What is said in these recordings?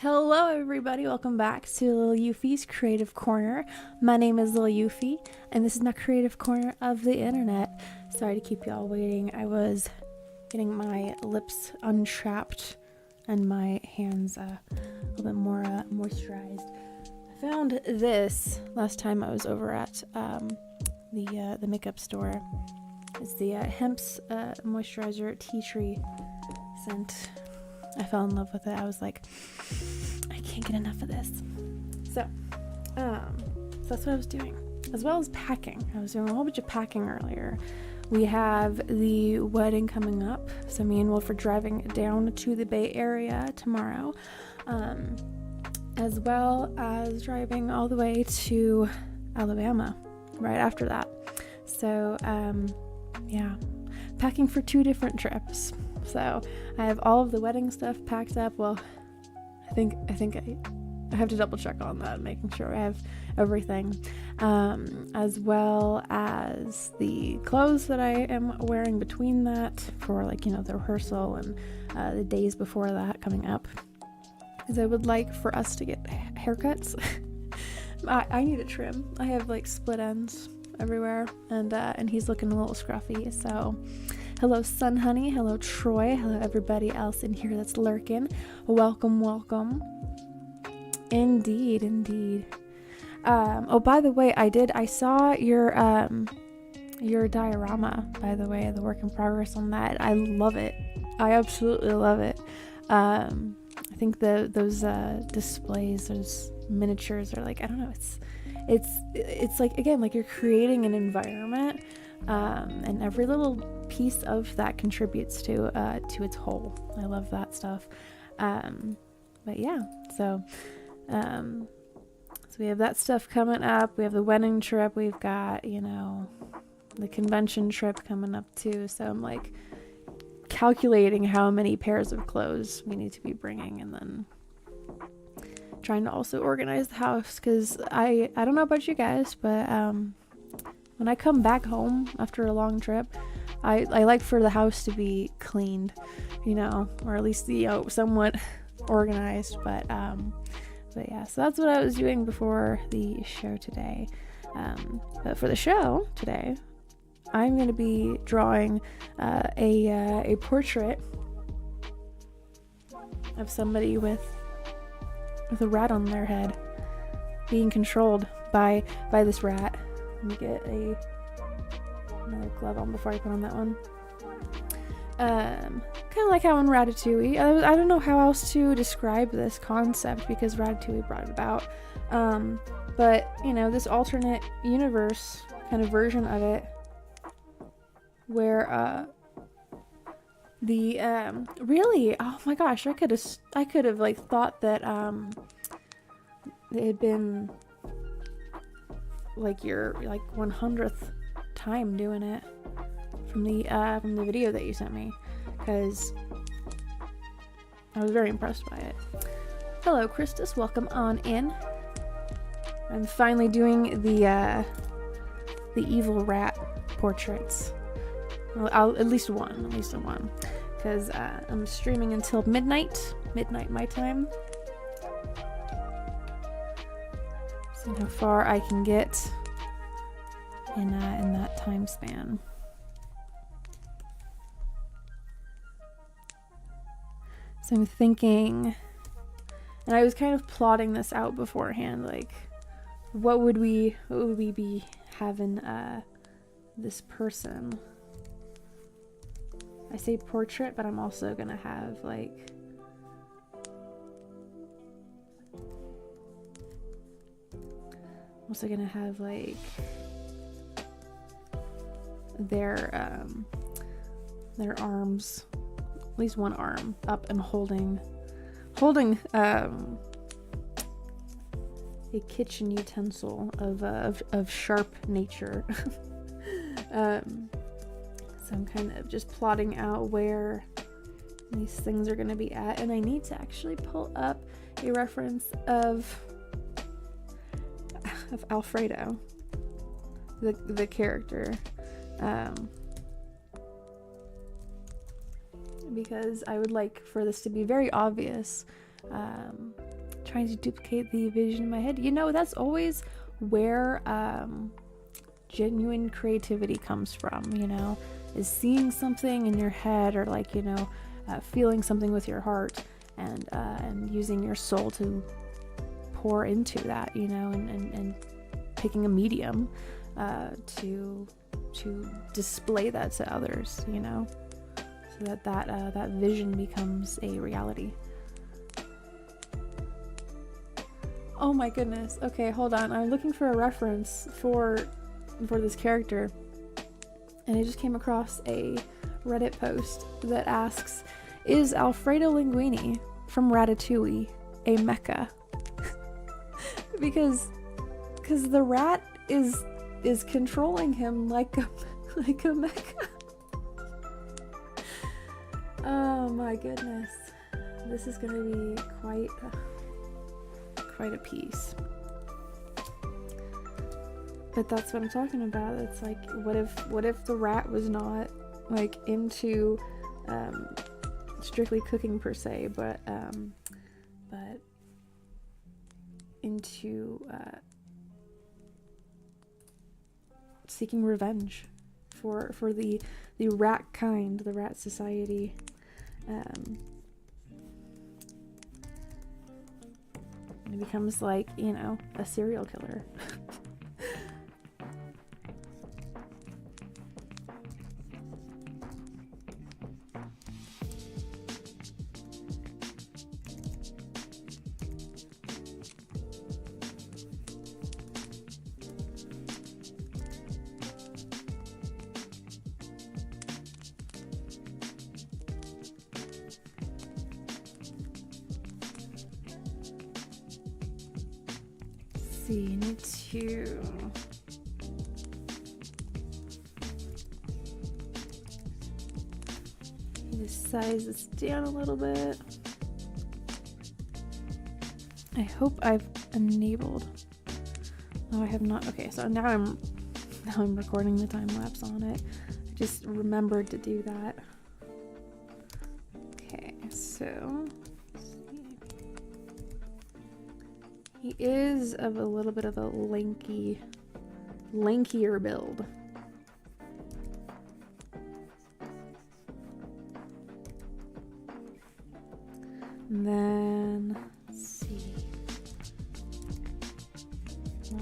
Hello everybody, welcome back to Lil Euphie's Creative Corner. My name is Lil Euphie, and this is my creative corner of the internet. Sorry to keep y'all waiting. I was getting my lips untrapped and my hands a little bit more moisturized. I found this last time I was over at the makeup store. It's the Hemp's moisturizer tea tree scent. I fell in love with it. I was like, I can't get enough of this. So that's what I was doing, as well as packing. I was doing a whole bunch of packing earlier. We have the wedding coming up, so me and Wolf are driving down to the Bay Area tomorrow, as well as driving all the way to Alabama right after that. So yeah, packing for 2 different trips. So I have all of the wedding stuff packed up. Well, I think I have to double check on that, making sure I have everything, as well as the clothes that I am wearing between that for, like, you know, the rehearsal and the days before that coming up, because I would like for us to get haircuts. I need a trim. I have like split ends everywhere, and he's looking a little scruffy, so hello Sun Honey, hello Troy, hello everybody else in here that's lurking. Welcome. Indeed. Oh, by the way, I saw your diorama, by the way, the work in progress on that. I love it. I absolutely love it. I think those displays, those miniatures are like, I don't know, it's like, again, like you're creating an environment, and every little piece of that contributes to its whole. I love that stuff. But yeah, so we have that stuff coming up. We have the wedding trip. We've got, you know, the convention trip coming up too. So I'm like calculating how many pairs of clothes we need to be bringing, and then trying to also organize the house, because I don't know about you guys, but when I come back home after a long trip, I like for the house to be cleaned, you know, or at least, you know, somewhat organized. But yeah, so that's what I was doing before the show today. But for the show today, I'm going to be drawing a portrait of somebody with a rat on their head, being controlled by this rat. Let me get another glove on before I put on that one. Kind of like how in Ratatouille, I don't know how else to describe this concept, because Ratatouille brought it about. But, you know, this alternate universe kind of version of it, where really, oh my gosh, I could have like thought that it had been like your like 100th time doing it from the video that you sent me, because I was very impressed by it. Hello Christus, welcome on in. I'm finally doing the evil rat portraits. I'll at least one, because I'm streaming until midnight my time. See how far I can get in that time span. So I'm thinking, and I was kind of plotting this out beforehand, like what would we be having this person. I say portrait, but I'm also gonna have like their arms, at least one arm up and holding a kitchen utensil of sharp nature. So I'm kind of just plotting out where these things are going to be at, and I need to actually pull up a reference of Alfredo, the character, because I would like for this to be very obvious trying to duplicate the vision in my head. You know, that's always where genuine creativity comes from, you know, is seeing something in your head, or like, you know, feeling something with your heart, and using your soul to pour into that, you know, and picking a medium to display that to others, you know, so that vision becomes a reality. Oh my goodness. Okay, hold on. I'm looking for a reference for this character, and I just came across a Reddit post that asks, is Alfredo Linguini from Ratatouille a mecha? because the rat is controlling him like a mecha. Oh my goodness. This is gonna be quite a piece. But that's what I'm talking about. It's like, what if the rat was not like into strictly cooking per se, but into seeking revenge for the rat kind, the rat society. It becomes like, you know, a serial killer. You need to size this down a little bit. I hope I've enabled. Oh, I have not. Okay, so now I'm recording the time lapse on it. I just remembered to do that. Okay, so he is of a little bit of a lankier build. And then, let's see. I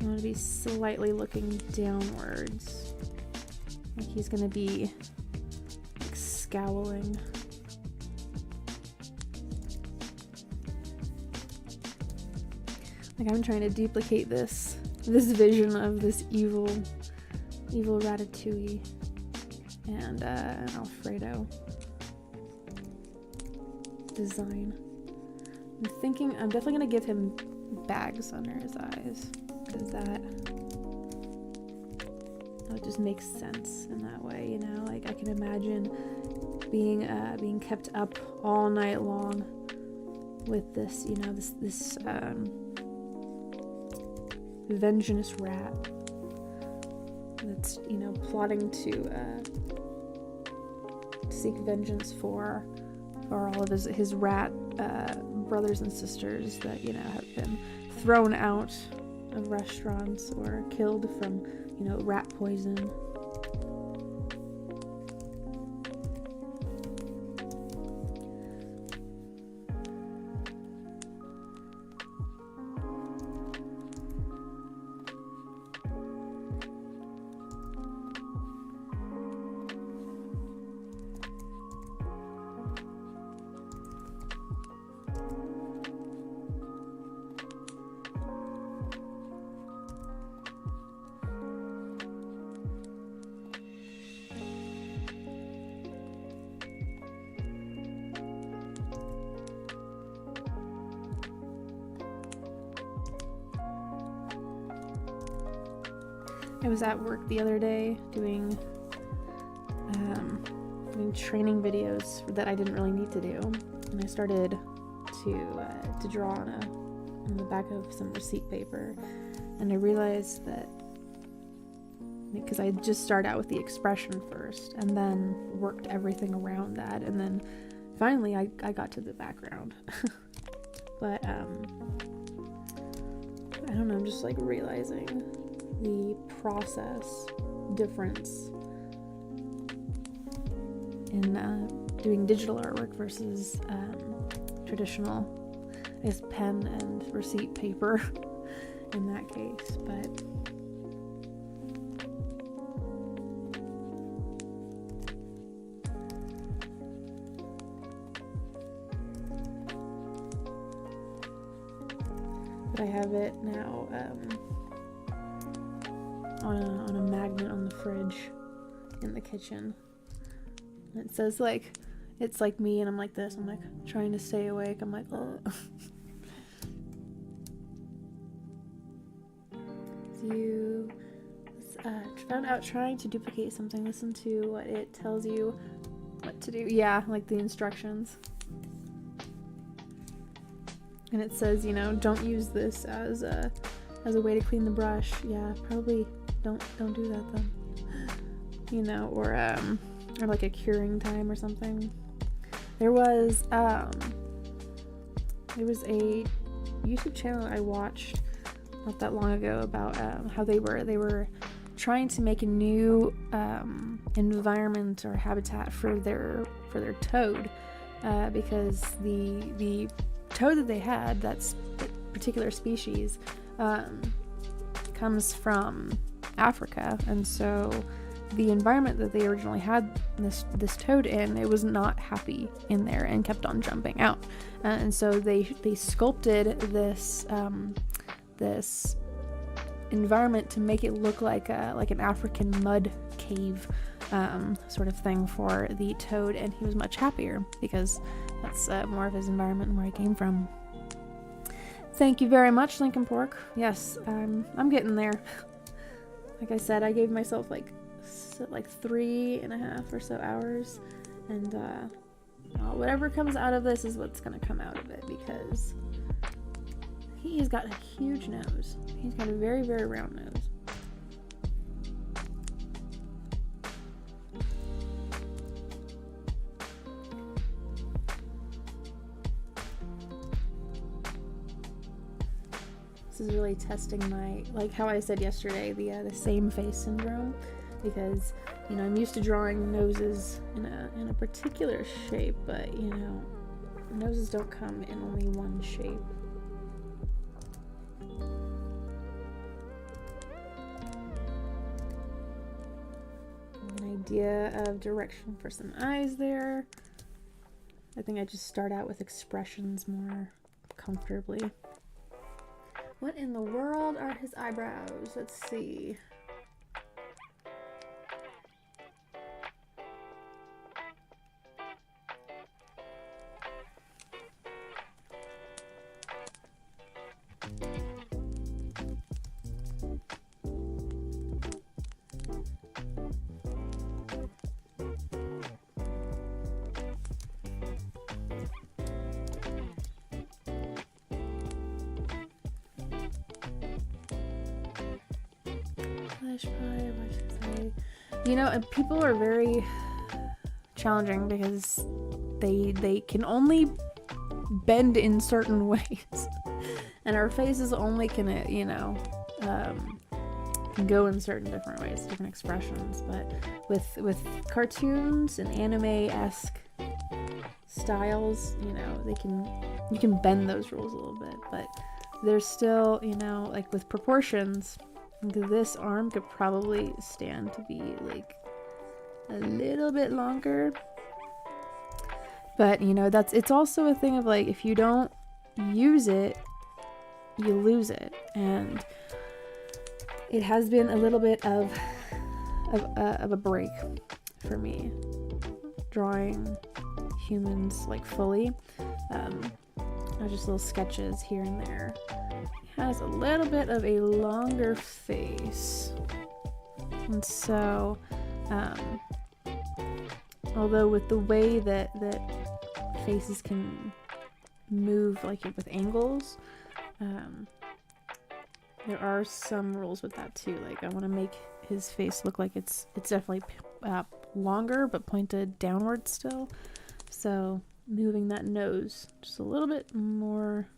want to be slightly looking downwards. Like he's gonna be like scowling. Like I'm trying to duplicate this vision of this evil Ratatouille and Alfredo design. I'm definitely gonna give him bags under his eyes, because that just makes sense in that way, you know. Like I can imagine being kept up all night long with this, you know, this vengeance rat that's, you know, plotting to seek vengeance for all of his rat brothers and sisters that, you know, have been thrown out of restaurants or killed from, you know, rat poison. I was at work the other day doing training videos that I didn't really need to do, and I started to draw on the back of some receipt paper, and I realized that because I just started out with the expression first and then worked everything around that, and then finally I got to the background. But I don't know, I'm just like realizing the process difference in doing digital artwork versus traditional, I guess, pen and receipt paper in that case. But I have it now on a magnet on the fridge in the kitchen. And it says like, it's like me, and I'm like this, I'm like trying to stay awake, I'm like, oh. You found out trying to duplicate something, listen to what it tells you what to do. Yeah, like the instructions. And it says, you know, don't use this as a way to clean the brush. Yeah, probably don't do that then. You know, or like a curing time or something. There was a YouTube channel I watched not that long ago about how they were trying to make a new environment or habitat for their toad, because the toad that they had, that particular species, comes from Africa, and so the environment that they originally had this toad in, it was not happy in there and kept on jumping out, and so they sculpted this this environment to make it look like an African mud cave sort of thing for the toad, and he was much happier because that's more of his environment and where he came from. Thank you very much, Lincoln Pork. Yes, I'm getting there. Like I said, I gave myself like 3.5 or so hours, and whatever comes out of this is what's gonna come out of it, because he's got a huge nose. He's got a very, very round nose. This is really testing my, like how I said yesterday, the same face syndrome, because, you know, I'm used to drawing noses in a particular shape, but, you know, noses don't come in only one shape. An idea of direction for some eyes there. I think I just start out with expressions more comfortably. What in the world are his eyebrows? Let's see. You know, and people are very challenging because they can only bend in certain ways, and our faces only can, you know, can go in certain different ways, different expressions. But with cartoons and anime-esque styles, you know, you can bend those rules a little bit, but there's still, you know, like with proportions. This arm could probably stand to be like a little bit longer, but you know, it's also a thing of like, if you don't use it, you lose it, and it has been a little bit of a break for me drawing humans like fully. Just little sketches here and there. Has a little bit of a longer face, and so although with the way that faces can move like with angles. There are some rules with that too. Like I want to make his face look like it's definitely longer but pointed downward still. So moving that nose just a little bit more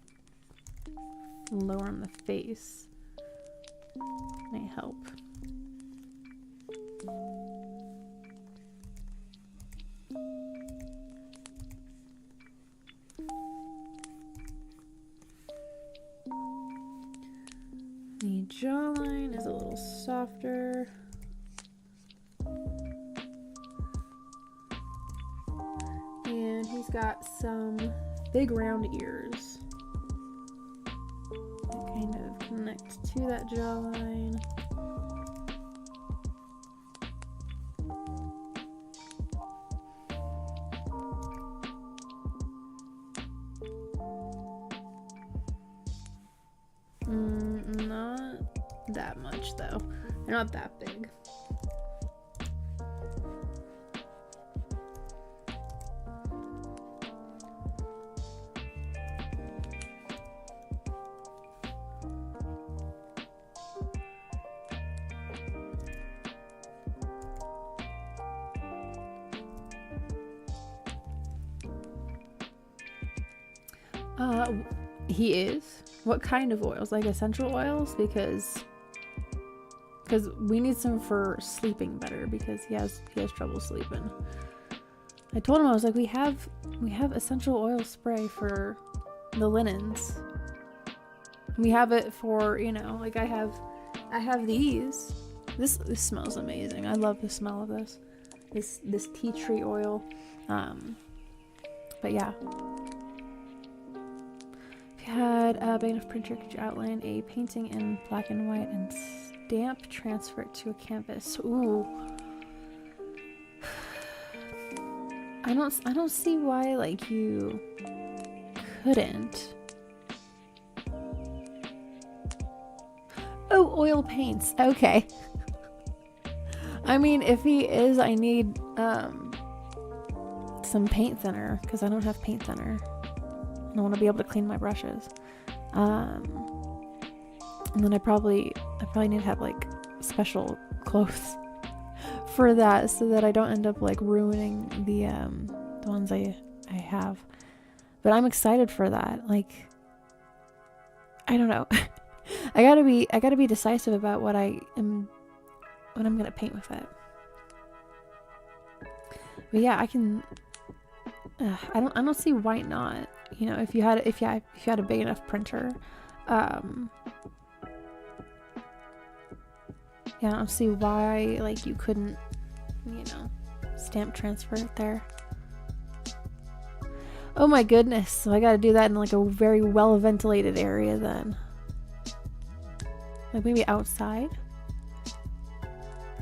lower on the face may help. The jawline is a little softer. And he's got some big round ears that kind of connect to that jawline. Not that much though. They're not that big. He is. What kind of oils? Like essential oils? Because we need some for sleeping better, because he has trouble sleeping. I told him, I was like, we have essential oil spray for the linens. We have it for, you know, like I have these. This smells amazing. I love the smell of this tea tree oil. But yeah. If you had a big enough printer, could you outline a painting in black and white and stamp transfer it to a canvas? Ooh. I don't see why like you couldn't. Oh, oil paints. Okay. I mean, if he is, I need some paint thinner, because I don't have paint thinner. I want to be able to clean my brushes. And then I probably need to have like special clothes for that, so that I don't end up like ruining the ones I have. But I'm excited for that. Like, I don't know. I gotta be decisive about what I'm gonna paint with it. But yeah, I can. I don't see why not. You know, if you had a big enough printer, yeah, I don't see why like you couldn't, you know, stamp transfer it there. Oh my goodness! So I got to do that in like a very well ventilated area then. Like maybe outside.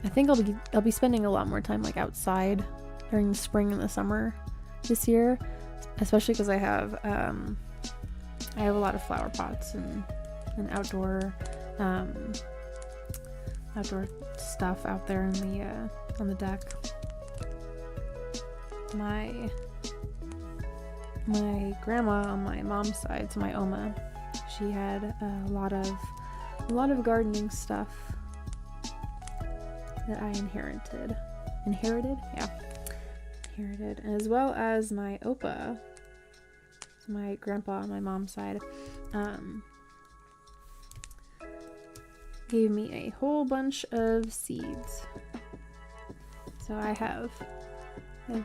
I think I'll be spending a lot more time like outside during the spring and the summer this year, especially because I have a lot of flower pots and outdoor stuff out there in on the deck. My grandma on my mom's side, so my Oma, she had a lot of gardening stuff that I inherited, as well as my Opa, my grandpa on my mom's side, gave me a whole bunch of seeds. So I have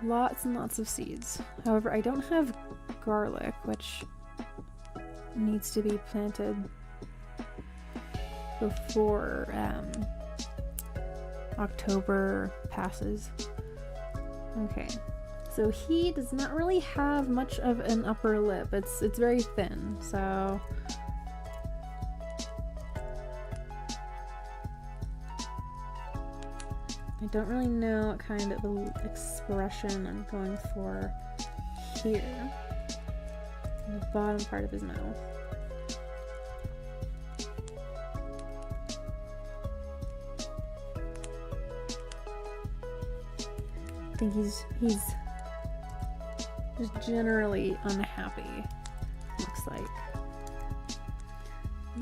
lots and lots of seeds. However, I don't have garlic, which needs to be planted before October passes. Okay, so he does not really have much of an upper lip. It's very thin, so I don't really know what kind of expression I'm going for here in the bottom part of his mouth. I think he's just generally unhappy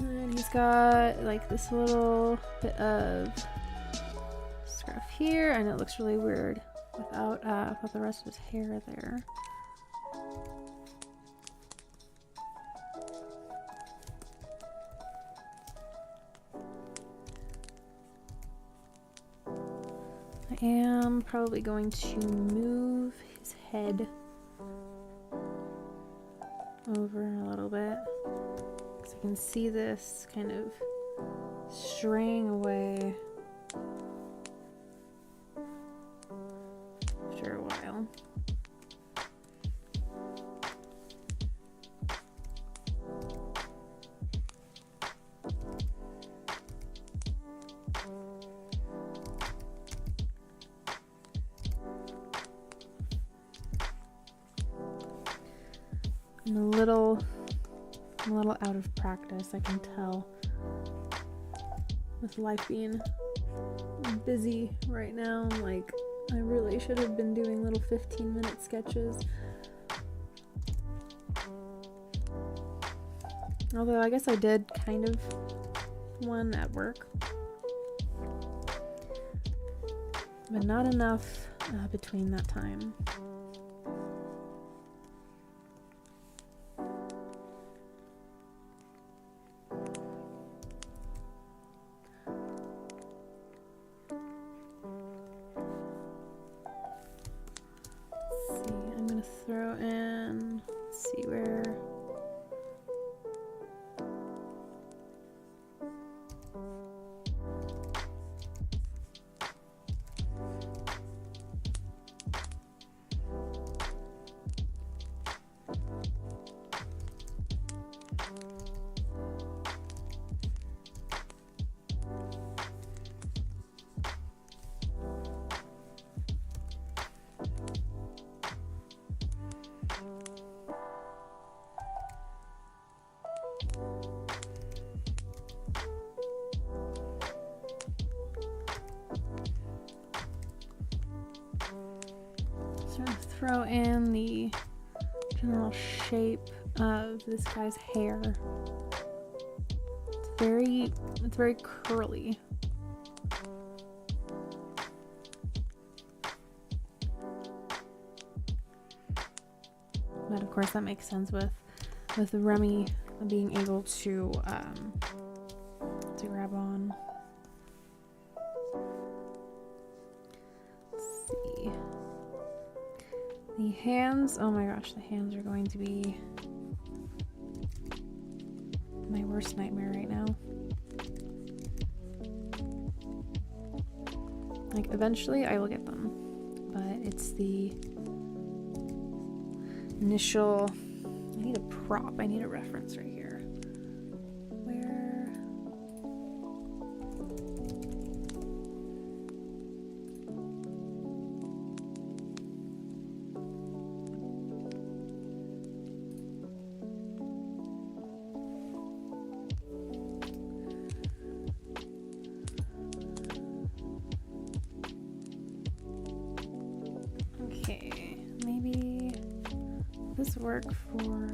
And he's got like this little bit of scruff here, and it looks really weird without the rest of his hair there. I am probably going to move his head over a little bit, because I can see this kind of straying away after a while. I'm a little out of practice, I can tell, with life being busy right now. Like, I really should have been doing little 15-minute sketches. Although I guess I did kind of one at work, but not enough between that time. Throw in, let's see where. Sort of throw in the general shape of this guy's hair. It's very curly. But of course that makes sense with Remy being able to grab on. Let's see. The hands, oh my gosh, the hands are going to be my worst nightmare right now. Like, eventually I will get them, but it's the initial, I need a prop, I need a reference right here. Where? Okay, maybe this work for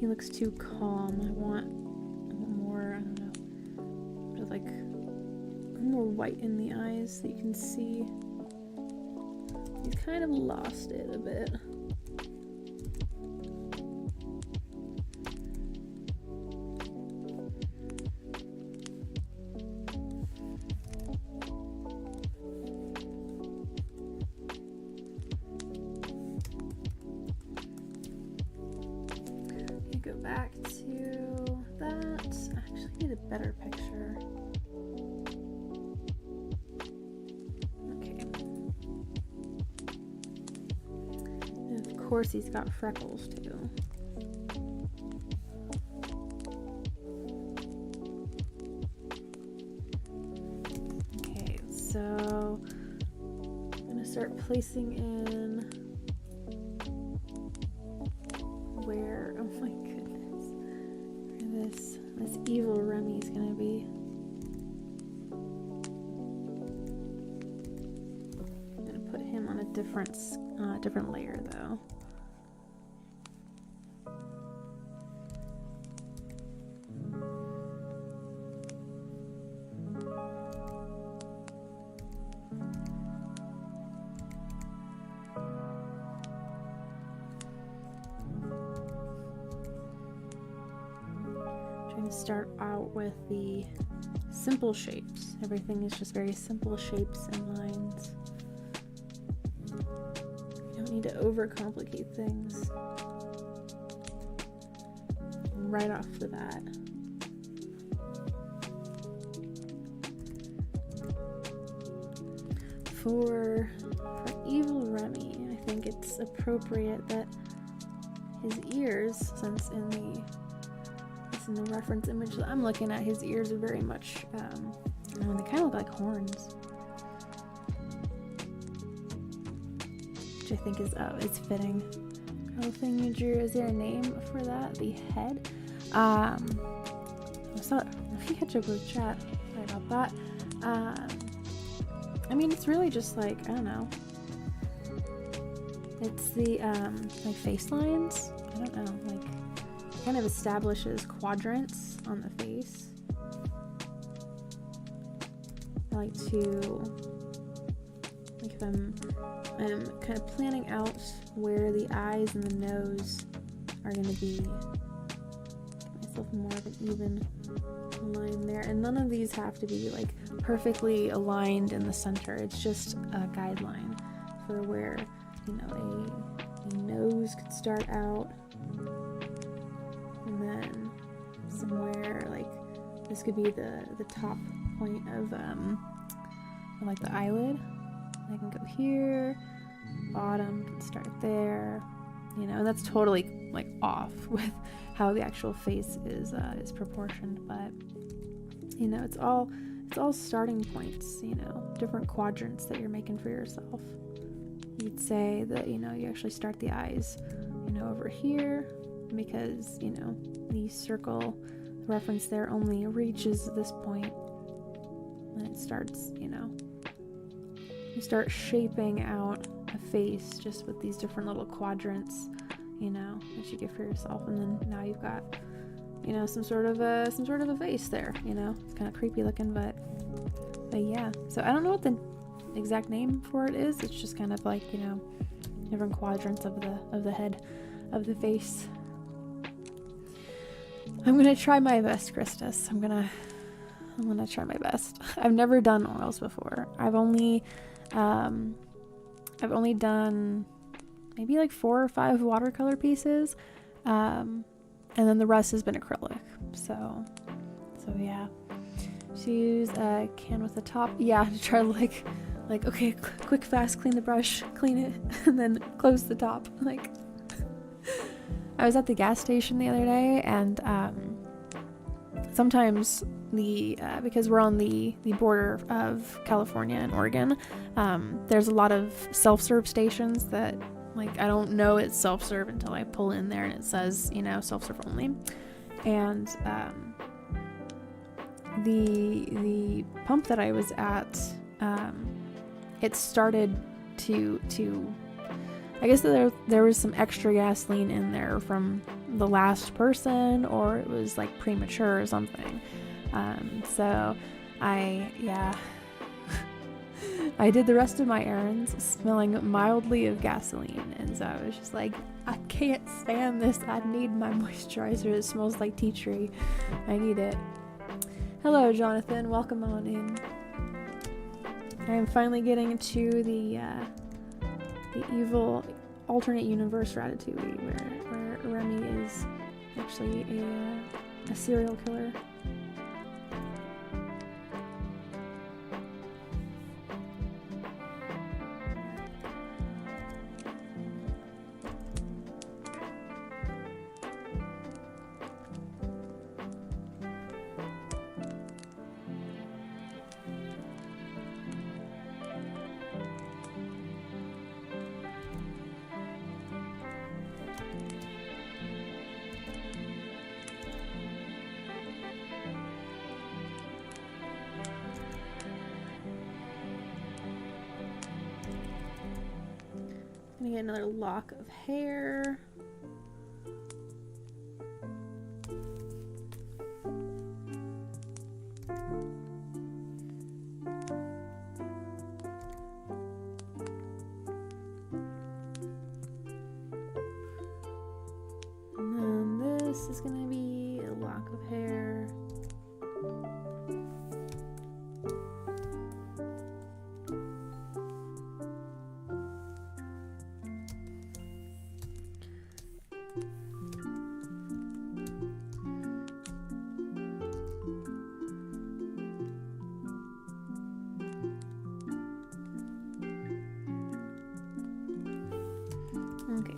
he looks too calm. I want more, I don't know, sort of like more white in the eyes so you can see. He's kind of lost it a bit. back to that. I actually need a better picture. Okay. And of course he's got freckles too. Okay, so I'm gonna start placing in where, oh my goodness, where this evil Remy is gonna be. I'm gonna put him on a different layer though. Start out with the simple shapes. Everything is just very simple shapes and lines. You don't need to overcomplicate things right off the bat. For evil Remy, I think it's appropriate that his ears, since in the reference image that I'm looking at, his ears are very much, they kind of look like horns, which I think is fitting. Other thing you drew, is there a name for that? The head? I thought, if you catch up with chat, sorry about that. I mean, it's really just like, I don't know. It's the, like face lines? I don't know, like, kind of establishes quadrants on the face. I like to, like if I'm kind of planning out where the eyes and the nose are going to be, give myself more of an even line there. And none of these have to be like perfectly aligned in the center. It's just a guideline for where, you know, a nose could start out. And then somewhere like this could be the top point of like the eyelid. I can go here, bottom can start there, you know, and that's totally like off with how the actual face is proportioned, but you know, it's all starting points, you know, different quadrants that you're making for yourself. You'd say that, you know, you actually start the eyes, you know, over here, because, you know, the circle reference there only reaches this point, and it starts, you know, you start shaping out a face just with these different little quadrants, you know, that you get for yourself, and then now you've got, you know, some sort of a face there, you know. It's kind of creepy looking, but yeah. So I don't know what the exact name for it is. It's just kind of like, you know, different quadrants of the head of the face. I'm gonna try my best, Christus. I'm gonna try my best. I've never done oils before. I've only done maybe like 4 or 5 watercolor pieces, and then the rest has been acrylic. So yeah. So use a can with the top. Yeah, to try to like okay, quick, fast, clean the brush, clean it, and then close the top. Like, I was at the gas station the other day, and sometimes because we're on the border of California and Oregon, there's a lot of self-serve stations that, like, I don't know it's self-serve until I pull in there and it says, you know, self-serve only. And the pump that I was at, it started to I guess there was some extra gasoline in there from the last person, or it was like premature or something. So I did the rest of my errands smelling mildly of gasoline, and so I was just like, I can't stand this. I need my moisturizer. It smells like tea tree. I need it. Hello, Jonathan. Welcome on in. I am finally getting to the evil alternate universe Ratatouille, where Remy is actually a serial killer. I'm gonna get another lock of hair. And then this is gonna be a lock of hair. Okay.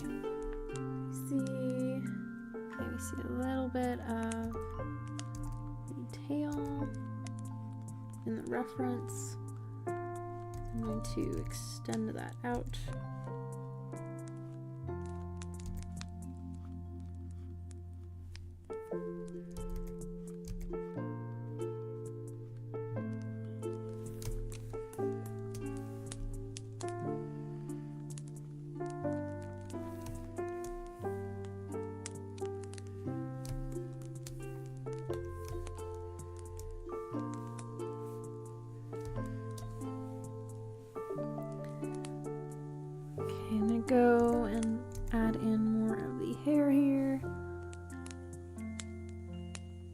We see a little bit of detail in the reference. I'm going to extend that out. I'm gonna go and add in more of the hair here.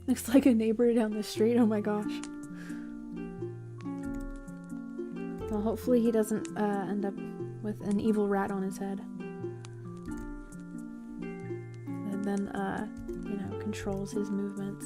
Looks like a neighbor down the street, oh my gosh. Well, hopefully he doesn't end up with an evil rat on his head. And then, you know, controls his movements.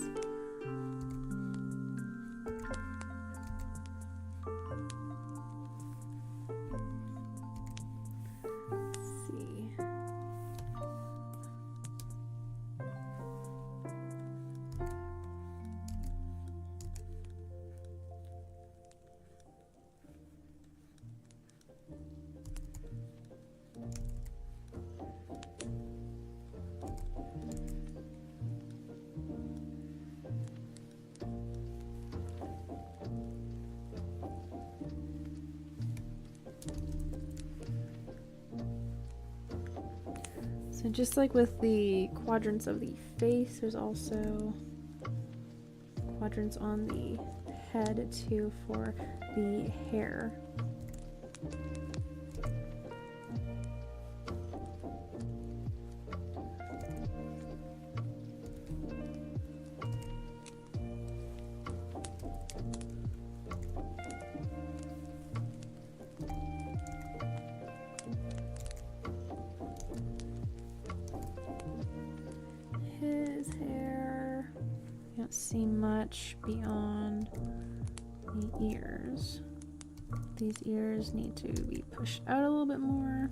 So just like with the quadrants of the face, there's also quadrants on the head too for the hair. His hair, you don't see much beyond the ears. These ears need to be pushed out a little bit more.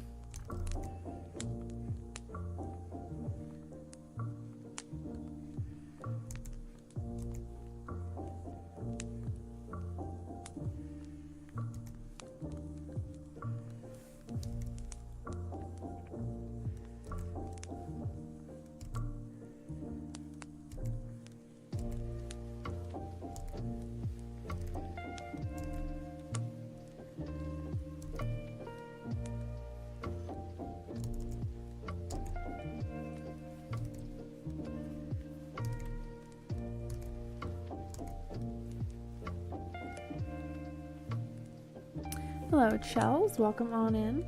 Hello, Chels. Welcome on in.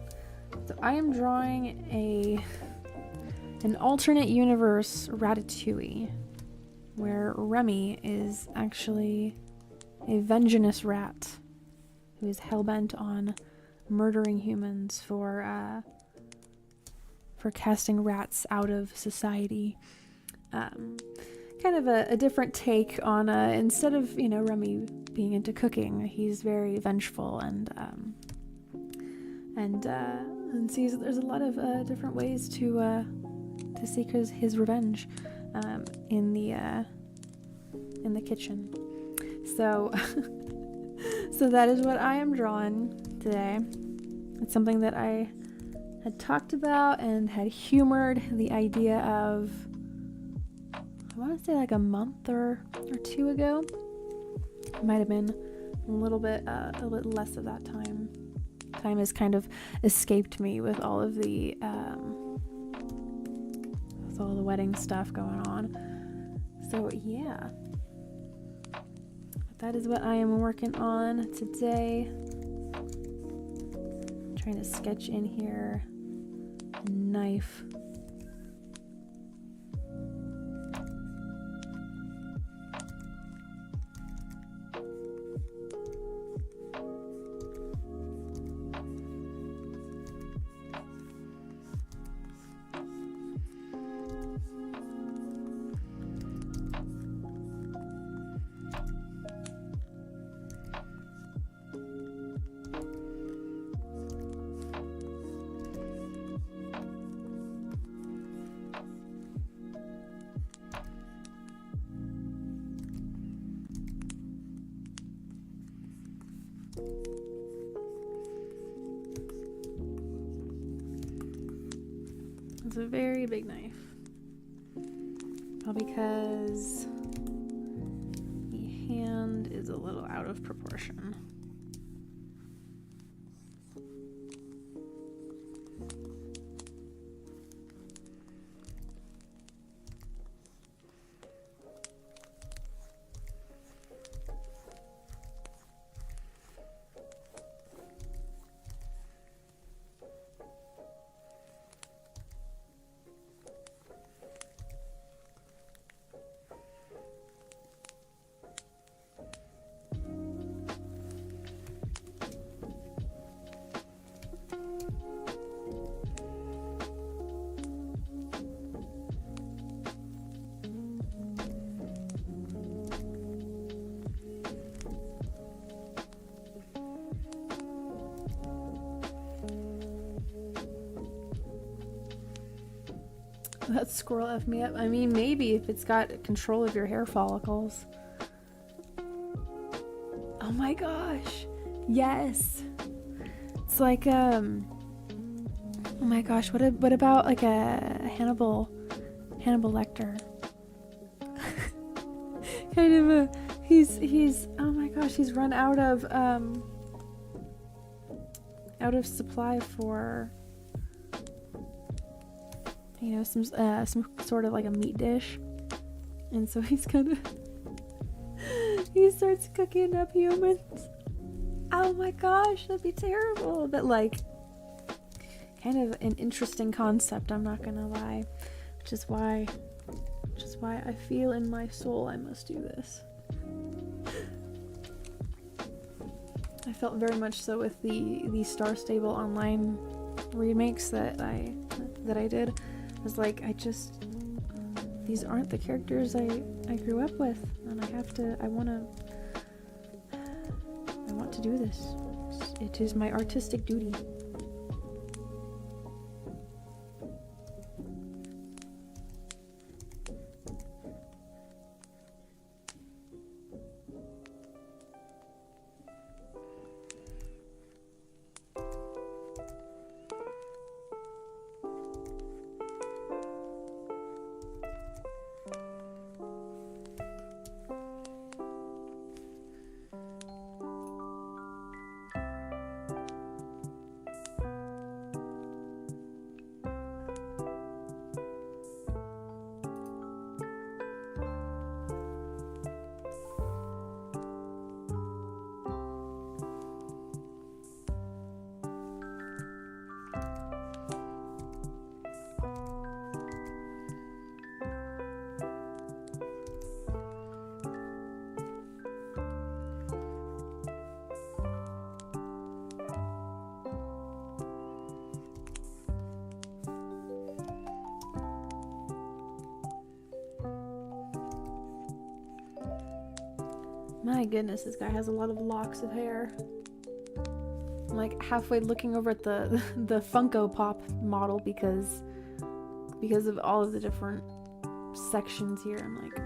So I am drawing an alternate universe Ratatouille, where Remy is actually a vengenous rat who is hellbent on murdering humans for casting rats out of society. kind of a different take on instead of, you know, Remy being into cooking, he's very vengeful and sees there's a lot of different ways to seek his revenge in the kitchen. So so that is what I am drawing today. It's something that I had talked about and had humored the idea of, I want to say like a month or two ago. It might have been a little bit less of that time. Time has kind of escaped me with all of the wedding stuff going on. So yeah, that is what I am working on today. I'm trying to sketch in here a knife. It's a very big knife. All because the hand is a little out of proportion. That squirrel F me up. I mean, maybe if it's got control of your hair follicles. Oh my gosh. Yes. It's like, oh my gosh, what about like a Hannibal Lecter? Kind of a, he's, oh my gosh, he's run out of supply for, you know, some sort of like a meat dish, and so he starts cooking up humans. Oh my gosh, that'd be terrible, but like kind of an interesting concept, I'm not gonna lie, which is why I feel in my soul I must do this. I felt very much so with the Star Stable Online remakes that I did. I was like, these aren't the characters I grew up with, and I want to do this. It is my artistic duty. My goodness, this guy has a lot of locks of hair. I'm like halfway looking over at the the Funko Pop model because of all of the different sections here. I'm like,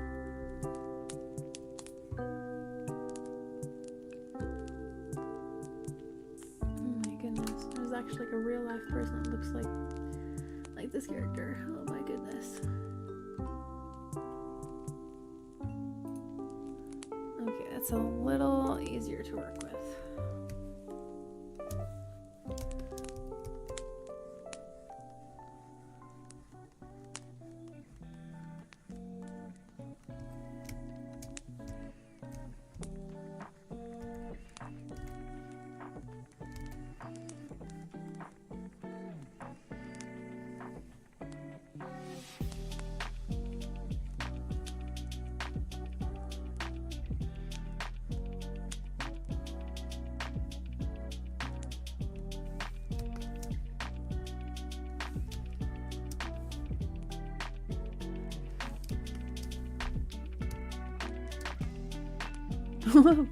oh my goodness, there's actually like a real life person that looks like this character. Oh my goodness. Okay, that's a little easier to work with.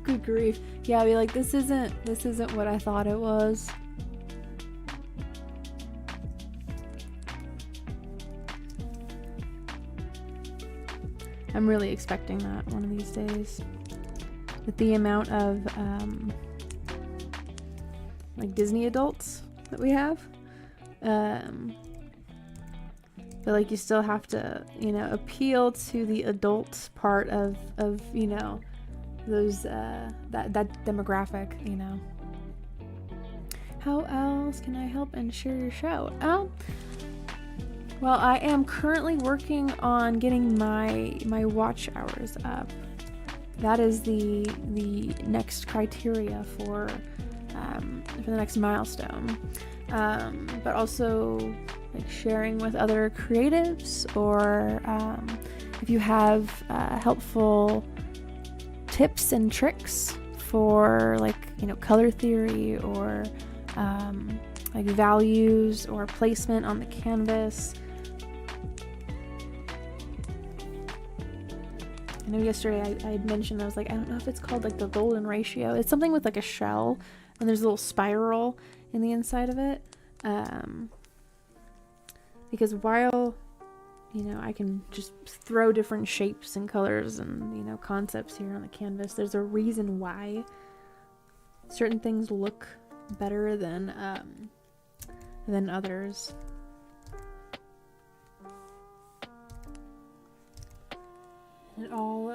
Good grief. Yeah, I'd be like, this isn't what I thought it was. I'm really expecting that one of these days. With the amount of like Disney adults that we have. But like you still have to, you know, appeal to the adult part of you know, those that demographic, you know. How else can I help and share your show? Well, I am currently working on getting my watch hours up. That is the next criteria for the next milestone. But also like sharing with other creatives, or if you have helpful tips and tricks for like, you know, color theory or like values or placement on the canvas. I know yesterday I had mentioned, I was like, I don't know if it's called like the golden ratio. It's something with like a shell and there's a little spiral in the inside of it. Because while, you know, I can just throw different shapes and colors and, you know, concepts here on the canvas, there's a reason why certain things look better than others. It all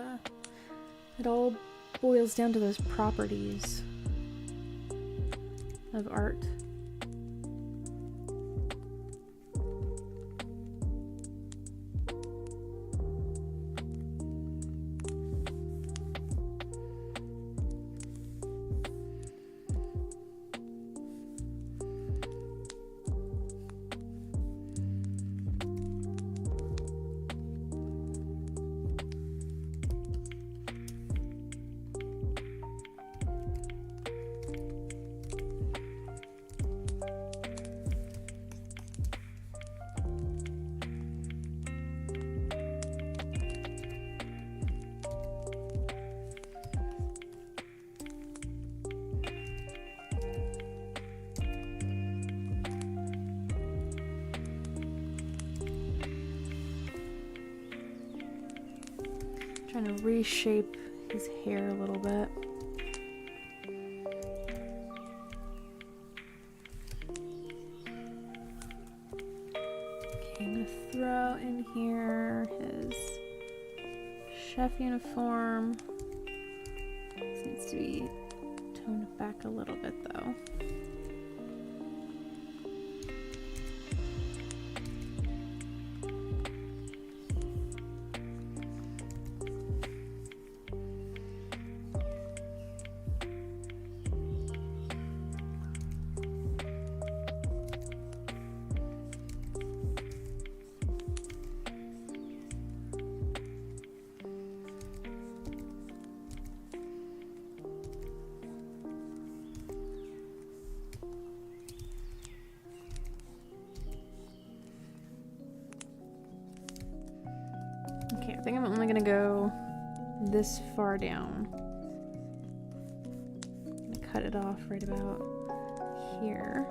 boils down to those properties of art. Trying to reshape his hair a little bit. Okay, I'm gonna throw in here his chef uniform. This needs to be toned back a little bit though. Okay, I think I'm only gonna go this far down. cut it off right about here.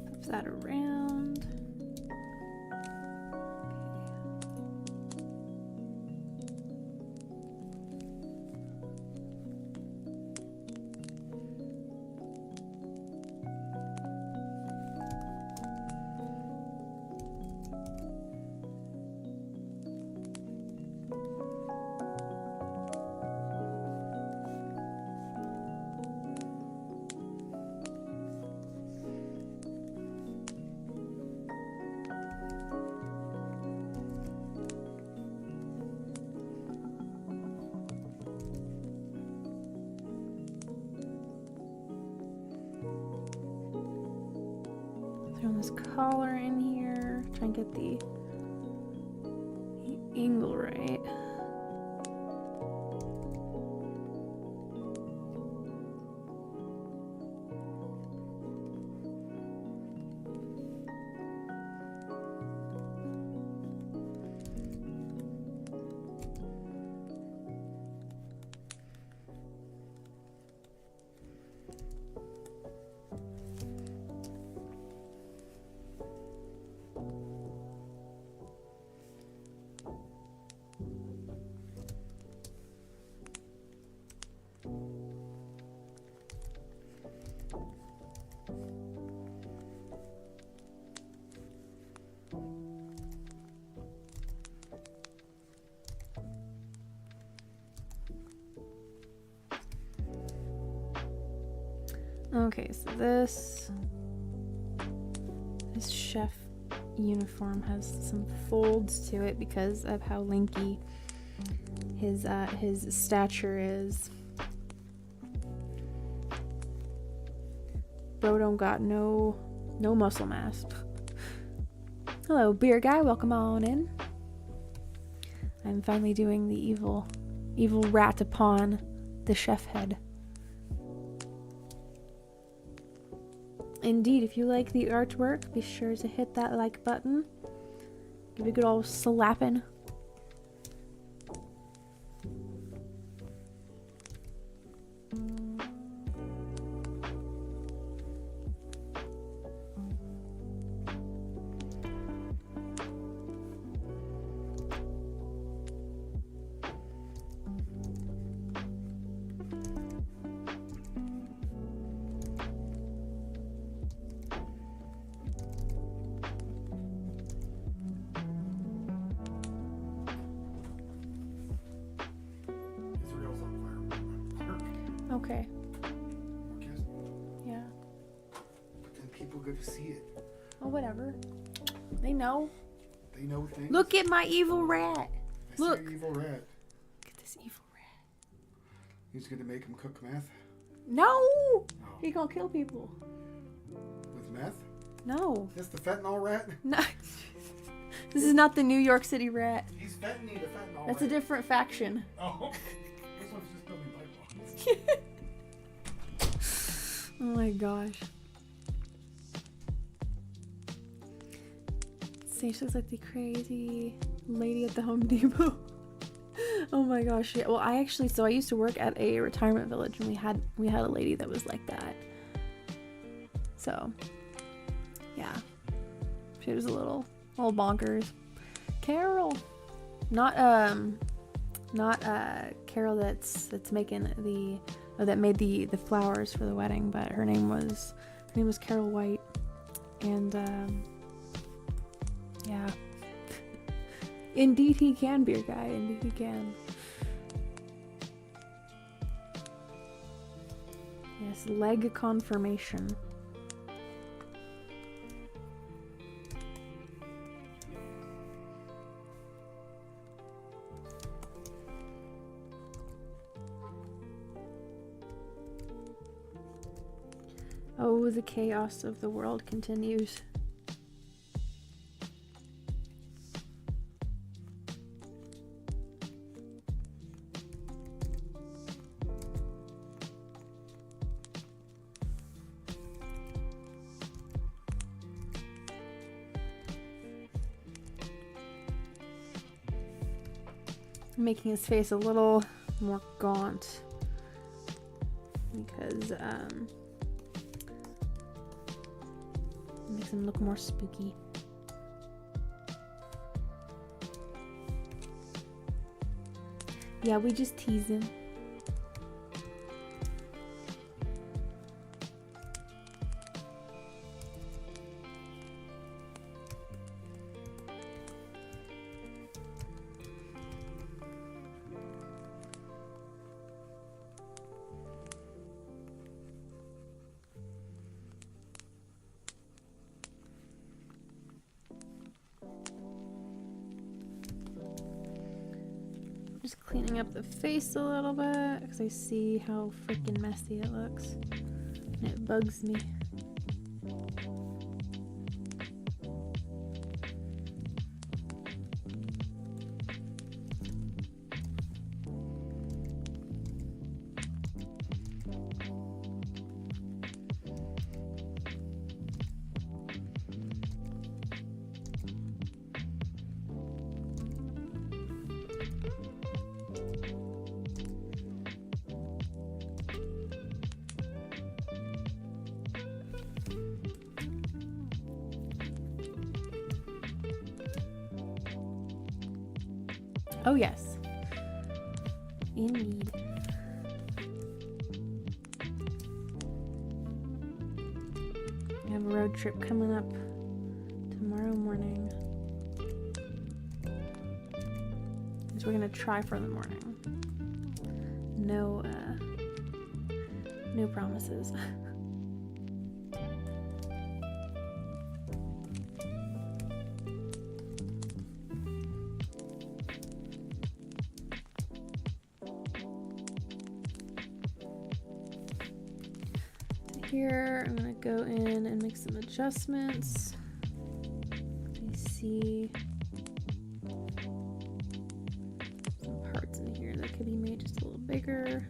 Flip that around. Throw this collar in here. Try and get the angle right. Okay, so this chef uniform has some folds to it because of how lanky his stature is. Bro don't got no muscle mass. Hello, beer guy, welcome on in. I'm finally doing the evil rat upon the chef head. Indeed, if you like the artwork, be sure to hit that like button. Give it a good old slapping. Okay. Yeah. But then people go to see it. Oh, whatever. They know. They know things. Look at my evil rat. I Look. see your evil rat. Look at this evil rat. He's gonna make him cook meth? No! Oh. He gonna kill people. With meth? No. That's the fentanyl rat? No. This is not the New York City rat. He's fentanyl the fentanyl That's rat. a different faction. Oh. This one's just building pipelines. Oh my gosh. See, she looks like the crazy lady at the Home Depot. Oh my gosh. Yeah. Well, I used to work at a retirement village, and we had a lady that was like that. So, yeah. She was a little bonkers. Carol. Not Carol that's making that made the flowers for the wedding, but her name was Carol White. And yeah. Indeed he can, beer guy. Indeed he can. Yes, leg confirmation. Oh, the chaos of the world continues. making his face a little more gaunt because it makes him look more spooky. Yeah, we just tease him. Just cleaning up the face a little bit because I see how freaking messy it looks. And it bugs me. Oh yes, indeed. I have a road trip coming up tomorrow morning. So we're gonna try for the morning. No promises. Here, I'm gonna go in and make some adjustments. I see some parts in here that could be made just a little bigger.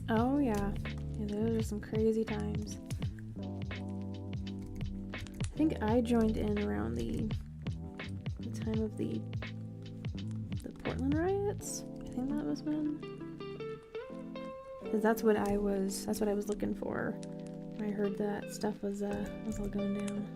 Oh yeah, those are some crazy times. I think I joined in around the time of the Portland riots. I think that was when, because that's what I was looking for when I heard that stuff was all going down.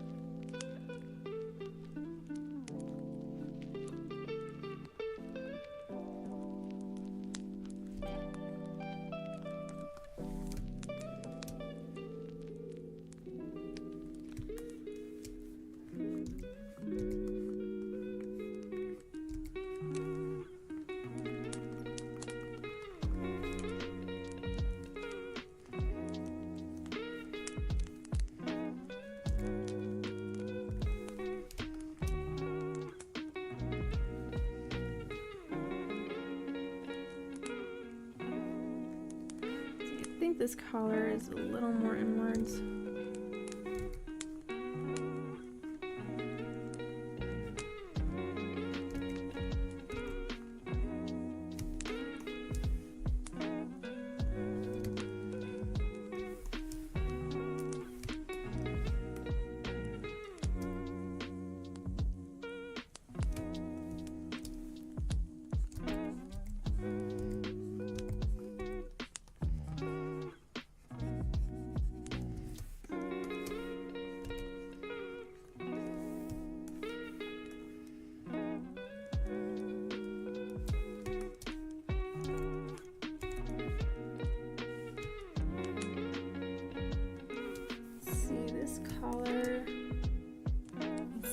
I think this collar is a little more inwards.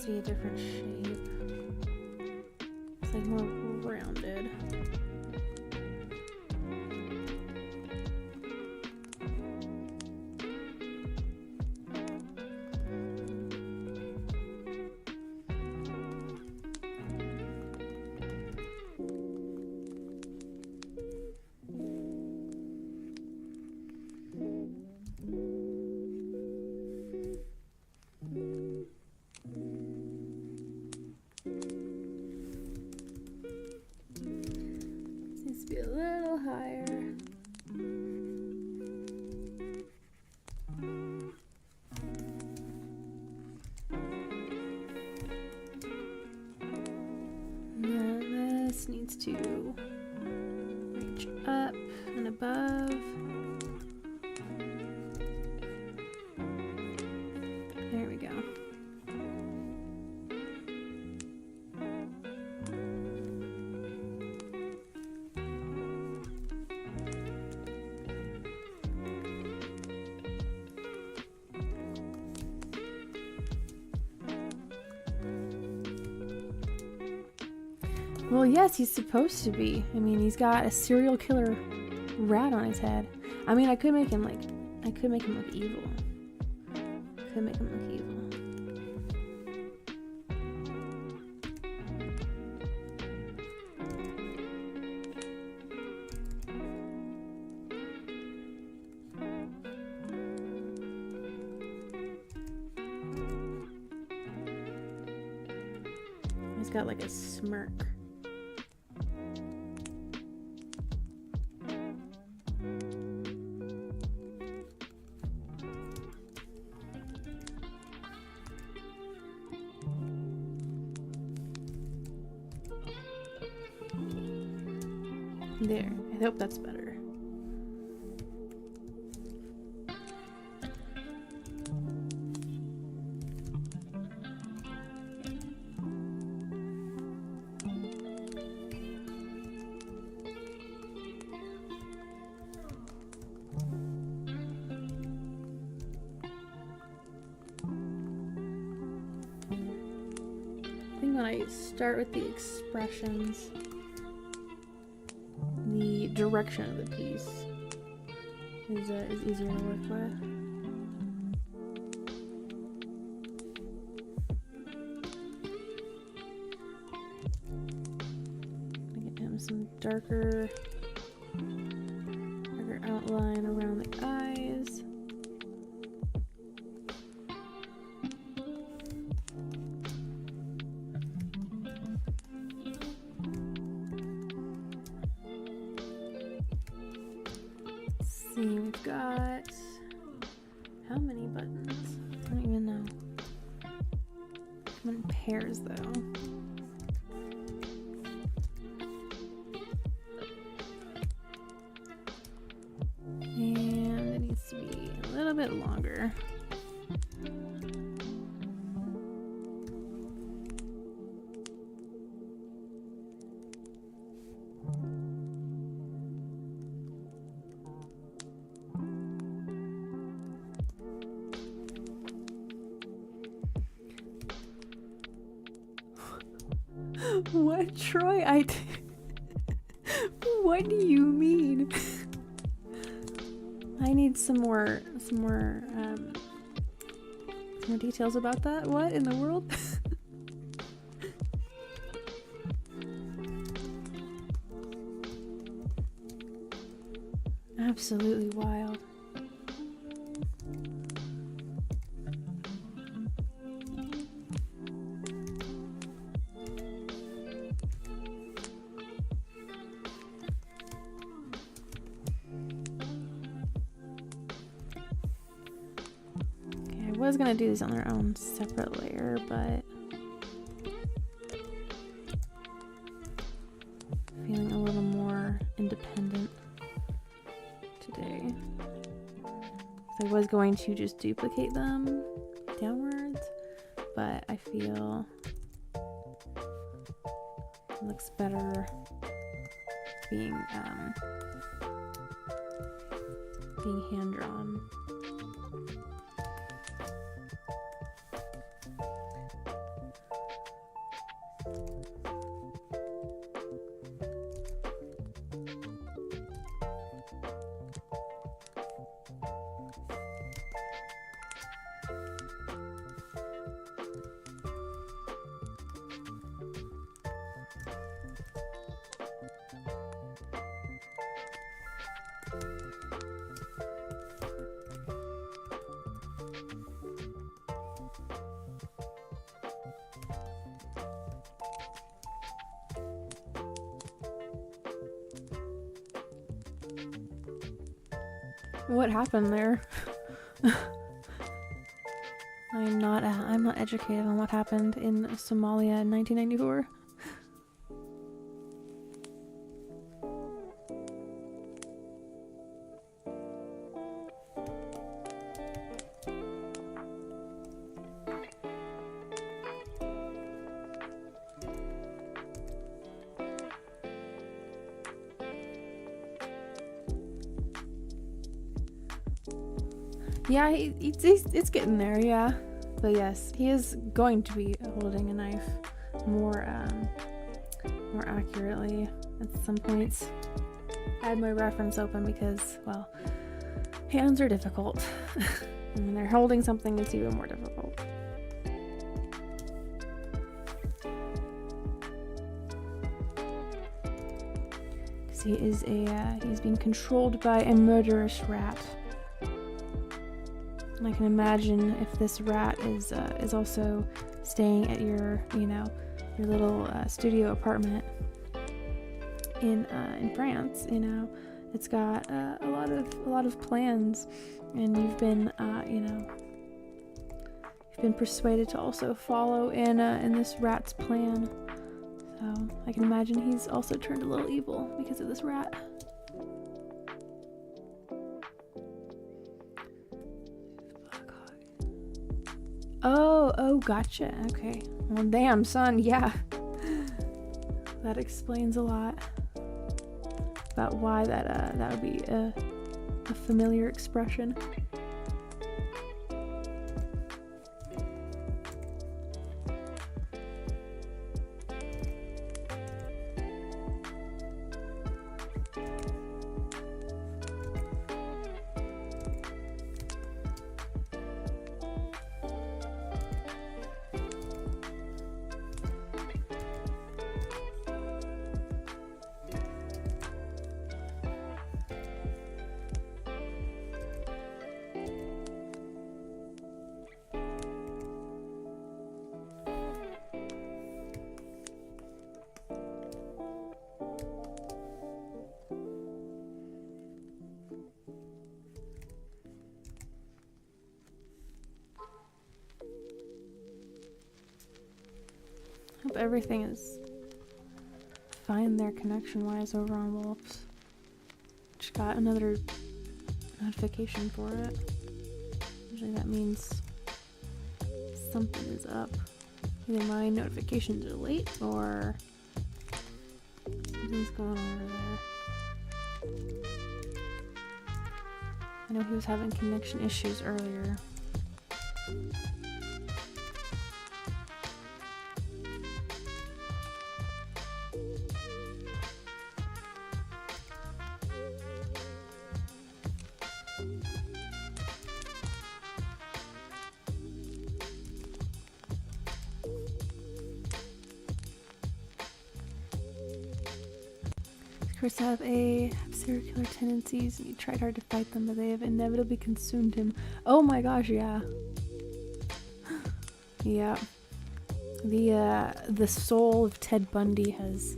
See a different shape. It's like more rounded. be a little higher. And then this needs to reach up and above. There we go. Well, yes, he's supposed to be. I mean, he's got a serial killer rat on his head. I mean, I could make him look evil. Could make him look evil. He's got like a smirk. There, I hope that's better. I think when I start with the expressions, the direction of the piece is easier to work with. Get him some darker outline around the eyes. See, we've got how many buttons? I don't even know. Come in pairs though. And it needs to be a little bit longer. What, Troy? What do you mean? I need some more details about that. What in the world? Absolutely wild. I was gonna do these on their own separate layer, but feeling a little more independent today. So I was going to just duplicate them downwards, but I feel it looks better being hand drawn. What happened there? I'm not educated on what happened in Somalia in 1994. Yeah, it's getting there, yeah. But yes, he is going to be holding a knife more accurately at some points. I had my reference open because, well, hands are difficult. And when they're holding something, it's even more difficult. Because he's being controlled by a murderous rat. And I can imagine if this rat is also staying at your little studio apartment in France. It's got a lot of plans, and you've been persuaded to also follow in this rat's plan. So I can imagine he's also turned a little evil because of this rat. Oh, gotcha. Okay. Well, damn, son. Yeah. That explains a lot about why that would be a familiar expression. Hope everything is fine there connection-wise over on Wolf's. Just got another notification for it. Usually that means something is up. Either my notifications are late or something's going on over there. I know he was having connection issues earlier. Chris have serial killer tendencies, and he tried hard to fight them, but they have inevitably consumed him. Oh my gosh, yeah. Yeah. The soul of Ted Bundy has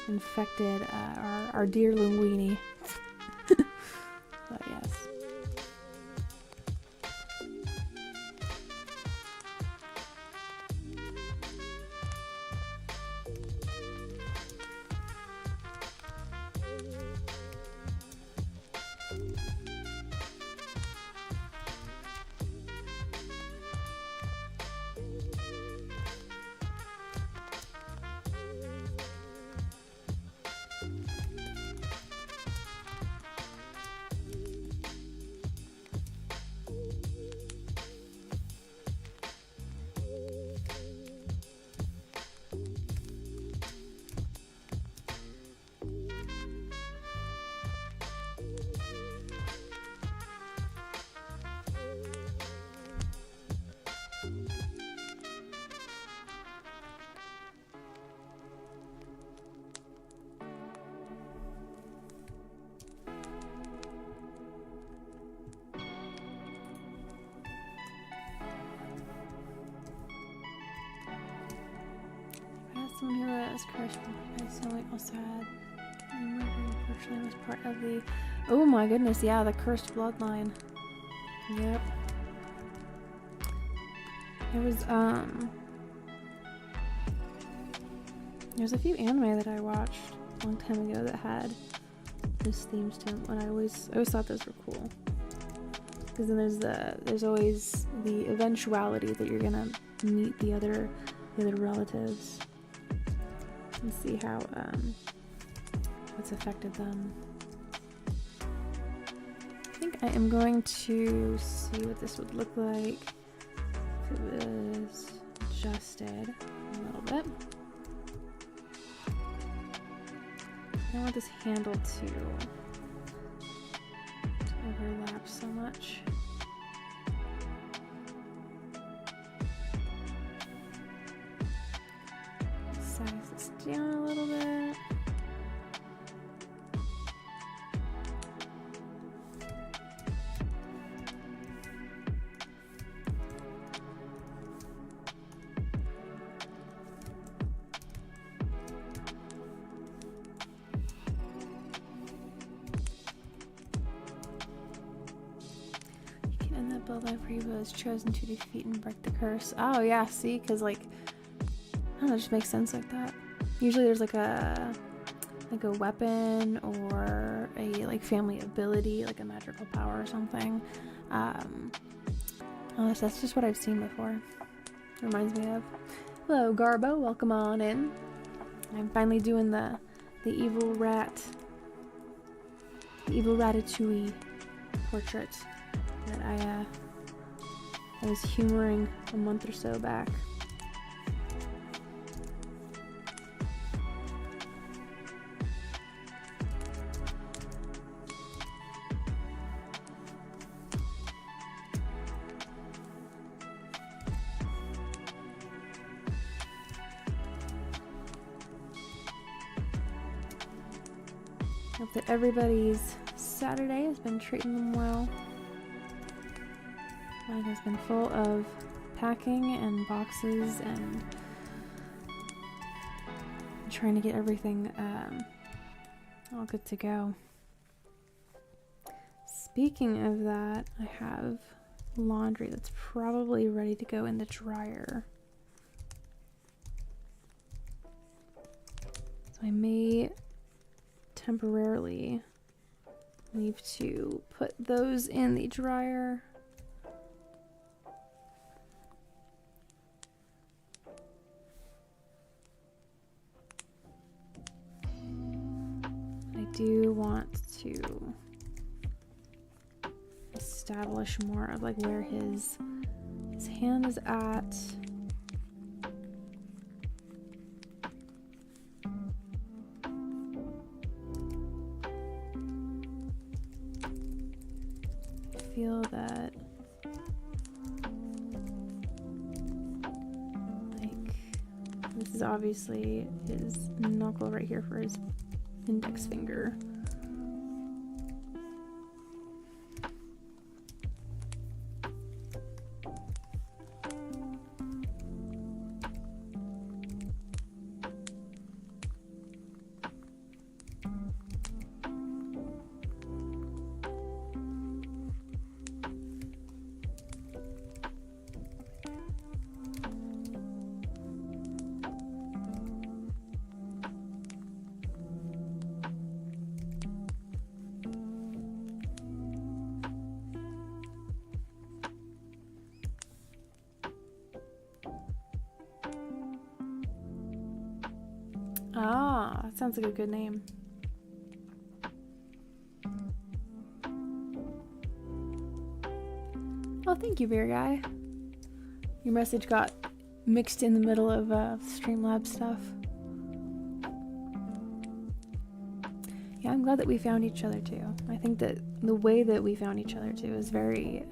infected our dear Linguini. But yes. Someone who has corresponded, I also had Unfortunately, was part of the. Oh my goodness! Yeah, the cursed bloodline. Yep. There was There's a few anime that I watched a long time ago that had those themes to them, and I always thought those were cool. Because then there's always the eventuality that you're gonna meet the other relatives and see how what's affected them. I think I am going to see what this would look like if it was adjusted a little bit. I don't want this handle to overlap so much. Size this down a little bit. Was chosen to defeat and break the curse. Oh yeah, see, because like, I don't know, it just makes sense like that. Usually there's like a weapon or a like family ability, like a magical power or something. That's just what I've seen before. Reminds me of. Hello Garbo, welcome on in. I'm finally doing the evil Ratatouille portrait that I was humoring a month or so back. Hope that everybody's Saturday has been treating them well. Mine has been full of packing and boxes and trying to get everything all good to go. Speaking of that, I have laundry that's probably ready to go in the dryer. So I may temporarily leave to put those in the dryer. Do want to establish more of like where his hand is at. I feel that like this is obviously his knuckle right here for his index finger. Ah, that sounds like a good name. Oh, thank you, Beer Guy. Your message got mixed in the middle of Streamlabs stuff. Yeah, I'm glad that we found each other too. I think that the way that we found each other too is very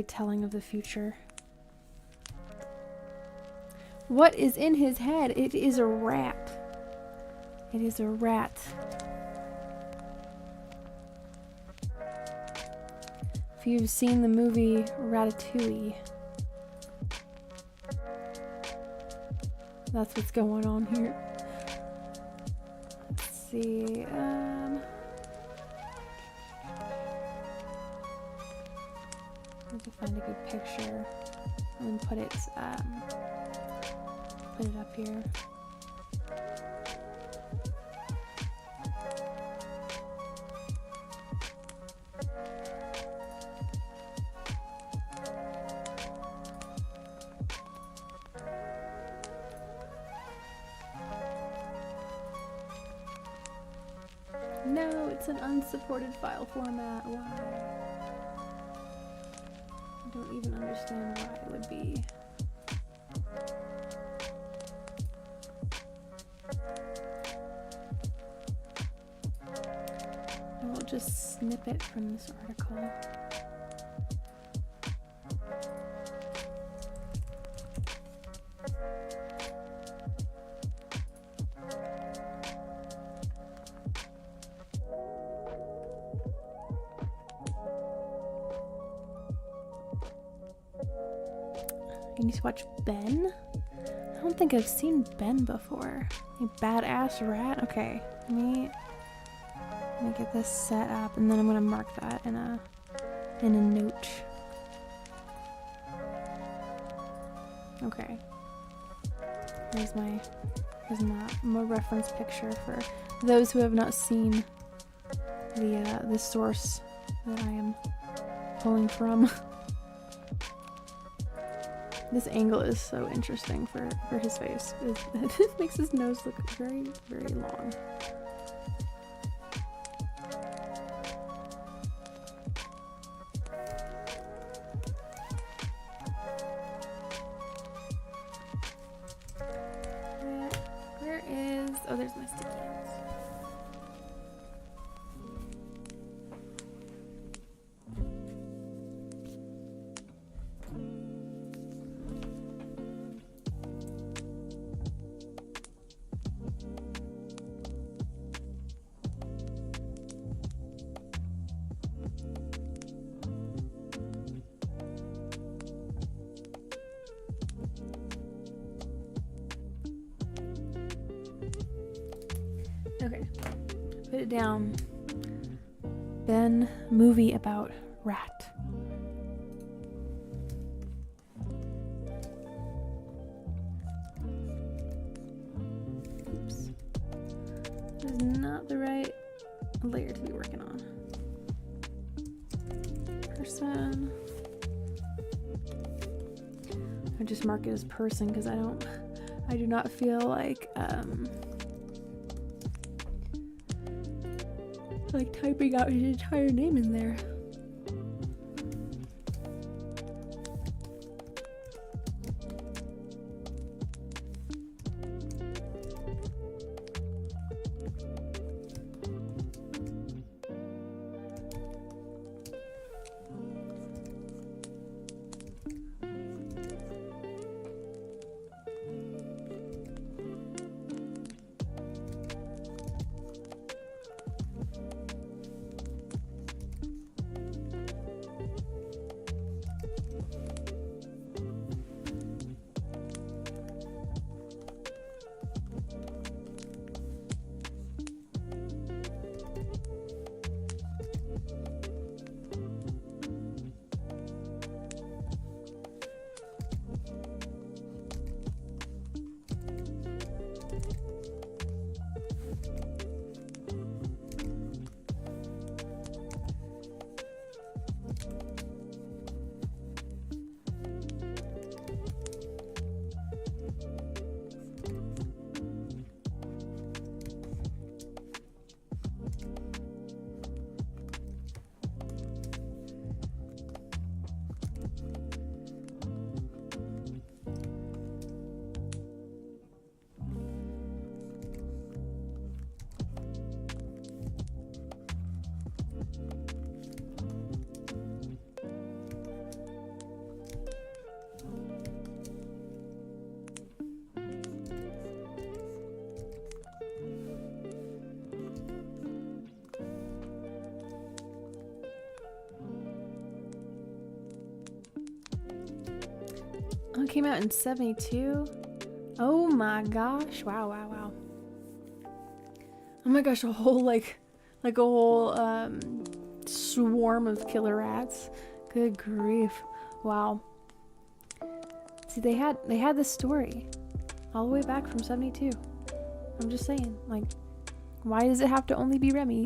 telling of the future. What is in his head? It is a rat. It is a rat. If you've seen the movie Ratatouille, that's what's going on here. see. Need to find a good picture and put it up here. No, it's an unsupported file format. Why? I don't even understand why it would be. I will just snip it from this article. I need to watch Ben? I don't think I've seen Ben before. A badass rat? Okay, let me get this set up and then I'm gonna mark that in a note. Okay. Here's my reference picture for those who have not seen the source that I am pulling from. This angle is so interesting for his face. It makes his nose look very, very long. Where is... Oh, there's my sticky notes. Okay, put it down. Ben, movie about rat. Oops. This is not the right layer to be working on. Person. I just mark it as person because I do not feel like typing out his entire name in there. Oh, it came out in 72? Oh my gosh. Wow, wow, wow. Oh my gosh, a whole like a whole swarm of killer rats. Good grief. Wow. See, they had this story all the way back from 72. I'm just saying, like, why does it have to only be Remy?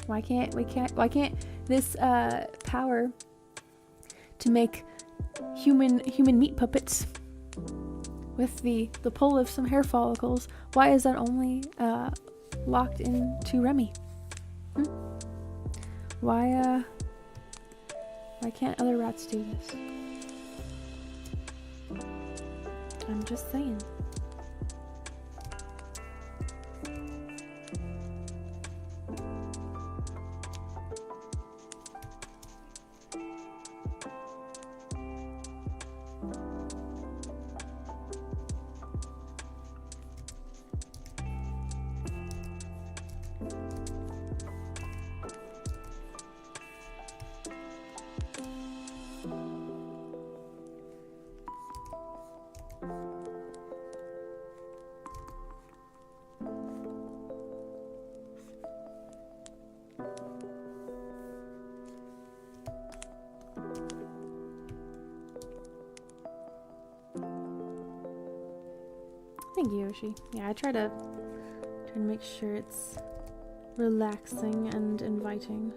Why can't this power to make human meat puppets with the pull of some hair follicles, why is that only locked into Remy? Why can't other rats do this? I'm just saying. Thank you, Yoshi. Yeah, I try to make sure it's relaxing and inviting.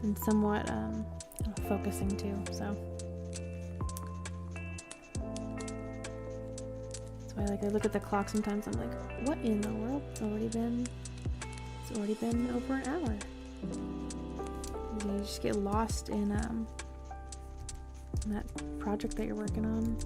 And somewhat focusing too, so. That's why I look at the clock sometimes, I'm like, what in the world? It's already been over an hour. You just get lost in that project that you're working on.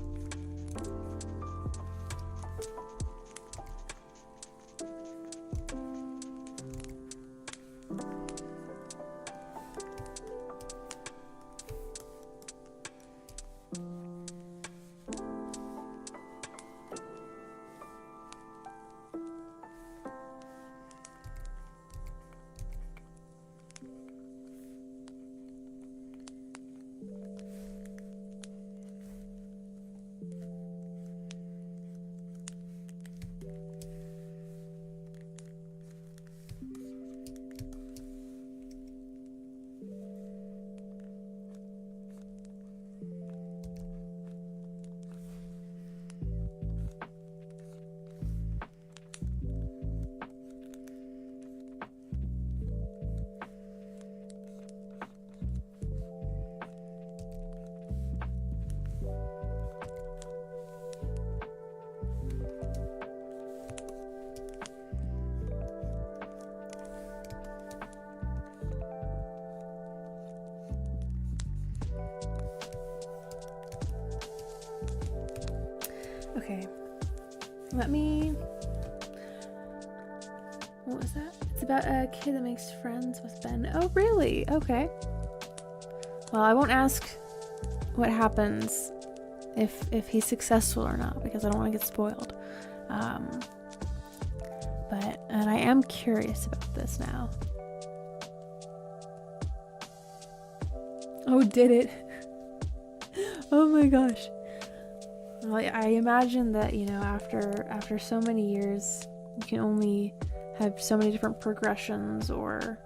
Okay, what was that? It's about a kid that makes friends with Ben. Oh, really? Okay. Well, I won't ask what happens if he's successful or not, because I don't want to get spoiled. And I am curious about this now. Oh, did it? Oh my gosh. Well, I imagine that, after so many years, you can only have so many different progressions or,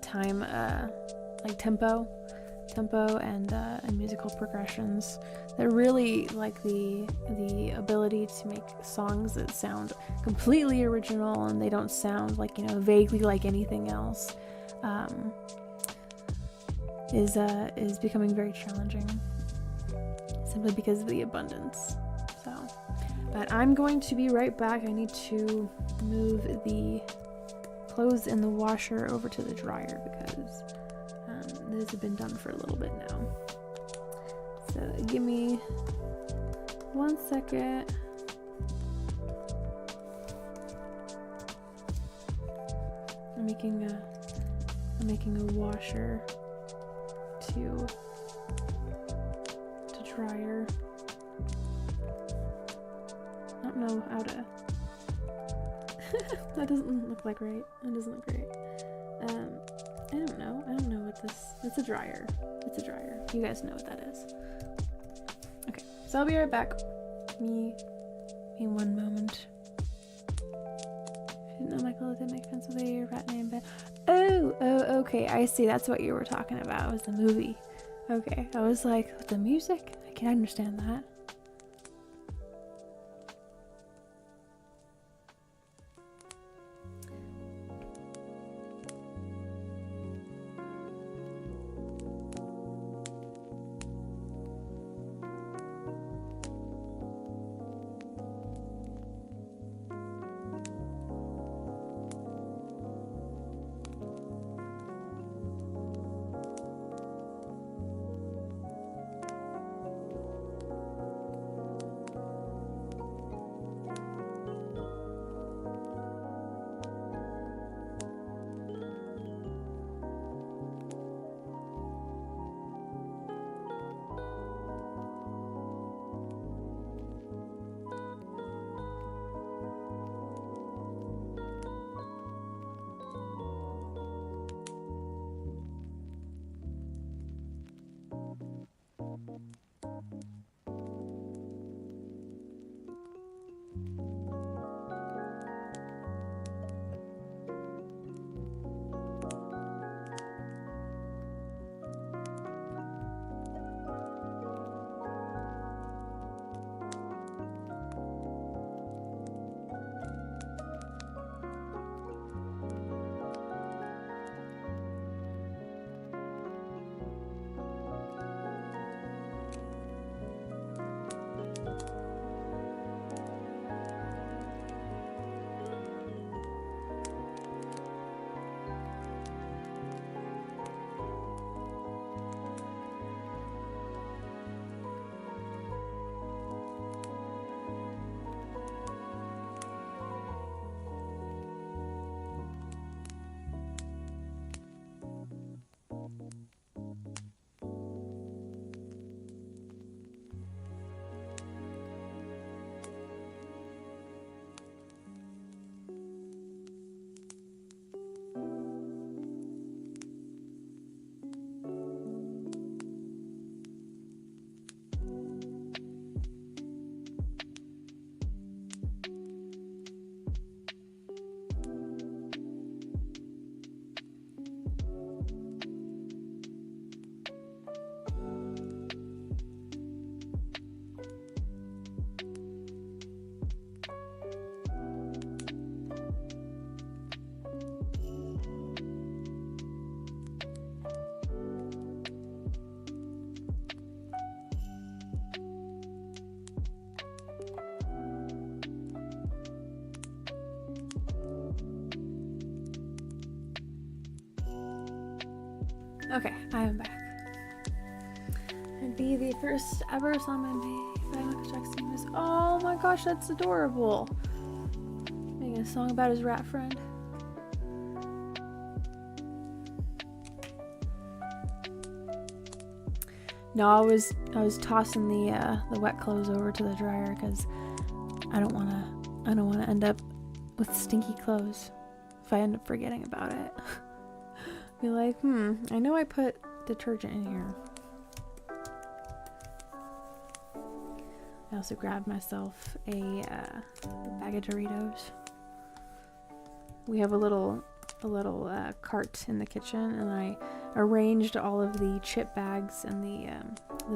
time, like tempo and musical progressions that really like the ability to make songs that sound completely original and they don't sound like, vaguely like anything else, is becoming very challenging. Simply because of the abundance. But I'm going to be right back. I need to move the clothes in the washer over to the dryer because those have been done for a little bit now. So give me 1 second. I'm making a washer to dryer. I don't know how to. That doesn't look like right. That doesn't look great. I don't know what this. It's a dryer. You guys know what that is. Okay, so I'll be right back. Me one moment. Didn't know Michael didn't make friends with a rat name, but oh, okay, I see. That's what you were talking about. It was the movie. Okay, I was like, the music? I can understand that. Okay, I am back. It'd be the first ever song I made by Michael Jackson. Was, oh my gosh, that's adorable. Making a song about his rat friend. No, I was tossing the wet clothes over to the dryer because I don't wanna end up with stinky clothes if I end up forgetting about it. Be like, I know I put detergent in here. I also grabbed myself a bag of Doritos. We have a little cart in the kitchen, and I arranged all of the chip bags and the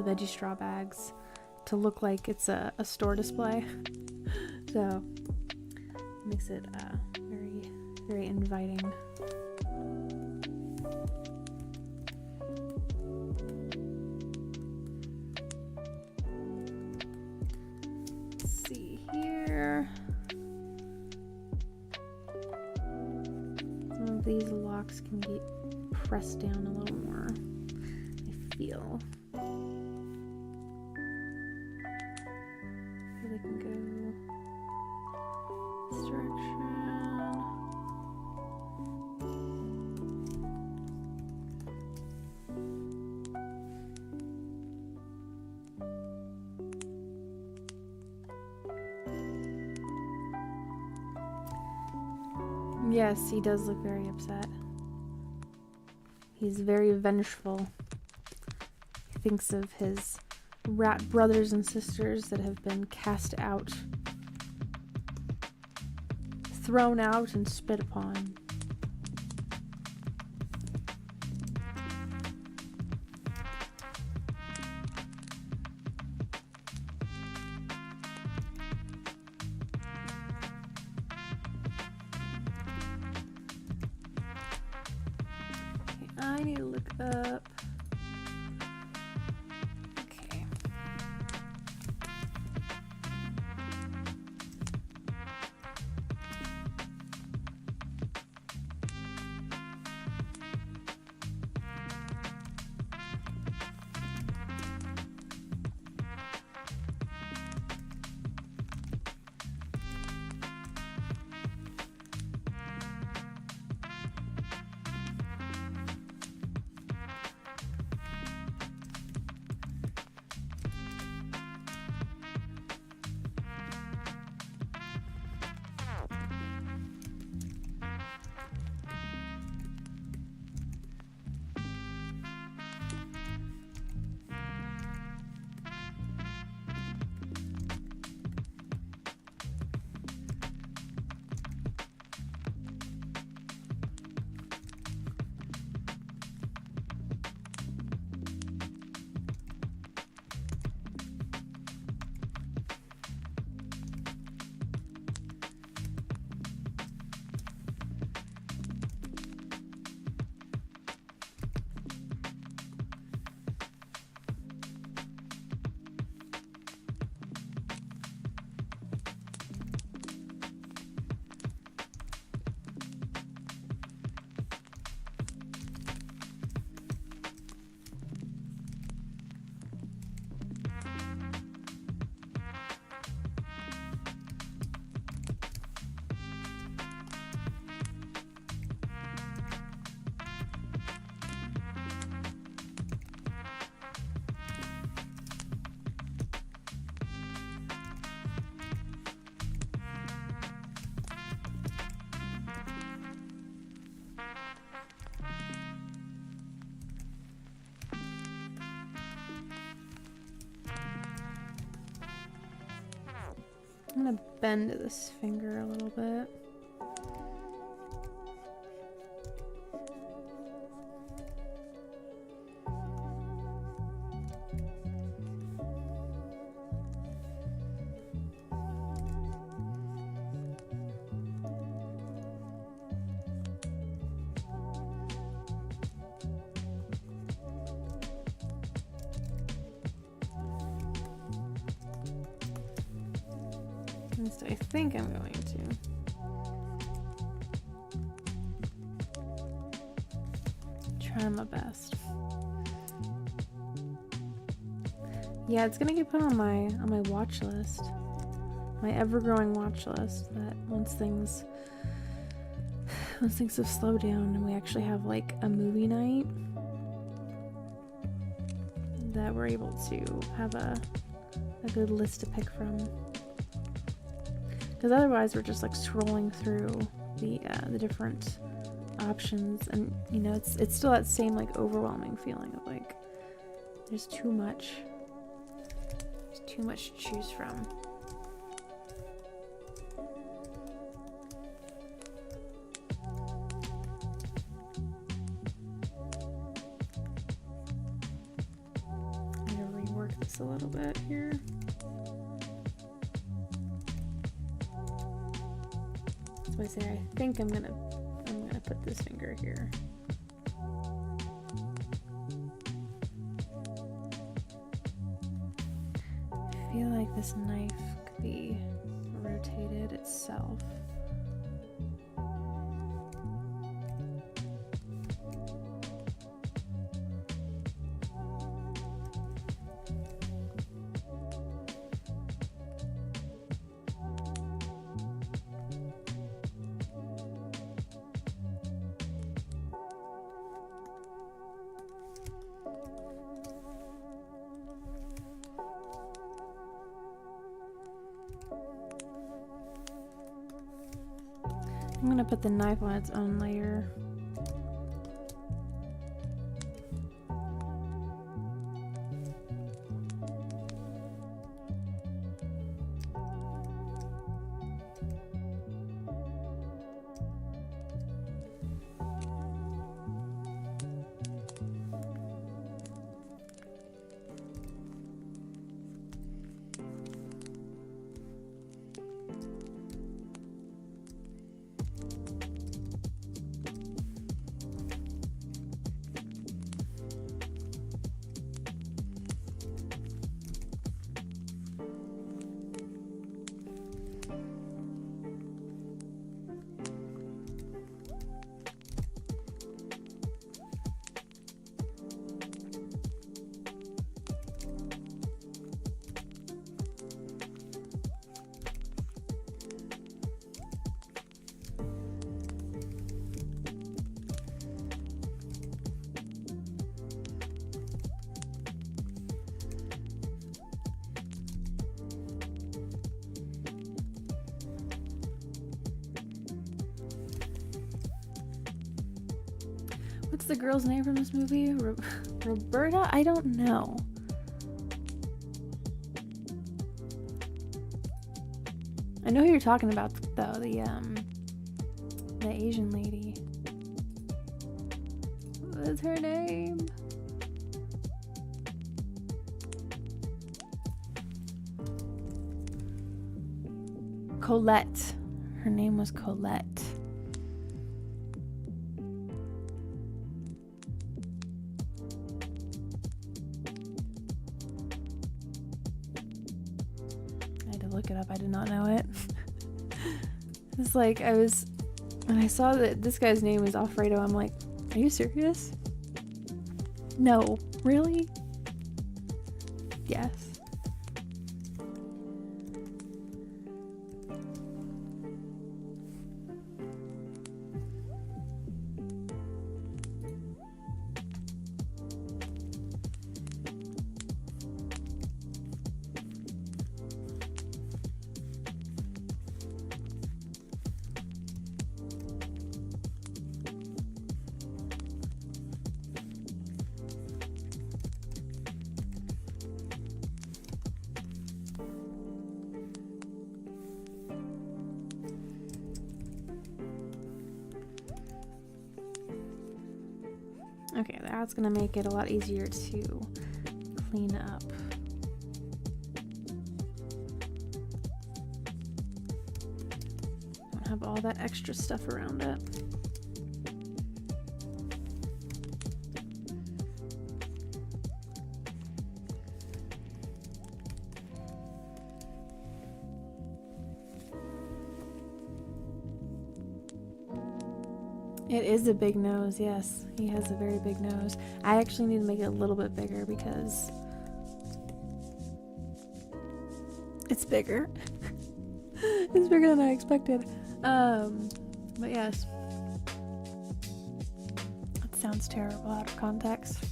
veggie straw bags to look like it's a store display. So makes it very, very inviting. Some of these locks can get pressed down a little more, I feel. So they can go this direction. Yes, he does look very upset. He's very vengeful. He thinks of his rat brothers and sisters that have been cast out, thrown out and spit upon. I need to look up. Okay. I'm gonna bend this finger a little bit. So I think I'm going to try my best. Yeah, it's gonna get put on my watch list, my ever-growing watch list. That once things have slowed down and we actually have like a movie night, that we're able to have a good list to pick from. Because otherwise we're just like scrolling through the different options, and you know it's still that same like overwhelming feeling of like there's too much to choose from. I'm gonna rework this a little bit here. So I say I think I'm gonna put this finger here. I feel like this knife could be rotated itself. I'm gonna put the knife on its own layer. What's the girl's name from this movie? Roberta? I don't know. I know who you're talking about though, the Asian lady. What's her name? Colette. Her name was Colette. I had to look it up. I did not know it. It's like when I saw that this guy's name is Alfredo, I'm like, are you serious? No. Really? Yes. Okay, that's gonna make it a lot easier to clean up. Don't have all that extra stuff around it. It is a big nose, yes. He has a very big nose. I actually need to make it a little bit bigger because it's bigger. It's bigger than I expected. But yes. That sounds terrible out of context.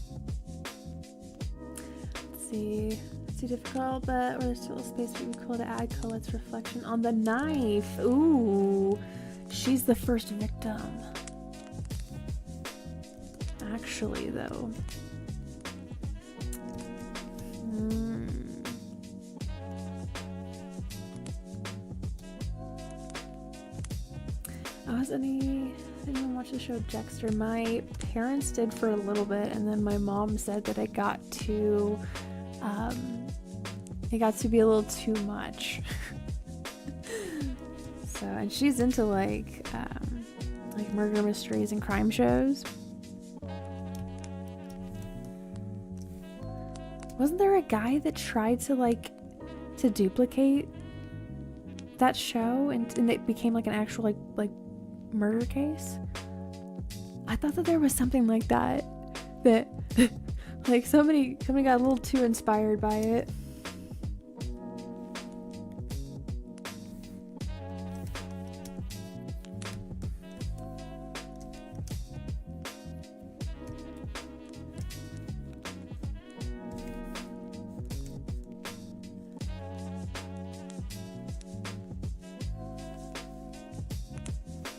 Let's see. It's too difficult, but where there's too little space, it would be cool to add Colette's reflection on the knife. Ooh. She's the first victim. Actually, though. Anyone watch the show Dexter? My parents did for a little bit, and then my mom said that it got to be a little too much. So, and she's into like murder mysteries and crime shows. Wasn't there a guy that tried to duplicate that show and it became like an actual like murder case? I thought that there was something like that like somebody got a little too inspired by it.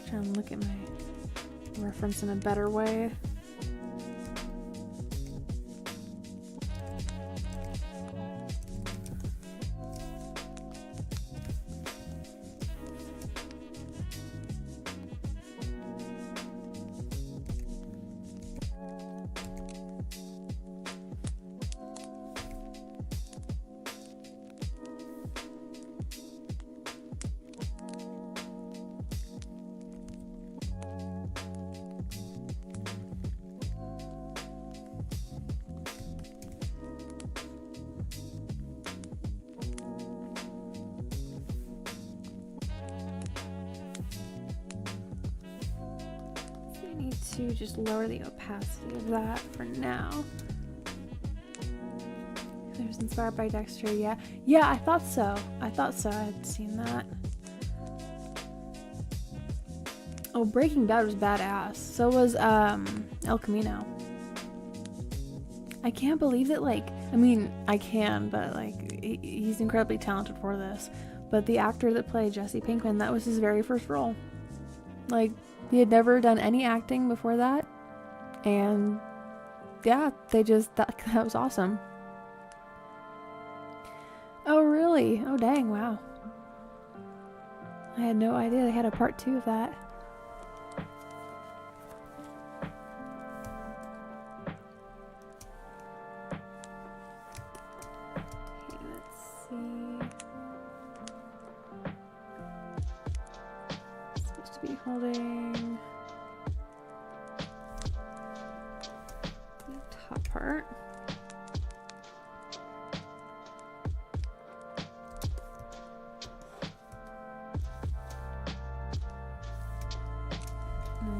Trying to look at my reference in a better way. To just lower the opacity of that for now. It was inspired by Dexter, yeah. Yeah, I thought so. I had seen that. Oh, Breaking Bad was badass. So was El Camino. I can't believe that, I can, but he's incredibly talented for this. But the actor that played Jesse Pinkman, that was his very first role. He had never done any acting before that, And yeah, they just, that was awesome. Oh, really? Oh, dang, wow. I had no idea they had a part 2 of that. Okay, let's see. It's supposed to be holding the top part.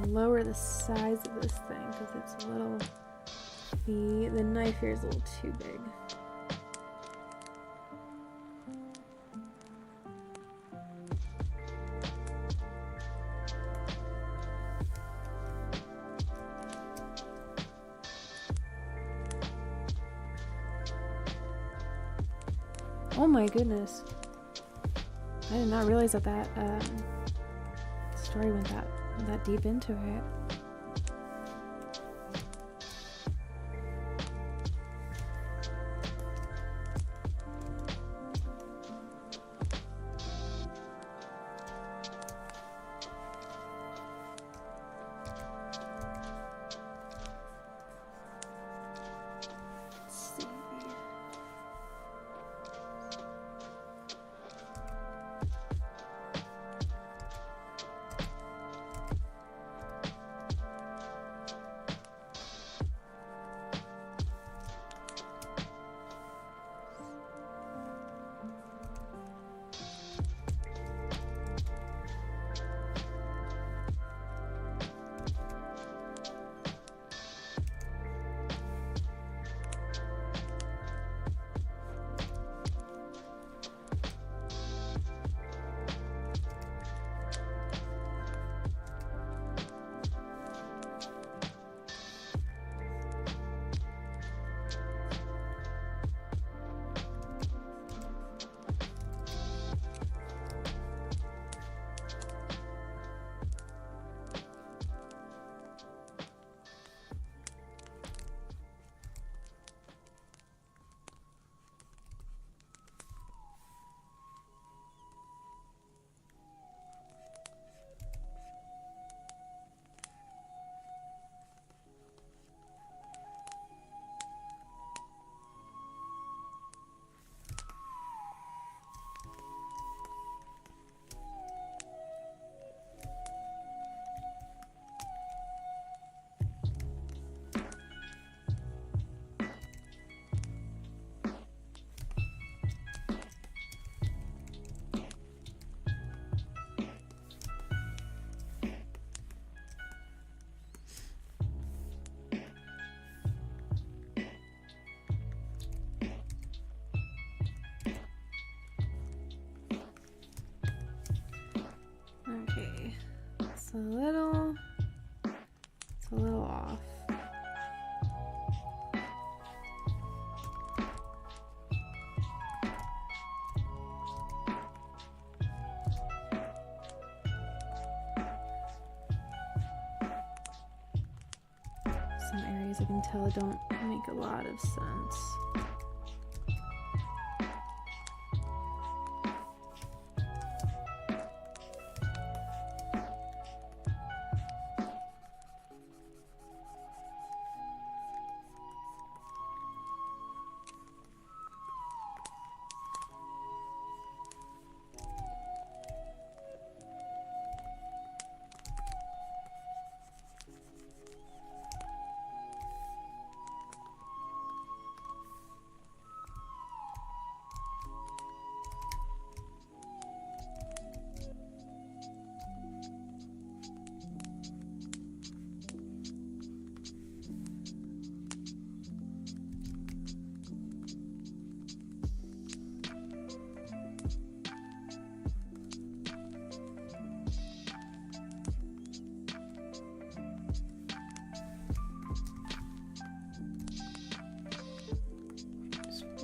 Lower the size of this thing because it's a little, the knife here is a little too big. Oh my goodness, I did not realize that story went that deep into it. Let's see. Okay, it's a little off. Some areas I can tell don't make a lot of sense.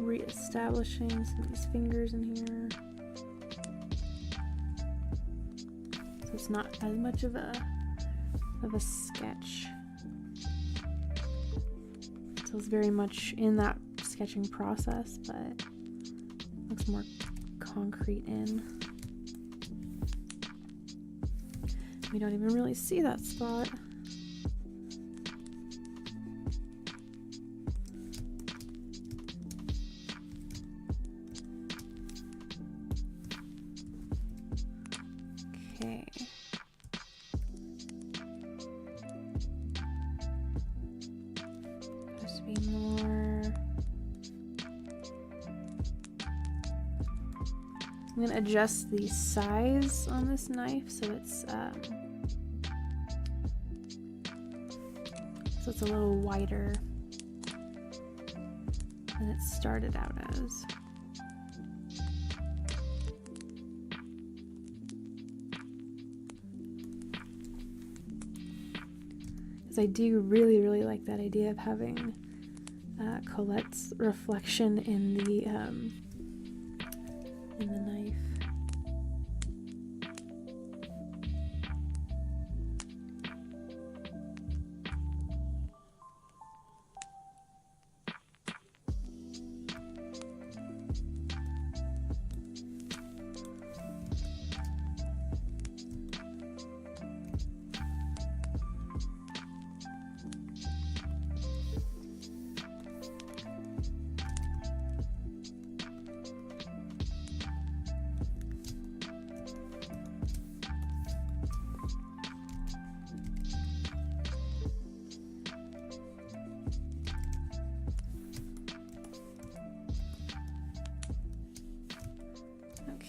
Re-establishing some of these fingers in here, so it's not as much of a sketch. feels very much in that sketching process, but looks more concrete in. We don't even really see that spot. Okay. Supposed to be more. I'm gonna adjust the size on this knife so it's a little wider than it started out as. Because I do really like that idea of having Colette's reflection in the knife.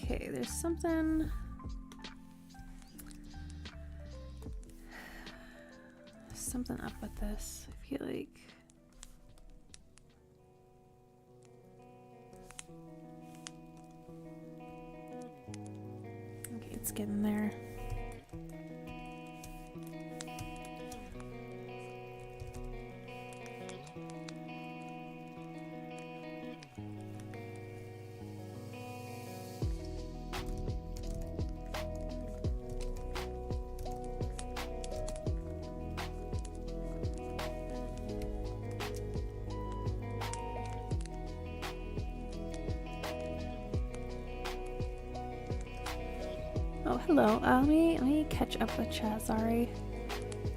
Okay, there's something up with this. I feel like okay, it's getting there. Oh, hello. Let me catch up with chat. Sorry,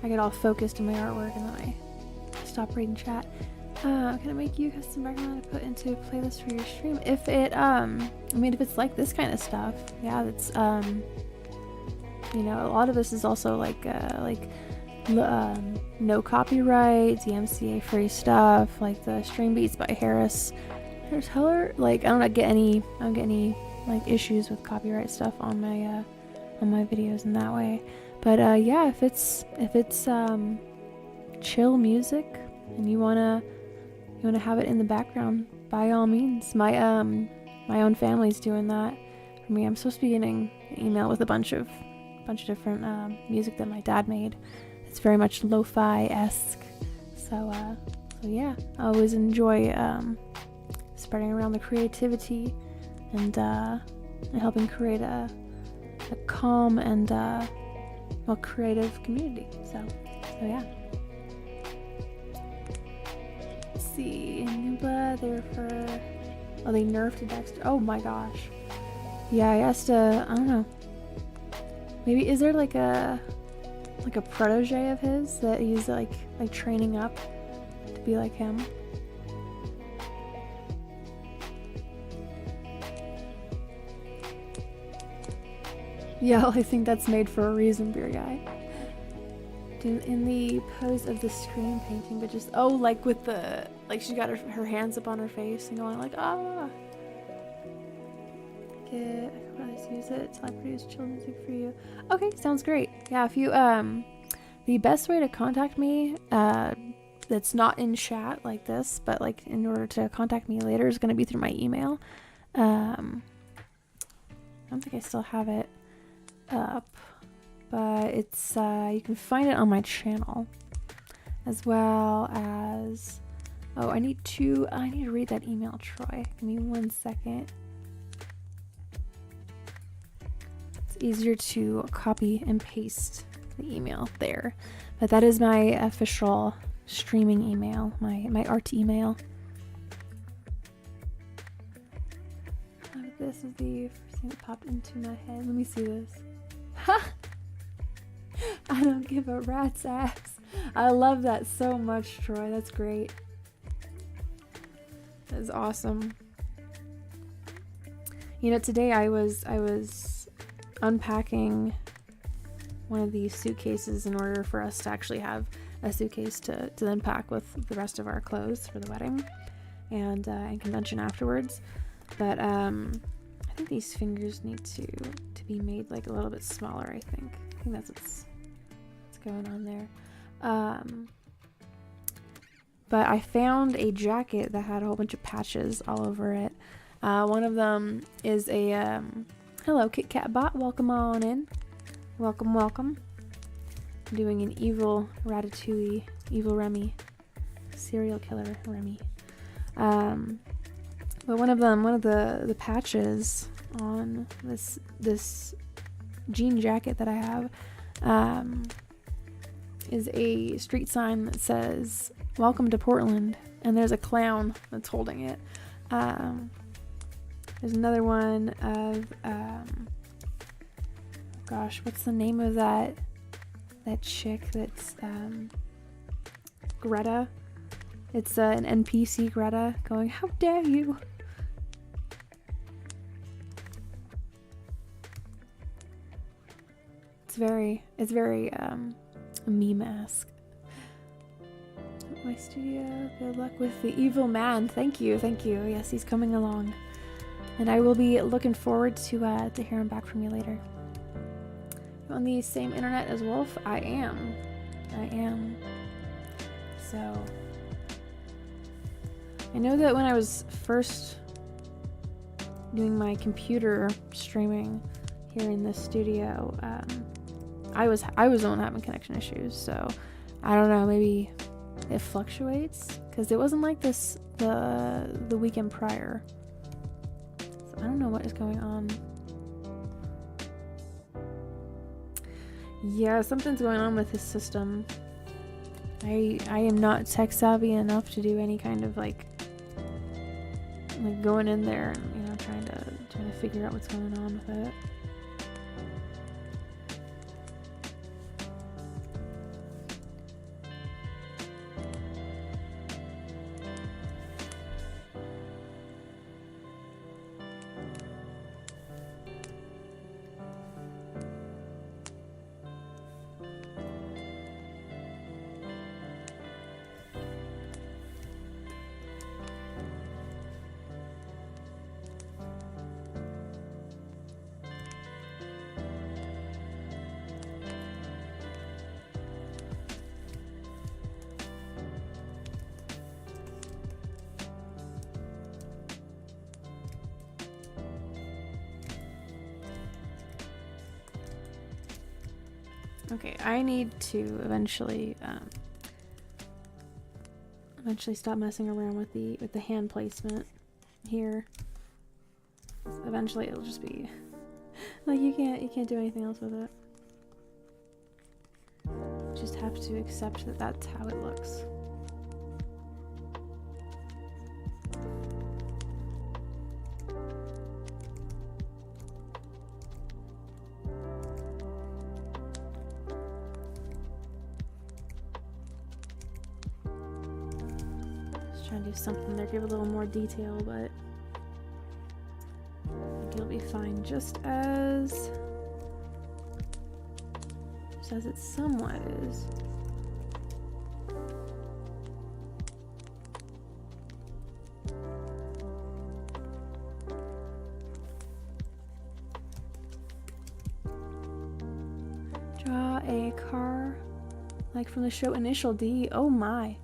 I get all focused in my artwork and then I stop reading chat. Can I make you custom background to put into a playlist for your stream? If it, I mean, if it's like this kind of stuff, yeah, that's, you know, a lot of this is also like no copyright, DMCA free stuff, like the StreamBeats by Harris Heller. Like, I don't get any like issues with copyright stuff on my videos in that way. But yeah, if it's chill music and you wanna have it in the background, by all means. My own family's doing that for me. I'm supposed to be getting an email with a bunch of different music that my dad made. It's very much lo-fi-esque. So yeah, I always enjoy spreading around the creativity and helping create a calm and well, creative community. So yeah. Let's see, Nuba, they nerfed Dexter. Oh my gosh. Yeah, I asked I don't know. Maybe is there like a protege of his that he's like training up to be like him? Yeah, I think that's made for a reason, beer guy. In the pose of the screen painting, but just like with the she got her hands up on her face and going like ah. I could probably use it till I produce chill music for you. Okay, sounds great. Yeah, if you the best way to contact me that's not in chat like this, but like in order to contact me later is gonna be through my email. I don't think I still have it up, but it's you can find it on my channel, as well as I need to read that email, Troy. Give me 1 second. It's easier to copy and paste the email there, but that is my official streaming email, my art email. This is the first thing that popped into my head. Let me see this. Ha! I don't give a rat's ass. I love that so much, Troy. That's great. That is awesome. You know, today I was unpacking one of these suitcases in order for us to actually have a suitcase to then pack with the rest of our clothes for the wedding and convention afterwards. But I think these fingers need to be made like a little bit smaller. I think that's what's going on there. But I found a jacket that had a whole bunch of patches all over it. One of them is a hello Kit Kat bot. Welcome on in. Welcome. I'm doing an evil Ratatouille, evil Remy, serial killer Remy. But one of the patches on this jean jacket that I have is a street sign that says "Welcome to Portland," and there's a clown that's holding it. There's another one of gosh, what's the name of that chick that's Greta? It's an NPC Greta going, "How dare you!" It's very meme-esque. My studio, good luck with the evil man. Thank you. Yes, he's coming along. And I will be looking forward to hearing back from you later. On the same internet as Wolf? I am. So, I know that when I was first doing my computer streaming here in this studio, I was the one having connection issues, so I don't know, maybe it fluctuates, because it wasn't like this the weekend prior, so I don't know what is going on. Yeah, something's going on with his system. I am not tech savvy enough to do any kind of like going in there and, you know, trying to figure out what's going on with it. Okay, I need to eventually stop messing around with the hand placement here. Eventually, it'll just be like you can't do anything else with it. You just have to accept that that's how it looks. Trying to do something there, give a little more detail, but I think it'll be fine just as it somewhat is. Draw a car like from the show Initial D. Oh my.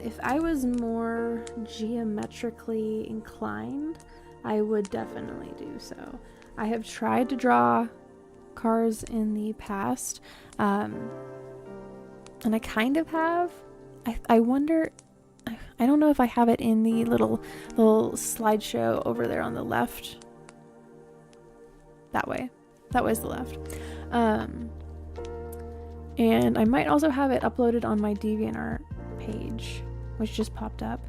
If I was more geometrically inclined, I would definitely do so. I have tried to draw cars in the past, and I kind of have. I wonder, I don't know if I have it in the little slideshow over there on the left. That way is the left. And I might also have it uploaded on my DeviantArt page, which just popped up.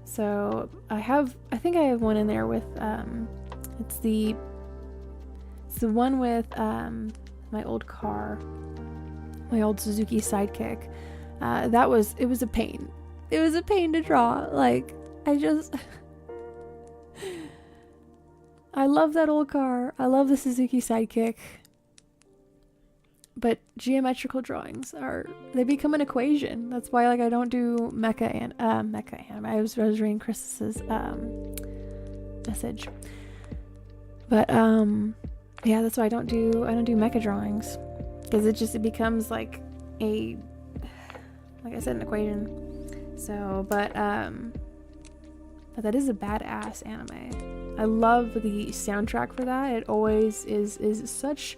So I think I have one in there with, it's the one with my old car, my old Suzuki Sidekick. It was a pain. It was a pain to draw. Like, I love that old car. I love the Suzuki Sidekick. But geometrical drawings they become an equation. That's why, like, I don't do mecha anime. I was reading Chris's message. But yeah, that's why I don't do mecha drawings, because it becomes like I said, an equation. So, but that is a badass anime. I love the soundtrack for that. It always is such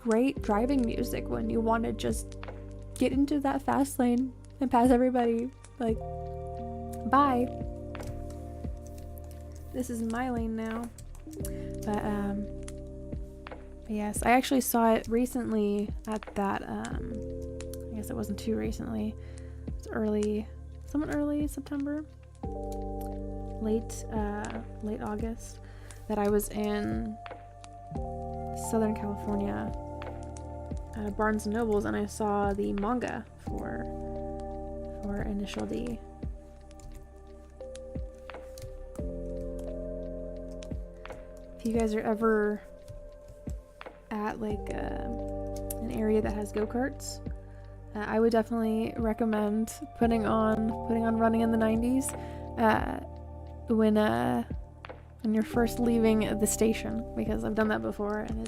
great driving music when you want to just get into that fast lane and pass everybody. Like, bye. This is my lane now. But yes, I actually saw it recently at that, I guess it wasn't too recently. It's early September, late August, that I was in Southern California at Barnes & Noble's, and I saw the manga for Initial D. If you guys are ever at like an area that has go-karts, I would definitely recommend putting on Running in the 90s when you're first leaving the station, because I've done that before, and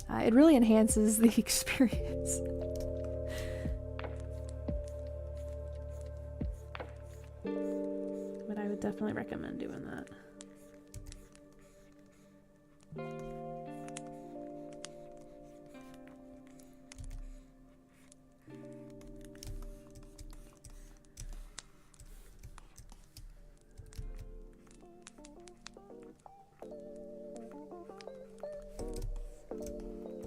it really enhances the experience. But I would definitely recommend doing that.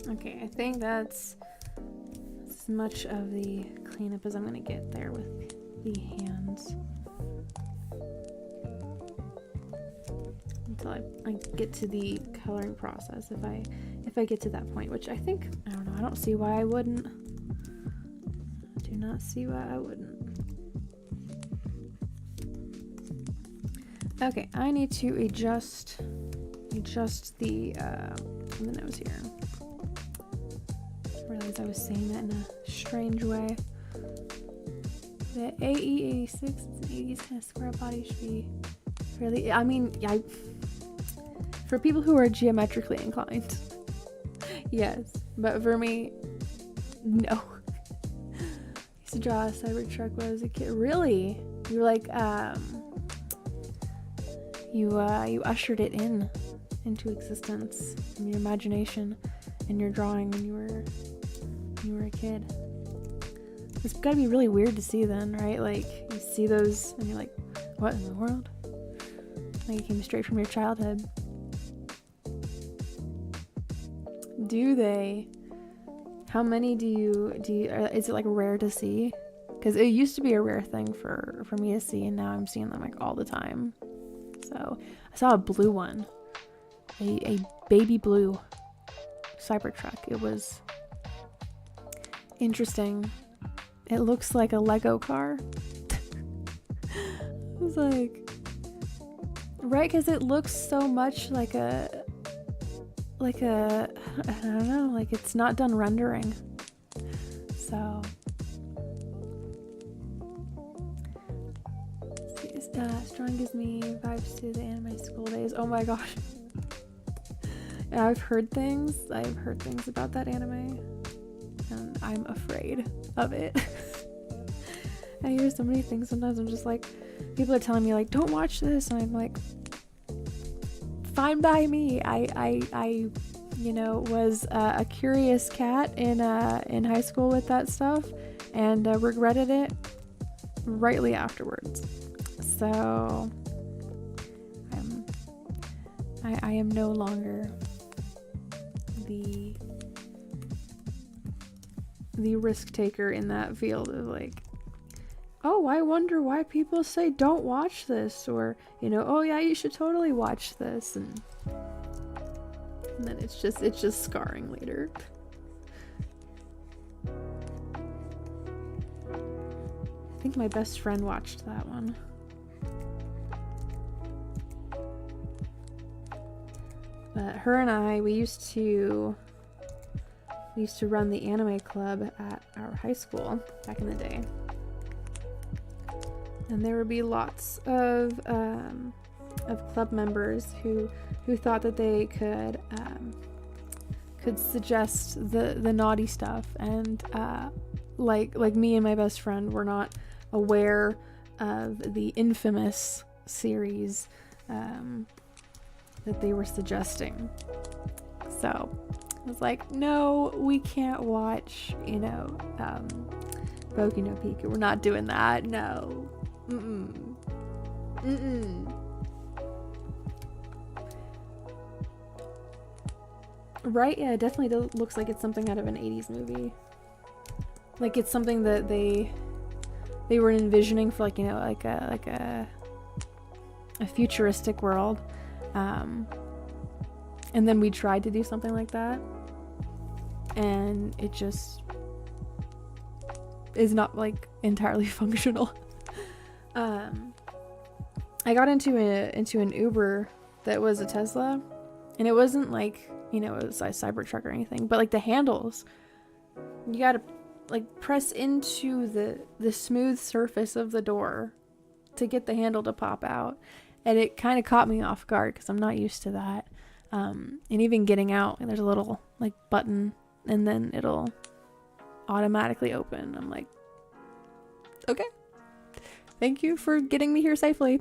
Okay, I think that's as much of the cleanup as I'm gonna get there with the hands. Until I get to the coloring process, if I get to that point, which I think, I don't know, I don't see why I wouldn't. I do not see why I wouldn't. Okay, I need to adjust the nose here. I realized I was saying that in a strange way. The AE86, it's an 80s kind of square body, should be fairly, for people who are geometrically inclined, yes, but for me, no. I used to draw a Cybertruck when I was a kid. Really? You were like, you ushered it into existence in your imagination and your drawing when you were a kid. It's gotta be really weird to see then, right? Like, you see those and you're like, what in the world? Like, it came straight from your childhood. Do they? How many do you is it like rare to see? Because it used to be a rare thing for me to see, and now I'm seeing them like all the time. So I saw a blue one, a baby blue Cybertruck. It was interesting. It looks like a Lego car. I was like, right, because it looks so much like a I don't know, like it's not done rendering. So Strong gives me vibes to the anime school days. Oh my gosh. Yeah, I've heard things about that anime, and I'm afraid of it. I hear so many things sometimes. I'm just like, people are telling me like, don't watch this, and I'm like, fine by me. I was a curious cat in high school with that stuff, and regretted it rightly afterwards. So I am no longer the the risk taker in that field of like, oh, I wonder why people say don't watch this, or, you know, oh yeah, you should totally watch this, and then it's just scarring later. I think my best friend watched that one. But her and I, we used to run the anime club at our high school back in the day. And there would be lots of club members who thought that they could suggest the naughty stuff, and like me and my best friend were not aware of the infamous series that they were suggesting. So I was like, no, we can't watch, you know, Boku no Pico. We're not doing that. No. Right? Yeah, it definitely looks like it's something out of an 80s movie. Like it's something that they were envisioning for, like, you know, like a futuristic world. And then we tried to do something like that, and it just is not like entirely functional. I got into an Uber that was a Tesla, and it wasn't like, you know, it was a Cybertruck or anything, but like the handles, you gotta like press into the smooth surface of the door to get the handle to pop out, and it kind of caught me off guard because I'm not used to that. And even getting out, there's a little like button, and then it'll automatically open. I'm like, okay, thank you for getting me here safely.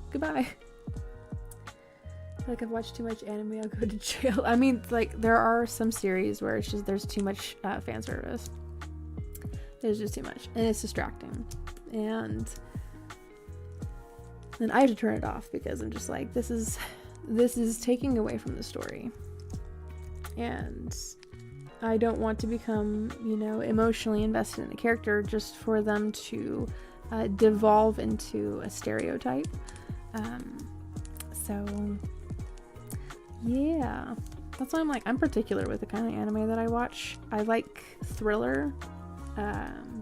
Goodbye. I feel like I've watched too much anime, I'll go to jail. I mean, like, there are some series where it's just, there's too much fan service. There's just too much, and it's distracting. And then I have to turn it off because I'm just like, this is taking away from the story. And I don't want to become, you know, emotionally invested in a character just for them to devolve into a stereotype. So yeah, that's why I'm like, I'm particular with the kind of anime that I watch. I like thriller, and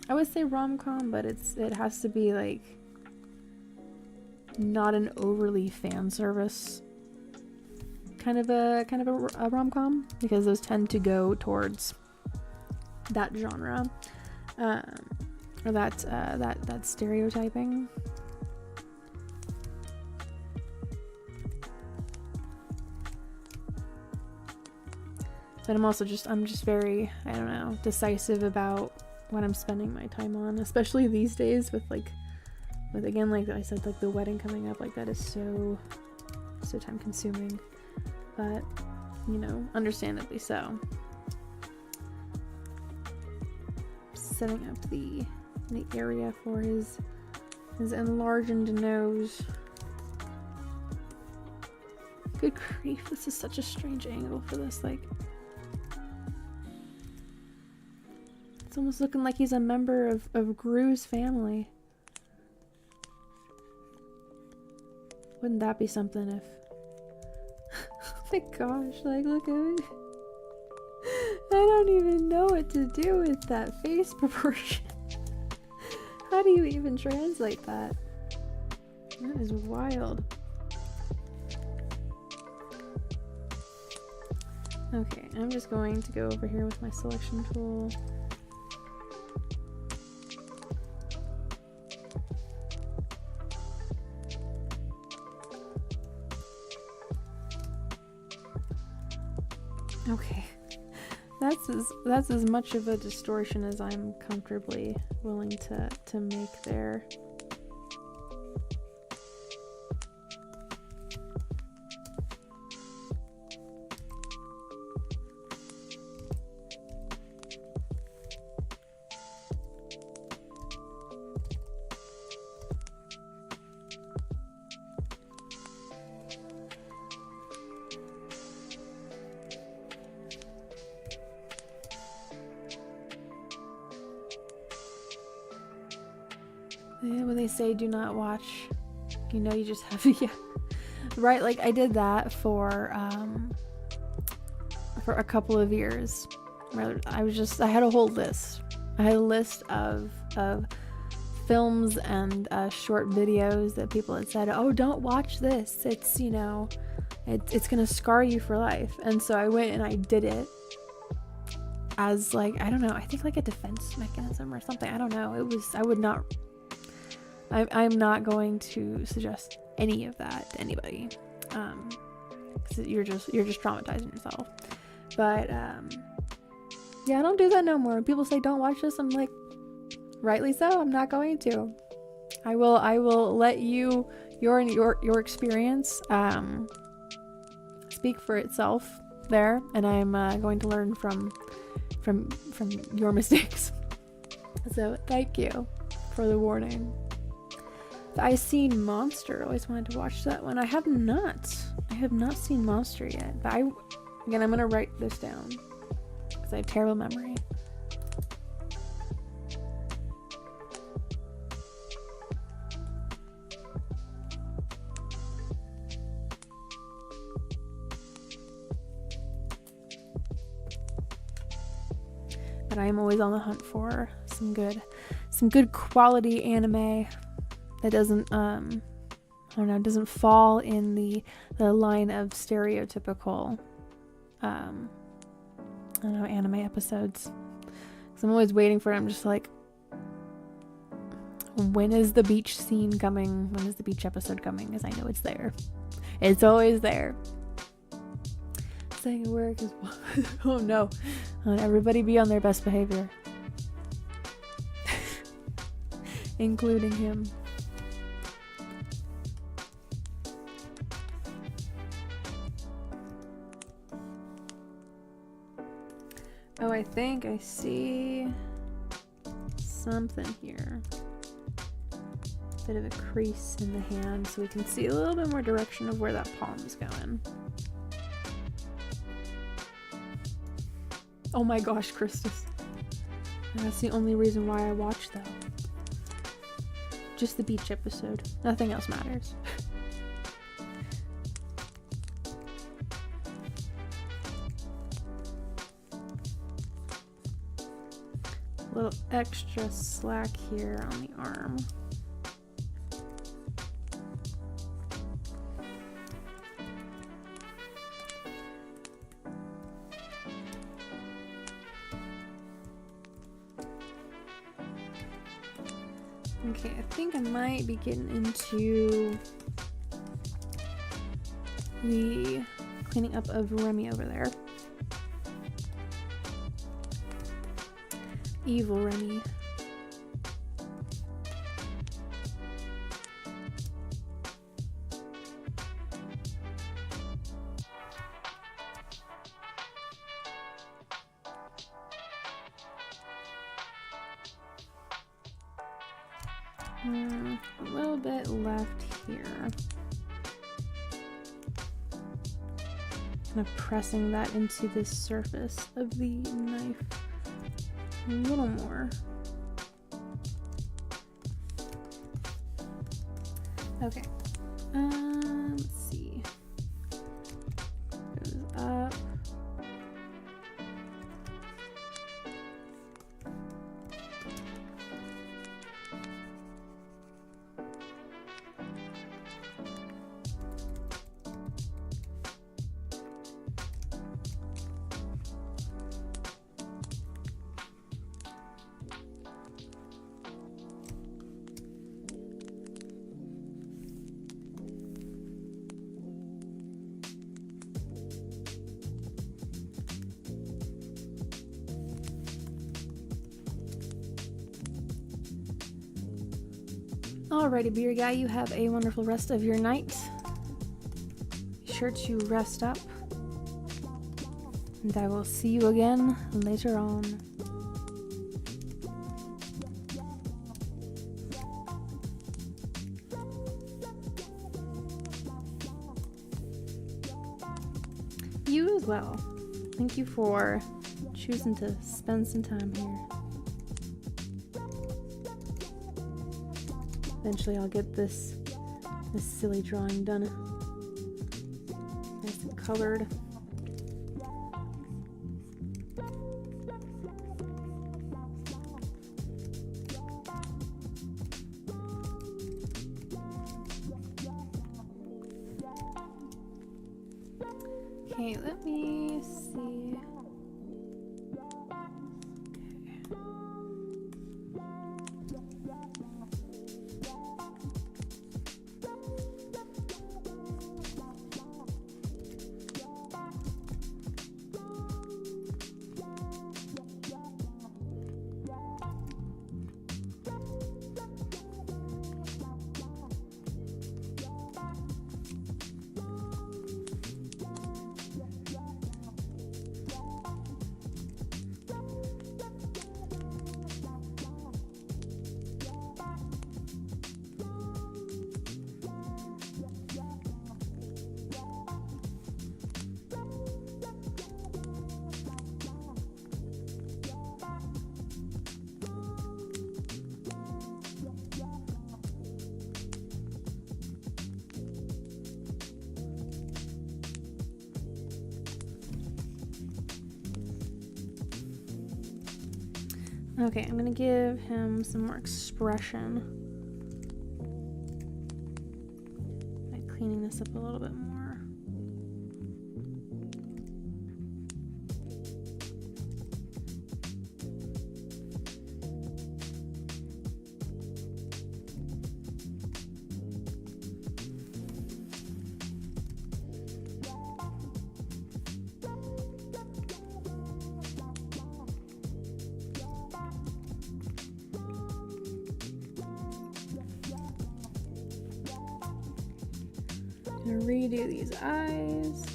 I would say rom-com, but it has to be like not an overly fan service kind of a rom-com, because those tend to go towards that genre, or that stereotyping. But I'm just very, I don't know, decisive about what I'm spending my time on, especially these days with again, like I said, like the wedding coming up, like that is so time consuming, but, you know, understandably so. Setting up the area for his enlarged nose. Good grief, this is such a strange angle for this, like, it's almost looking like he's a member of Gru's family. Wouldn't that be something if... Oh my gosh, like, look at me. I don't even know what to do with that face proportion. How do you even translate that? That is wild. Okay, I'm just going to go over here with my selection tool. Okay, that's as much of a distortion as I'm comfortably willing to make there. When they say do not watch, you know, you just have to, yeah. Right, like I did that for a couple of years. Where I had a whole list. I had a list of films and short videos that people had said, oh, don't watch this. It's, you know, it's going to scar you for life. And so I went and I did it as like, I don't know, I think like a defense mechanism or something. I don't know. I'm not going to suggest any of that to anybody. 'Cause you're just traumatizing yourself. But yeah, I don't do that no more. When people say don't watch this, I'm like, rightly so, I'm not going to. I will let your experience speak for itself there, and I'm going to learn from your mistakes. So thank you for the warning. I seen Monster. Always wanted to watch that one. I have not seen Monster yet. But I'm gonna write this down because I have terrible memory. But I am always on the hunt for some good quality anime that doesn't doesn't fall in the line of stereotypical anime episodes. Because I'm always waiting for it. I'm just like, when is the beach scene coming? When is the beach episode coming? Because I know it's there. It's always there. Saying a word is oh no. Everybody be on their best behavior. Including him. Oh, I think I see something here. Bit of a crease in the hand so we can see a little bit more direction of where that palm is going. Oh my gosh, Christus. And that's the only reason why I watched that. Just the beach episode. Nothing else matters. A little extra slack here on the arm. Okay, I think I might be getting into the cleaning up of Remy over there. Evil Remy. A little bit left here. Kind of pressing that into the surface of the knife a little more. Okay. Let's see. Goes up. Alrighty, beer guy, you have a wonderful rest of your night. Be sure to rest up. And I will see you again later on. You as well. Thank you for choosing to spend some time here. Eventually I'll get this silly drawing done. Nice and colored. Okay, let me see. Okay, I'm gonna give him some more expression by cleaning this up a little bit more. I'm gonna redo these eyes.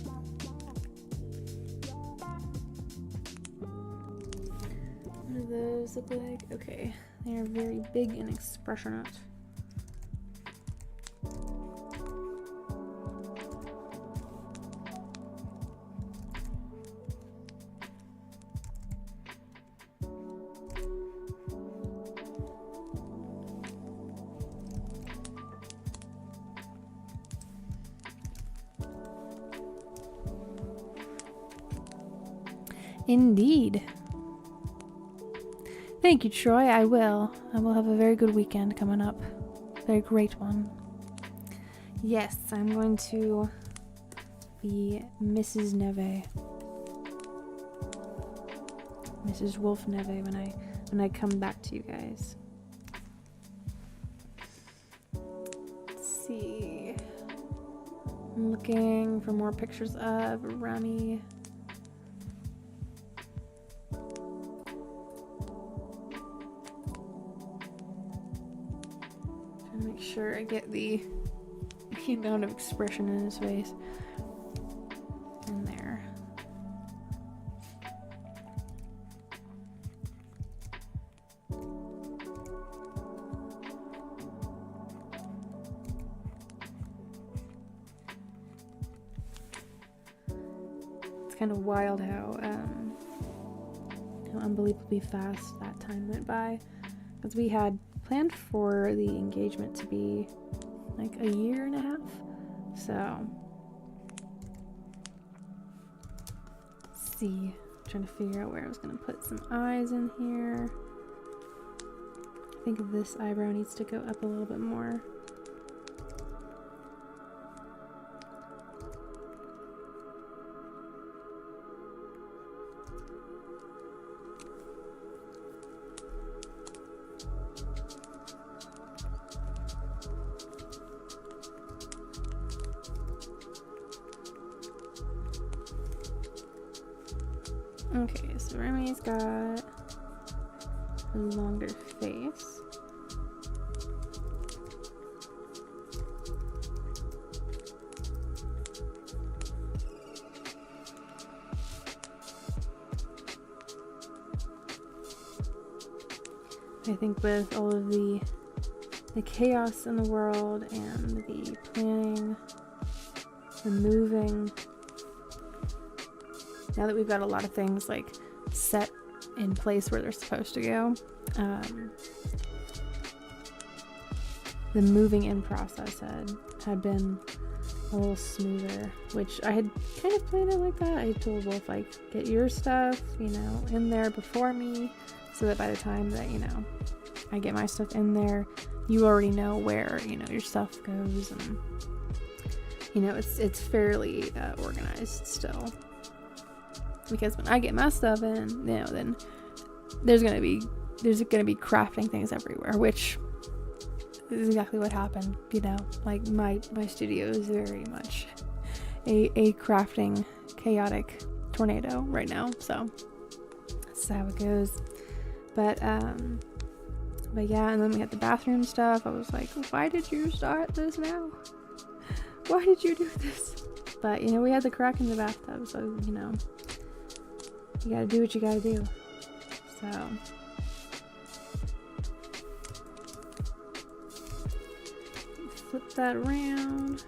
What do those look like? Okay, they are very big and expressionate. Indeed. Thank you, Troy. I will have a very good weekend coming up. Very great one. Yes, I'm going to be Mrs. Neve. Mrs. Wolf Neve when I come back to you guys. Let's see. I'm looking for more pictures of Rami. Make sure I get the amount of expression in his face in there. It's kind of wild how unbelievably fast that time went by, because we had planned for the engagement to be like a year and a half. So, let's see. I'm trying to figure out where I was going to put some eyes in here. I think this eyebrow needs to go up a little bit more. Okay, so Remy's got a longer face. I think with all of the chaos in the world and the planning, the moving, now that we've got a lot of things like set in place where they're supposed to go, the moving in process had been a little smoother, which I had kind of planned it like that. I told Wolf, like, get your stuff, you know, in there before me, so that by the time that, you know, I get my stuff in there, you already know where, you know, your stuff goes, and, you know, it's fairly organized still. Because when I get my stuff in, you know, then there's gonna be crafting things everywhere, which is exactly what happened. You know, like my studio is very much a crafting chaotic tornado right now, so that's how it goes. But yeah, and then we had the bathroom stuff. I was like, why did you start this now? Why did you do this? But, you know, we had the crack in the bathtub, so, you know, you gotta do what you gotta do. So flip that around.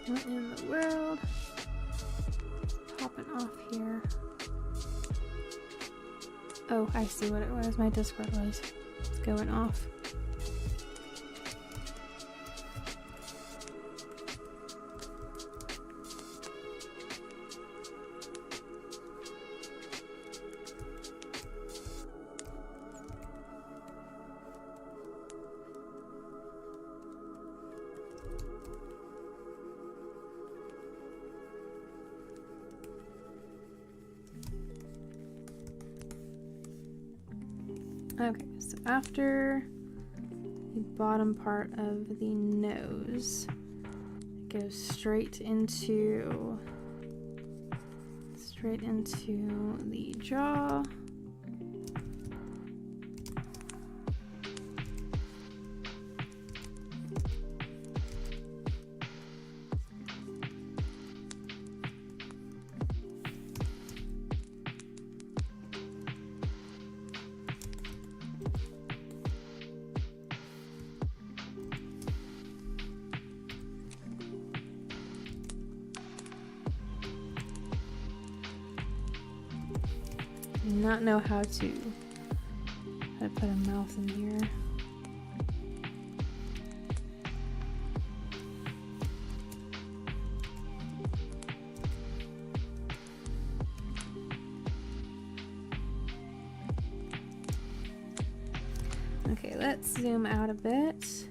What in the world? Popping off here. Oh, I see what it was. My Discord was going off. Okay, so after the bottom part of the nose, it goes straight into the jaw. Do not know how to put a mouth in here. Okay, let's zoom out a bit.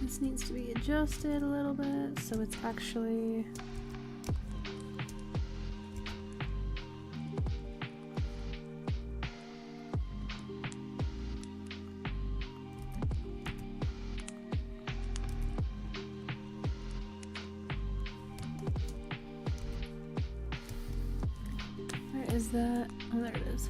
This needs to be adjusted a little bit so it's actually where is that? Oh, there it is.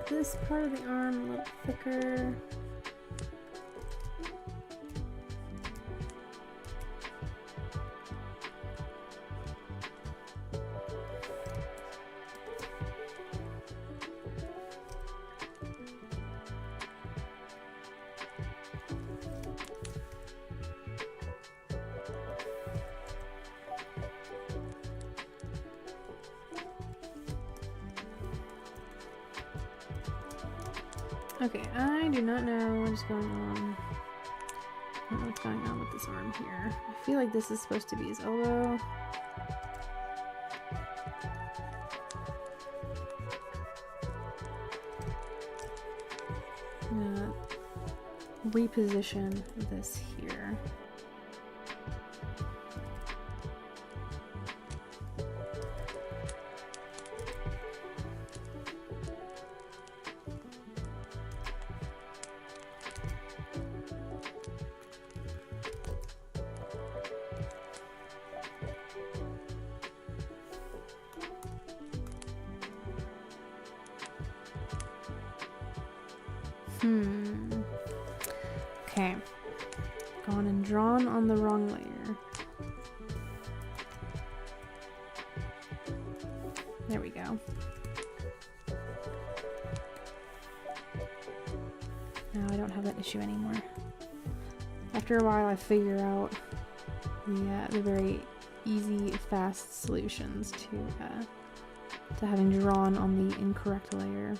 make this part of the arm a little thicker. Okay, I do not know what is going on. I don't know what's going on with this arm here. I feel like this is supposed to be his elbow. I'm gonna reposition this here. Okay. Gone and drawn on the wrong layer. There we go. Now I don't have that issue anymore. After a while I figure out the very easy, fast solutions to having drawn on the incorrect layer.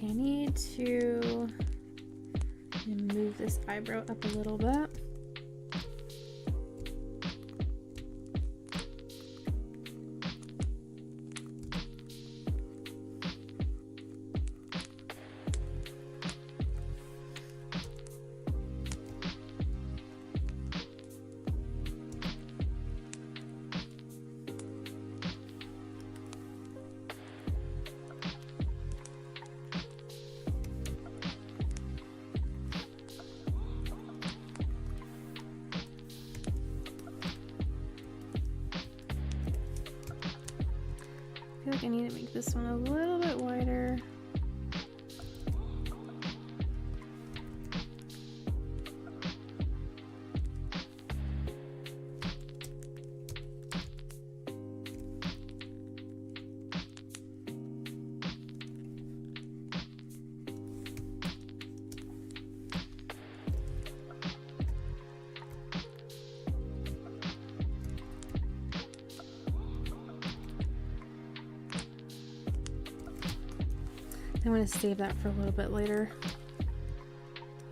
I need to move this eyebrow up a little bit. I feel like I need to make this one a little bit wider. I'm going to save that for a little bit later. I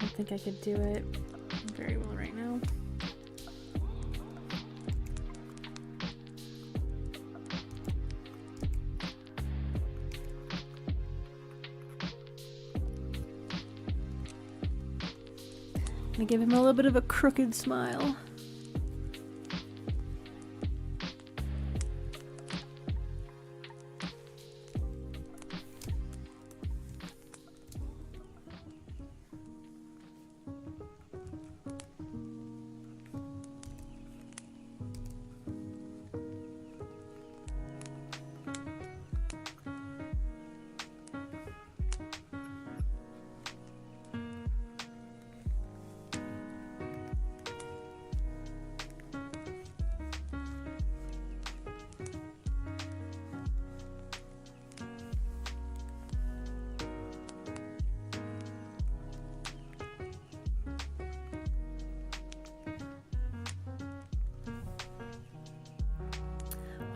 don't think I could do it very well right now. I'm going to give him a little bit of a crooked smile.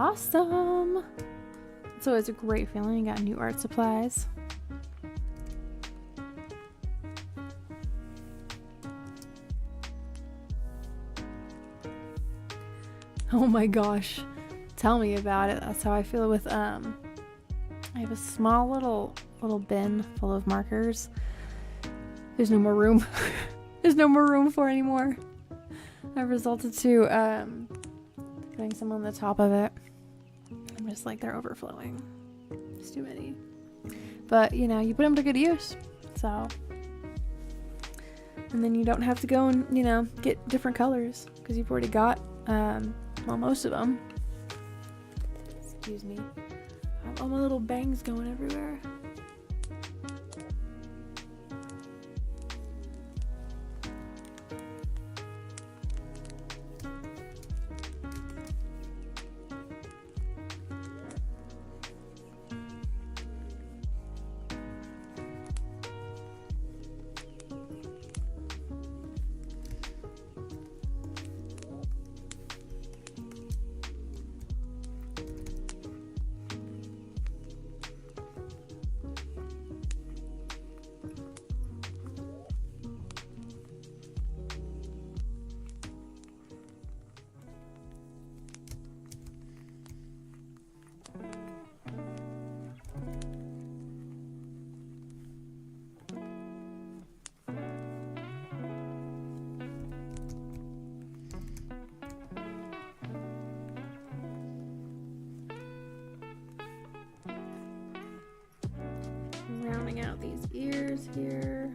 Awesome! It's always a great feeling. You got new art supplies. Oh my gosh. Tell me about it. That's how I feel with I have a small little bin full of markers. There's no more room. There's no more room for anymore. I've resulted to putting some on the top of it. I'm just like, they're overflowing. It's too many. But you know, you put them to good use. So, and then you don't have to go and, you know, get different colors because you've already got well, most of them. Excuse me. I have all my little bangs going everywhere. Rounding out these ears here.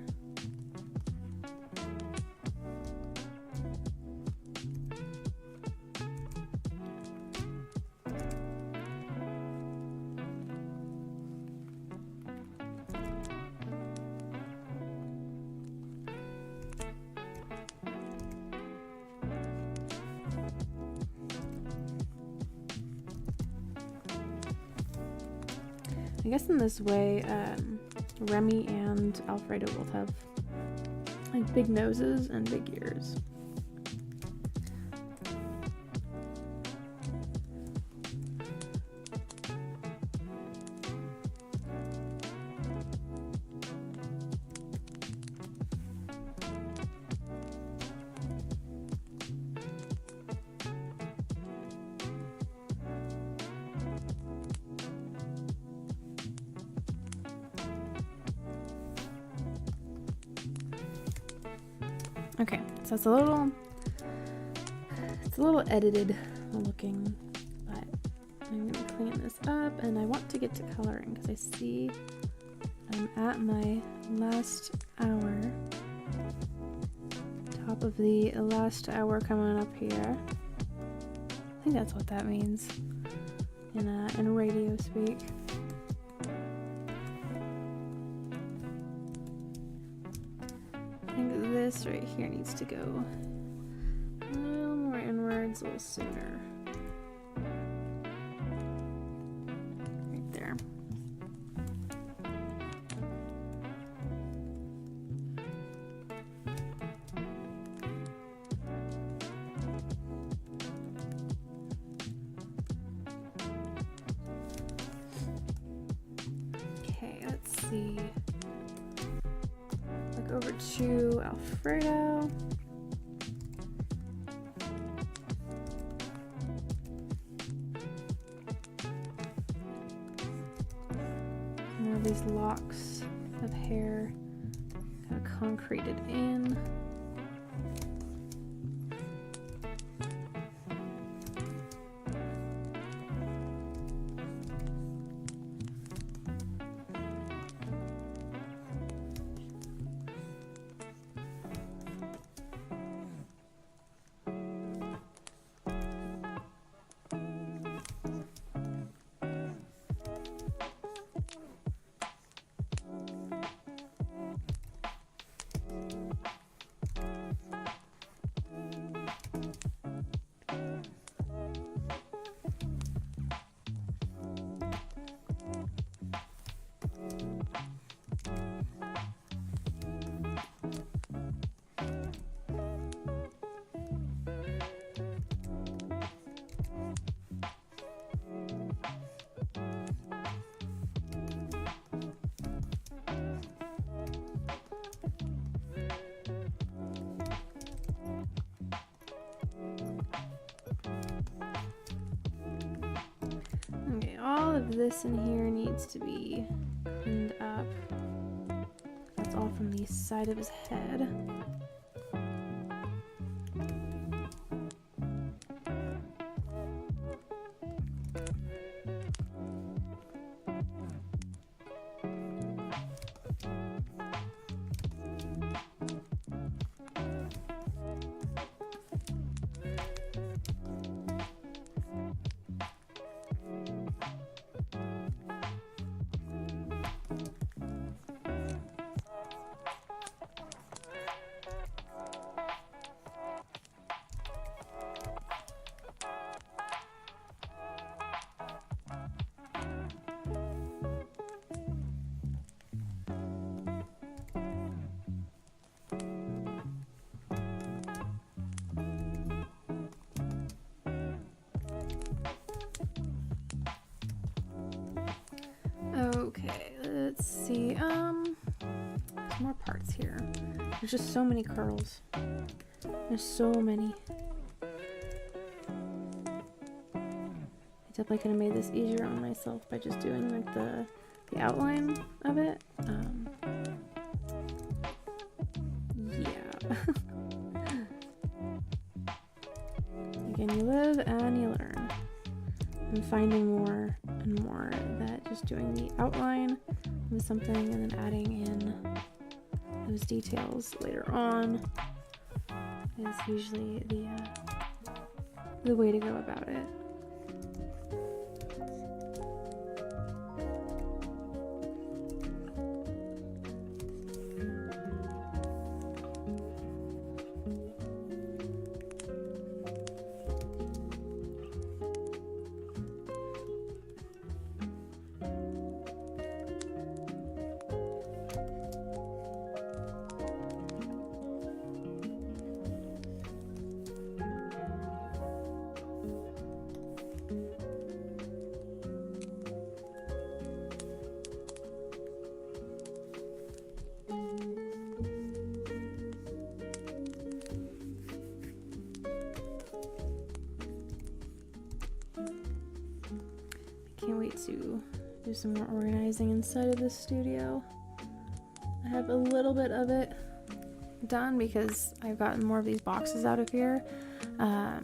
I guess in this way, Remy and Alfredo both have like big noses and big ears. Okay, so it's a little edited looking, but I'm gonna clean this up, and I want to get to coloring because I see I'm at my last hour, top of the last hour coming up here. I think that's what that means in radio speak. This right here needs to go a little more inwards, a little sooner. Right there. Okay, let's see. Over to Alfredo. Now these locks of hair kind of concreted in. this in here needs to be cleaned up. That's all from the side of his head. Okay, let's see. Some more parts here. There's just so many curls. There's so many. I definitely could have made this easier on myself by just doing like the outline of it. Yeah. Again, you live and you learn. I'm finding more and more that just doing the outline of something and then adding in those details later on is usually the way to go about it. Can't wait to do some more organizing inside of this studio. I have a little bit of it done because I've gotten more of these boxes out of here, but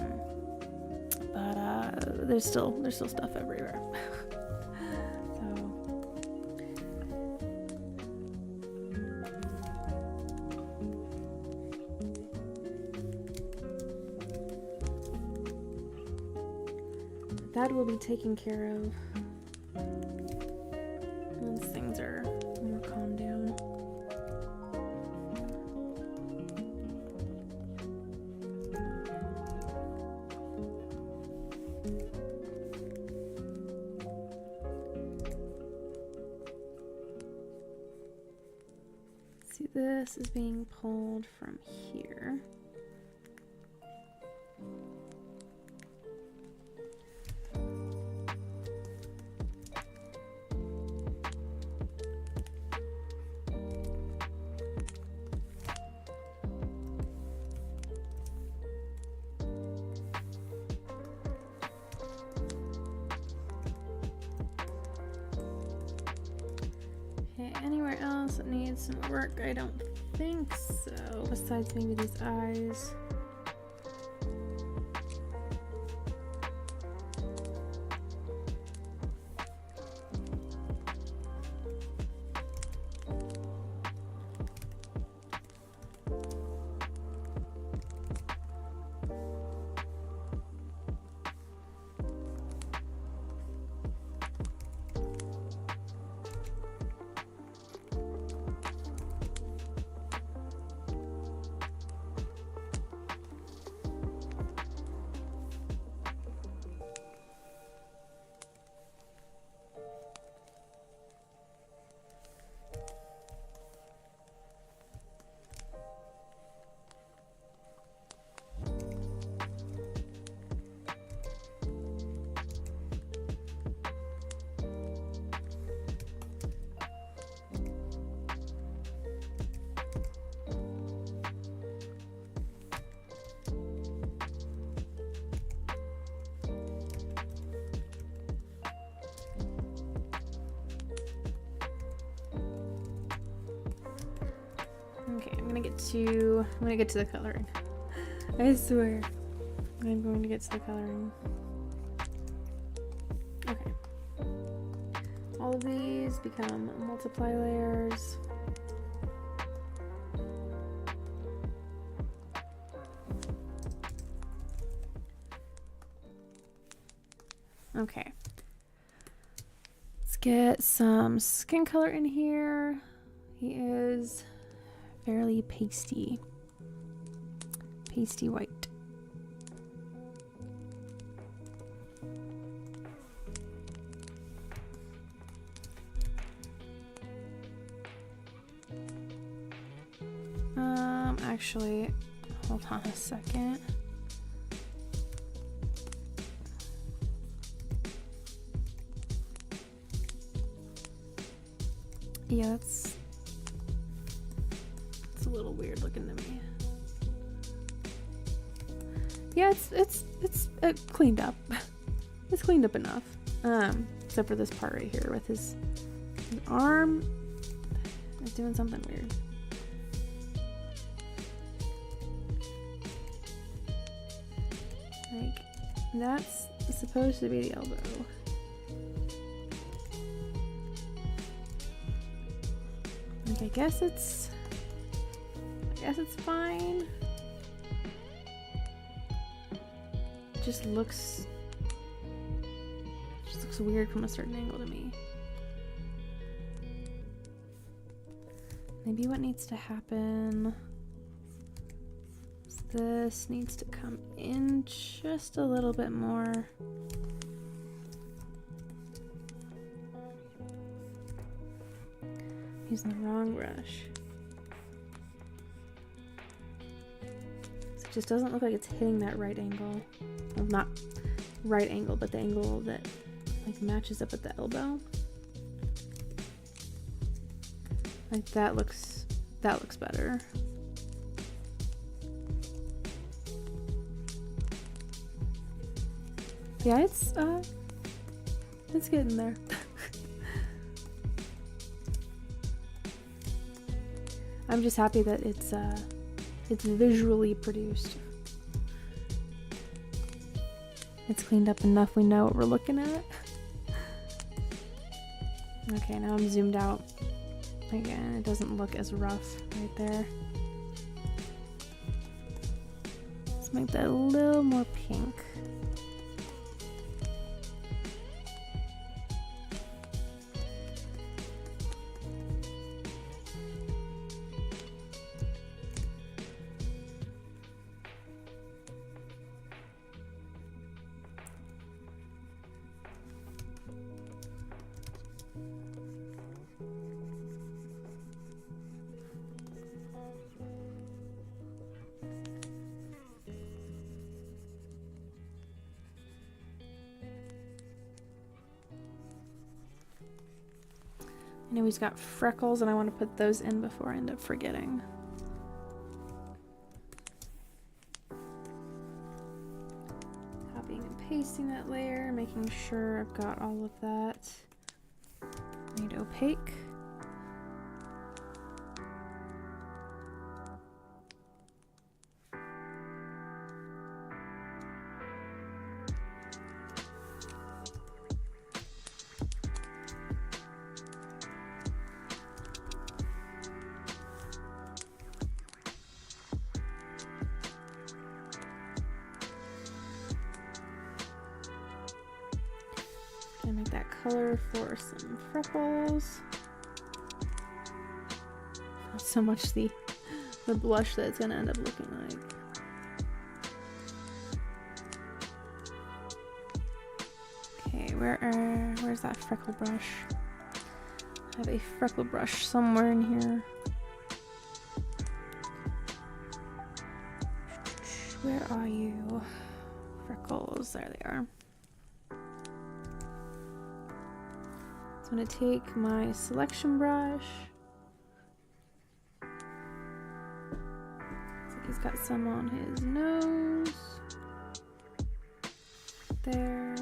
there's still stuff everywhere. That will be taken care of once things are more calmed down. See, this is being pulled from here. Anywhere else that needs some work? I don't think so, besides maybe these eyes. gonna get to the coloring. I swear. I'm going to get to the coloring. Okay. All of these become multiply layers. Okay. Let's get some skin color in here. He is fairly pasty. Pasty white. Actually, hold on a second. Yeah, it's a little weird looking to me. Yeah, it's cleaned up. It's cleaned up enough. Except for this part right here with his arm. It's doing something weird. Like, that's supposed to be the elbow. Like, I guess it's fine. It just looks weird from a certain angle to me. Maybe what needs to happen is this needs to come in just a little bit more. Using the wrong brush. So it just doesn't look like it's hitting that right angle. Well, not right angle, but the angle that like matches up at the elbow. Like that looks better. Yeah, it's getting there. I'm just happy that it's visually produced. It's cleaned up enough we know what we're looking at. Okay, now I'm zoomed out. Again, it doesn't look as rough right there. Let's make that a little more pink. I know he's got freckles and I want to put those in before I end up forgetting. Copying and pasting that layer, making sure I've got all of that made opaque. Gonna make that color for some freckles. Not so much the blush that it's gonna end up looking like. Okay, where's that freckle brush? I have a freckle brush somewhere in here. Where are you? Freckles, there they are. I'm gonna take my selection brush. Looks like he's got some on his nose. There.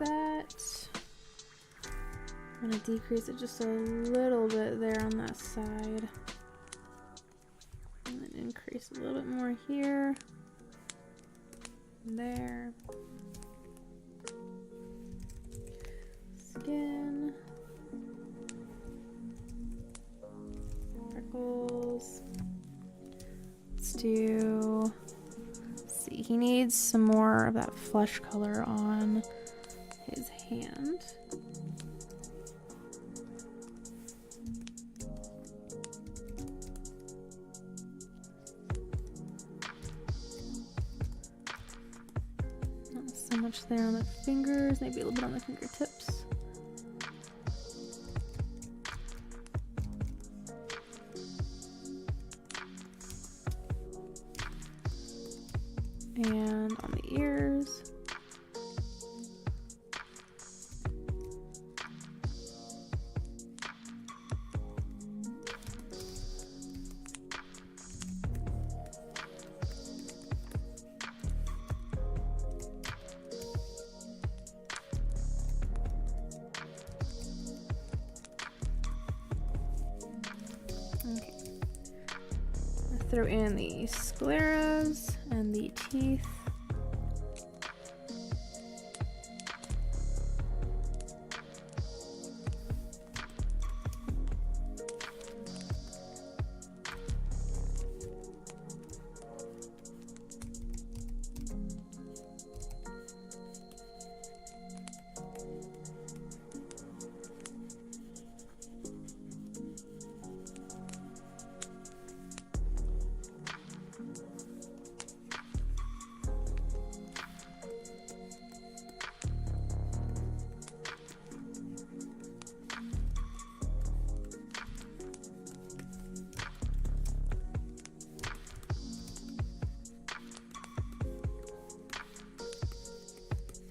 that. I'm gonna decrease it just a little bit there on that side. And then increase a little bit more here. There. Skin. Freckles. Let's do, let's see, he needs some more of that flesh color on his hand. Not so much there on the fingers, maybe a little bit on the fingertips. And on the ears. Okay. I'll throw in the scleras and the teeth.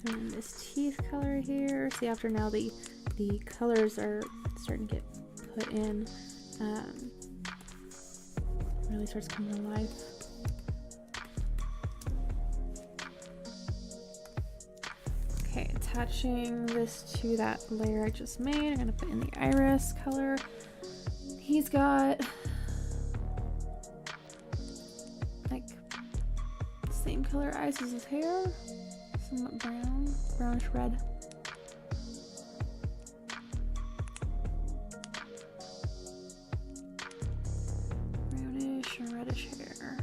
And this teeth color here. See, after now the colors are starting to get put in, really starts coming to life. Okay, attaching this to that layer I just made, I'm gonna put in the iris color. He's got like the same color eyes as his hair. Somewhat brown, brownish red. Brownish and reddish hair.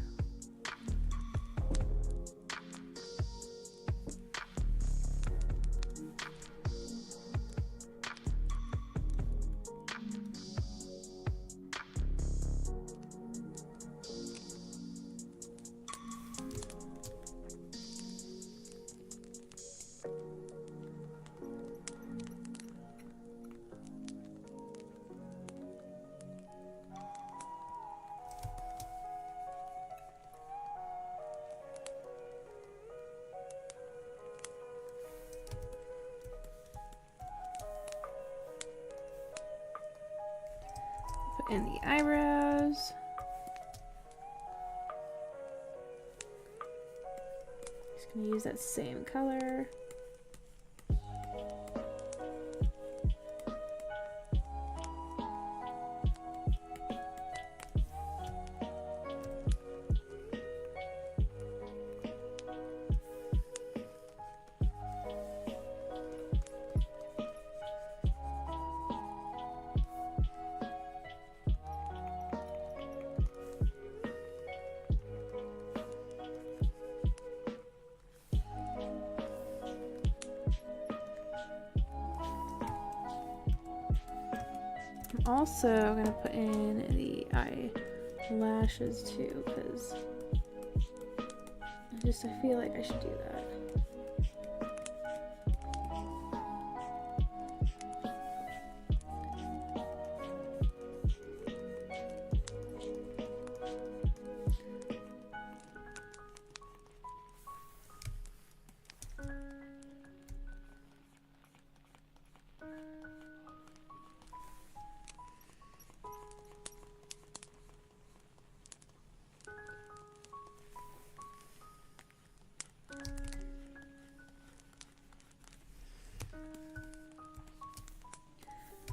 And the eyebrows. Just gonna use that same color. I'm also gonna put in the eyelashes too, because I feel like I should do that.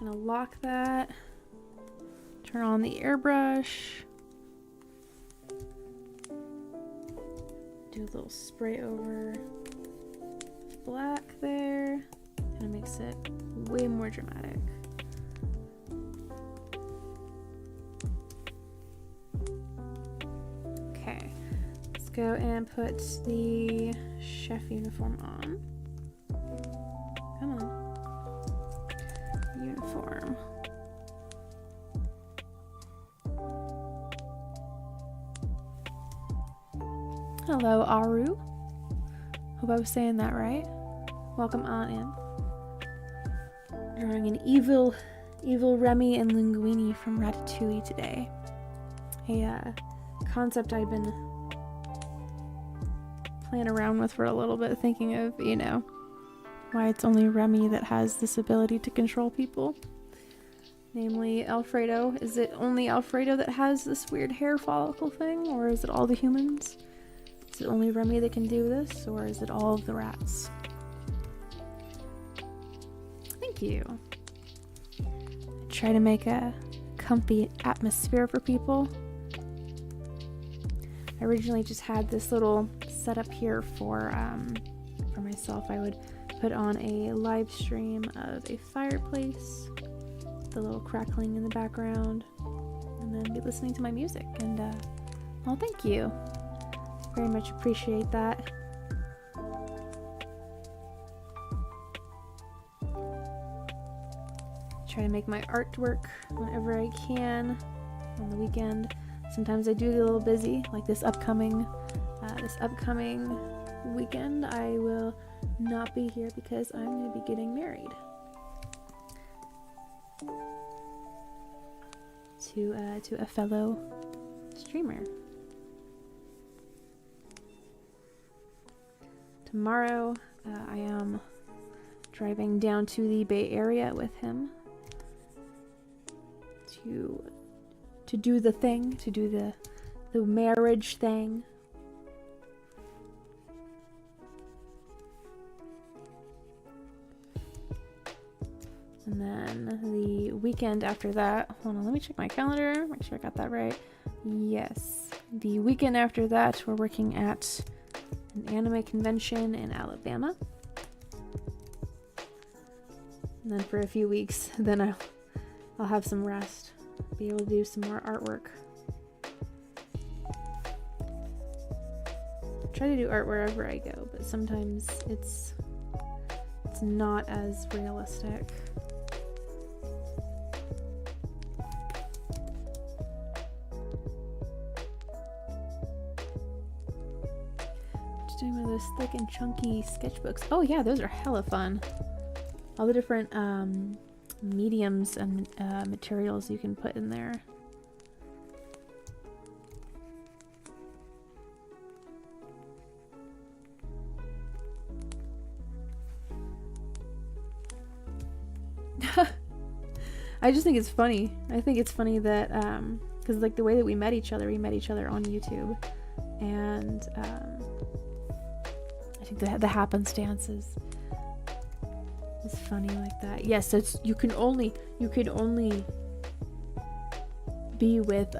gonna lock that. Turn on the airbrush. Do a little spray over black there. Kind of makes it way more dramatic. Okay, let's go and put the chef uniform on. Come on. Uniform. Hello, Aru. Hope I was saying that right. Welcome on in. Drawing an evil Remy and Linguini from Ratatouille today. A concept I've been playing around with for a little bit, thinking of, you know, why it's only Remy that has this ability to control people. Namely, Alfredo. Is it only Alfredo that has this weird hair follicle thing, or is it all the humans? Is it only Remy that can do this, or is it all of the rats? Thank you. I try to make a comfy atmosphere for people. I originally just had this little setup here for myself. I would put on a live stream of a fireplace, the little crackling in the background, and then be listening to my music. And well, thank you. Very much appreciate that. Try to make my artwork whenever I can on the weekend. Sometimes I do get a little busy, like this upcoming weekend. I will not be here because I'm going to be getting married to a fellow streamer. Tomorrow, I am driving down to the Bay Area with him to do the thing, to do the marriage thing. And then the weekend after that, hold on, let me check my calendar, make sure I got that right. Yes, the weekend after that, we're working at an anime convention in Alabama. And then for a few weeks, then I'll have some rest, be able to do some more artwork. Try to do art wherever I go, but sometimes it's not as realistic. Just doing one of those thick and chunky sketchbooks. Oh yeah, those are hella fun. All the different mediums and materials you can put in there. I just think it's funny. I think it's funny that because like the way that we met each other on YouTube, and I think the happenstance is funny like that. Yes, it's you could only be with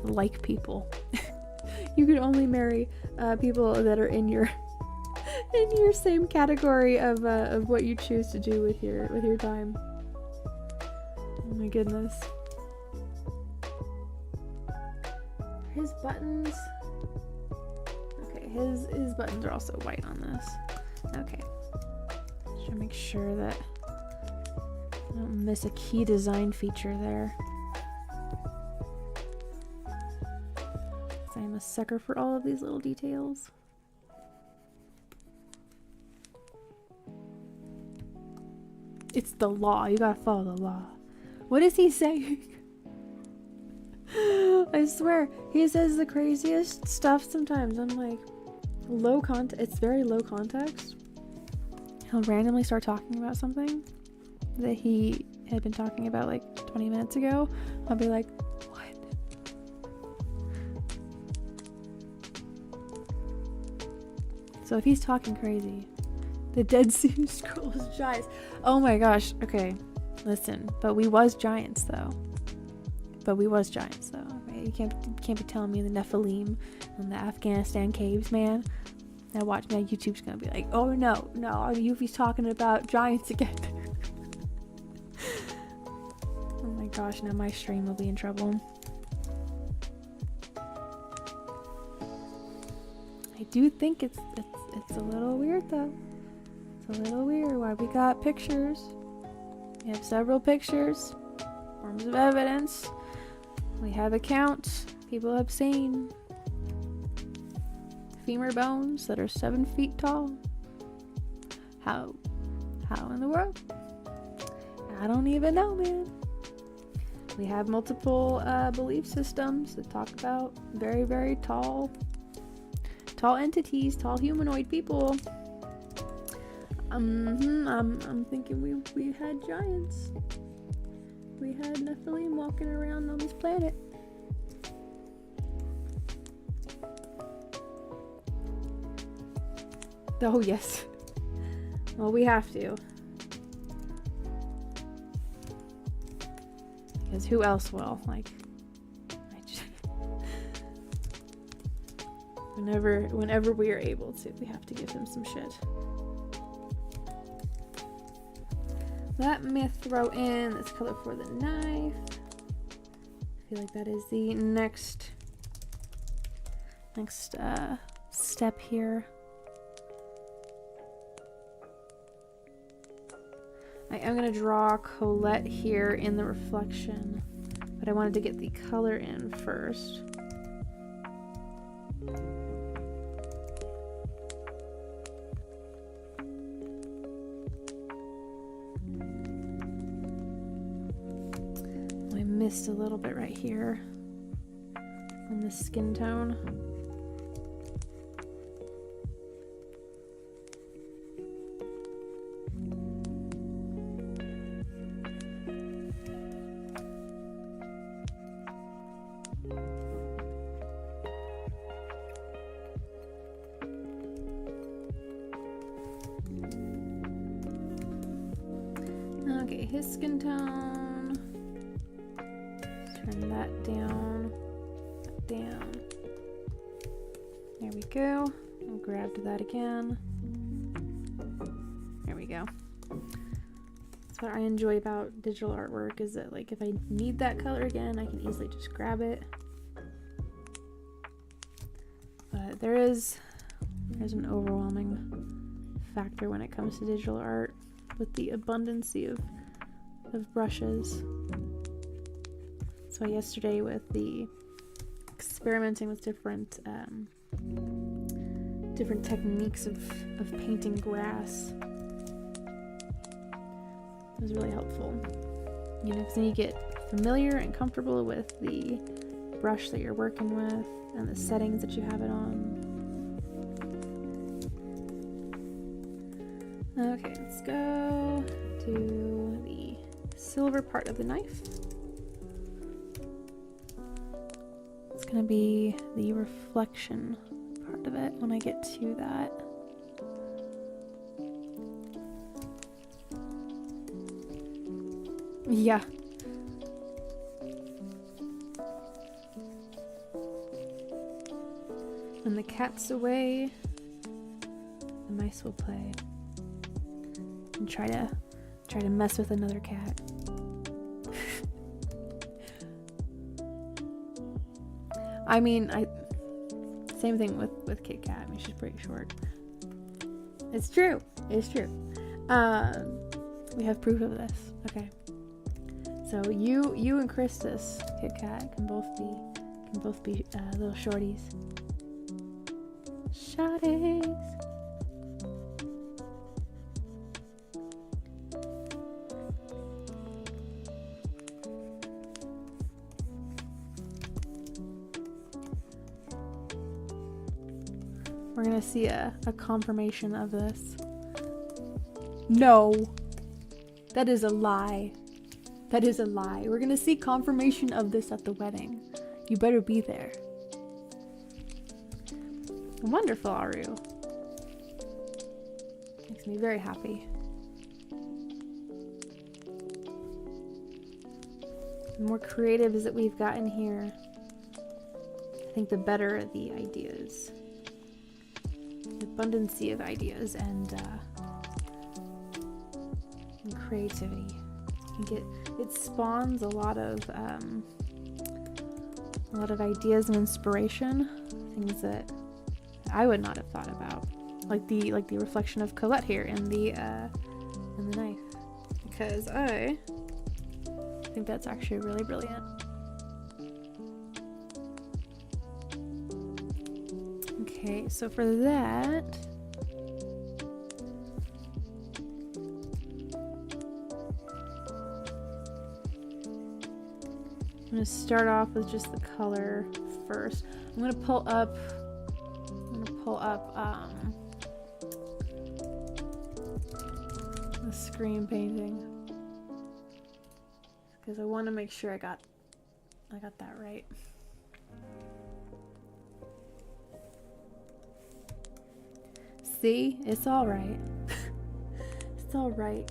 like people. You could only marry people that are in your same category of what you choose to do with your time. Oh my goodness. His buttons. Okay, his buttons are also white on this. Okay. Just to make sure that I don't miss a key design feature there. I'm a sucker for all of these little details. It's the law. You gotta follow the law. What is he saying? I swear, he says the craziest stuff sometimes. I'm like, it's very low context. He'll randomly start talking about something that he had been talking about like 20 minutes ago. I'll be like, what? So if he's talking crazy, the Dead Sea Scrolls Jives. Oh my gosh, okay. Listen, but we was giants though. Right? You can't be telling me the Nephilim and the Afghanistan caves, man. Now watch, now YouTube's gonna be like, oh no, Euphie's talking about giants again. Oh my gosh, now my stream will be in trouble. I do think it's a little weird though. It's a little weird why we got pictures. We have several pictures, forms of evidence. We have accounts people have seen. Femur bones that are 7 feet tall. How in the world? I don't even know, man. We have multiple belief systems that talk about very, very tall entities, tall humanoid people. I'm thinking we had giants. We had Nephilim walking around on this planet. Oh yes. Well, we have to. Because who else will? Like, whenever we are able to, we have to give him some shit. Let me throw in this color for the knife. I feel like that is the next step here. I am going to draw Colette here in the reflection, but I wanted to get the color in first. I missed a little bit right here on the skin tone. Okay, his skin tone. Turn that down. There we go. I grabbed that again. There we go. That's what I enjoy about digital artwork, is that like if I need that color again, I can easily just grab it. But there's an overwhelming factor when it comes to digital art with the abundancy of brushes. So yesterday with the experimenting with different techniques of painting grass, it was really helpful. You know, because then you get familiar and comfortable with the brush that you're working with and the settings that you have it on. Okay, let's go to the silver part of the knife. It's gonna be the reflection part of it when I get to that. Yeah. When the cat's away, the mice will play. And try to mess with another cat. I mean, same thing with Kit Kat. I mean, she's pretty short. It's true. We have proof of this. Okay. So you and Christus, Kit Kat, can both be little shorties. Shorties. We're gonna see a confirmation of this. No, that is a lie. That is a lie. We're gonna see confirmation of this at the wedding. You better be there. Wonderful, Aru. Makes me very happy. The more creatives that we've gotten here, I think the better the ideas. The abundancy of ideas and creativity. I think it spawns a lot of ideas and inspiration, things that I would not have thought about, like the reflection of Colette here in the knife, because I think that's actually really brilliant. Okay, so for that, I'm going to start off with just the color first. I'm going to pull up the screen painting because I want to make sure I got that right. See, it's all right. It's all right.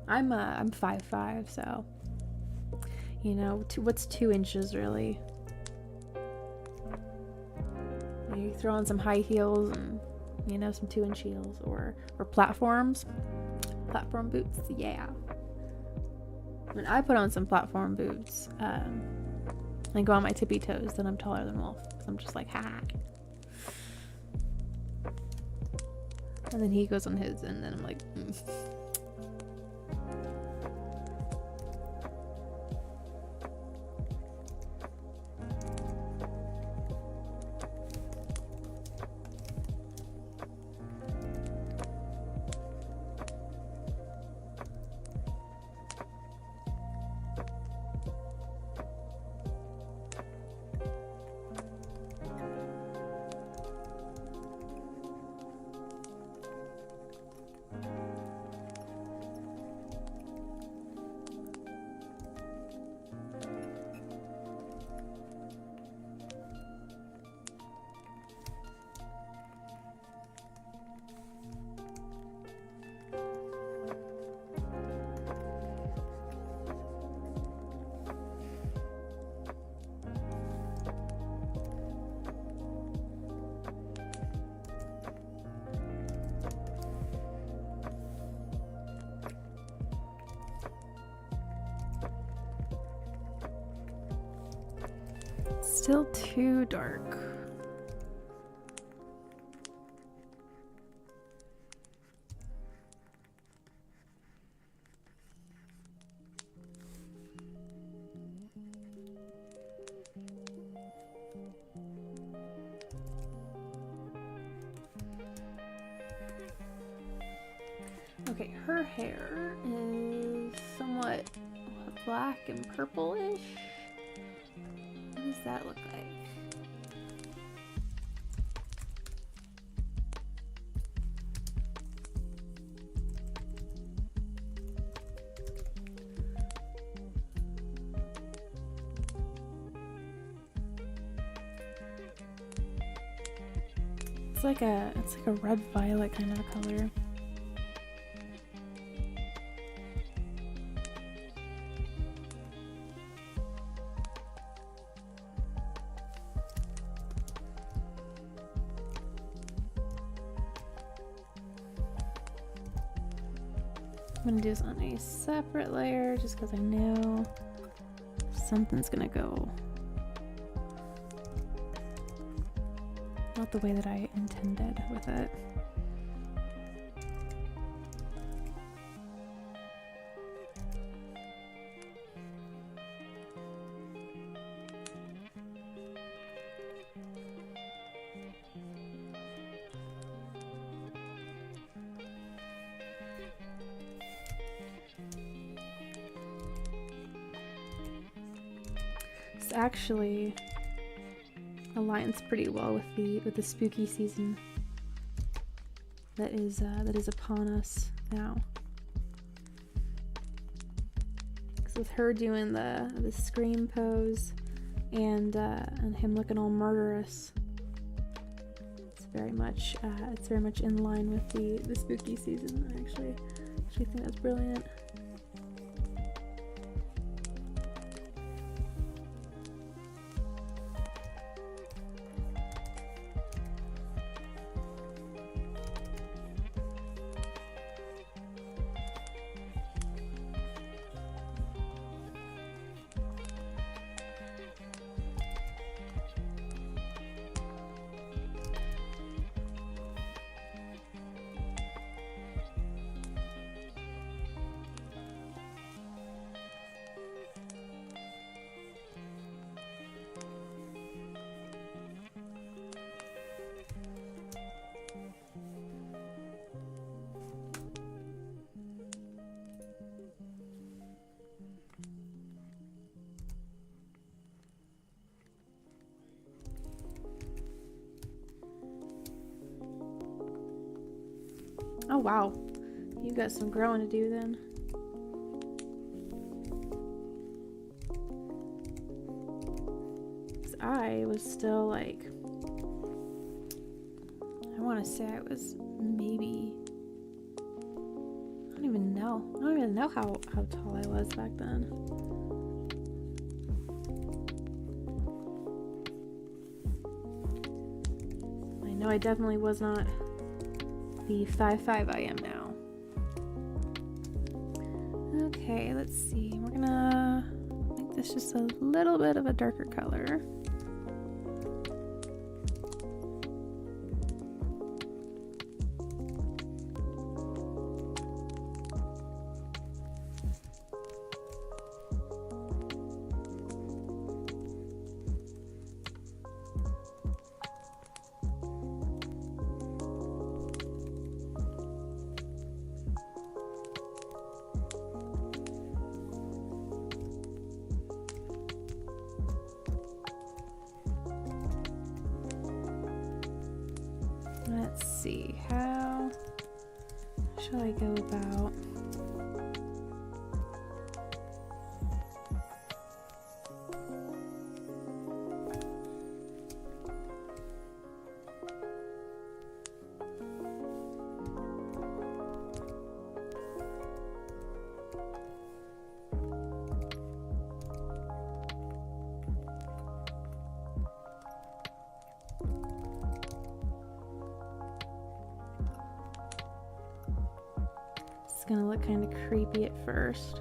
I'm 5'5", so you know, what's 2 inches really? You throw on some high heels and, you know, some 2-inch heels or platform boots. Yeah. When I put on some platform boots and go on my tippy toes, then I'm taller than Wolf. So I'm just like, ha. And then he goes on his, and then I'm like, still too dark. Okay, her hair is somewhat black and purplish. What does that look like? It's like a red violet kind of a color. I'm gonna do this on a separate layer just because I know something's gonna go not the way that I intended with it. Actually aligns pretty well with the spooky season that is upon us now. Because with her doing the scream pose and him looking all murderous, it's very much in line with the spooky season. I actually think that's brilliant. Oh wow, you got some growing to do then. I was still like, I want to say I was maybe, I don't even know how tall I was back then. I know I definitely was not the 5'5" I am now. Okay, let's see. We're gonna make this just a little bit of a darker color. Let's see, how shall I go about? It's gonna look kind of creepy at first.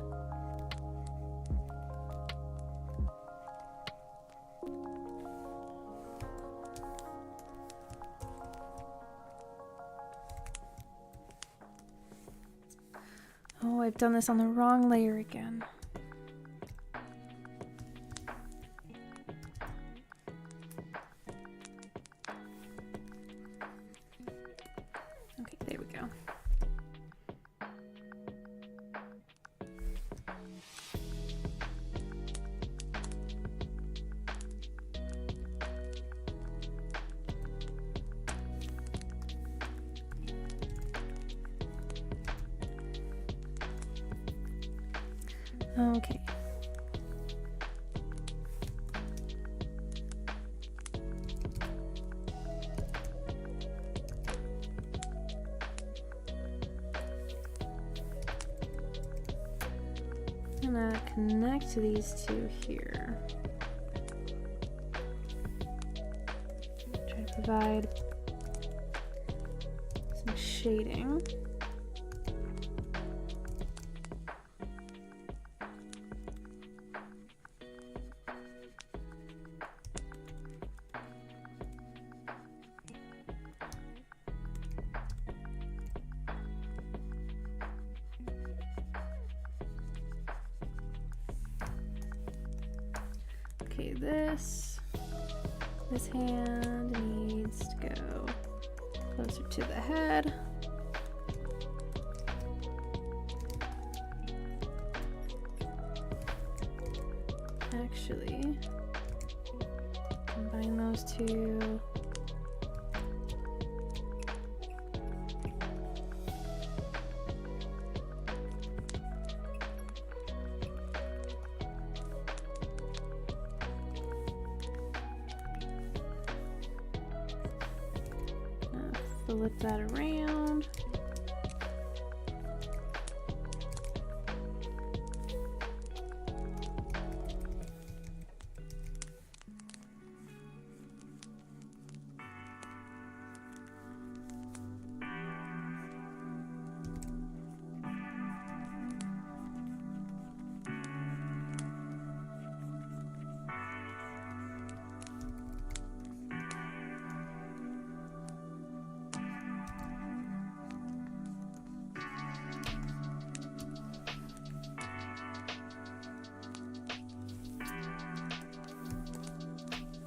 Oh, I've done this on the wrong layer again. Okay, there we go. Okay. I'm gonna connect to these two here. Try to provide some shading. Okay, this hand needs to go closer to the head. Actually, combine those two. Flip that around.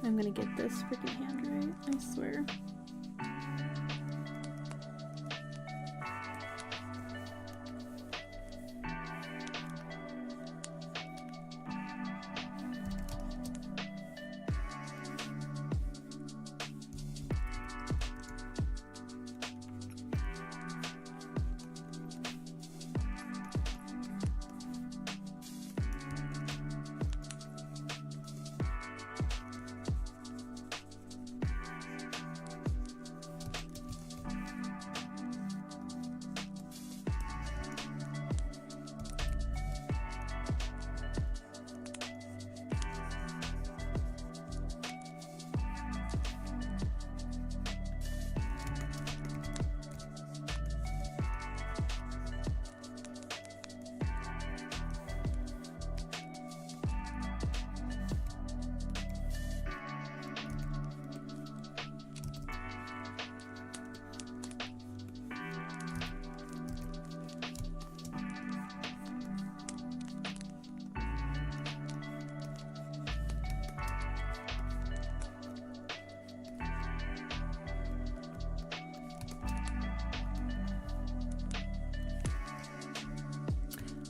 I'm gonna get this freaking hand right, I swear.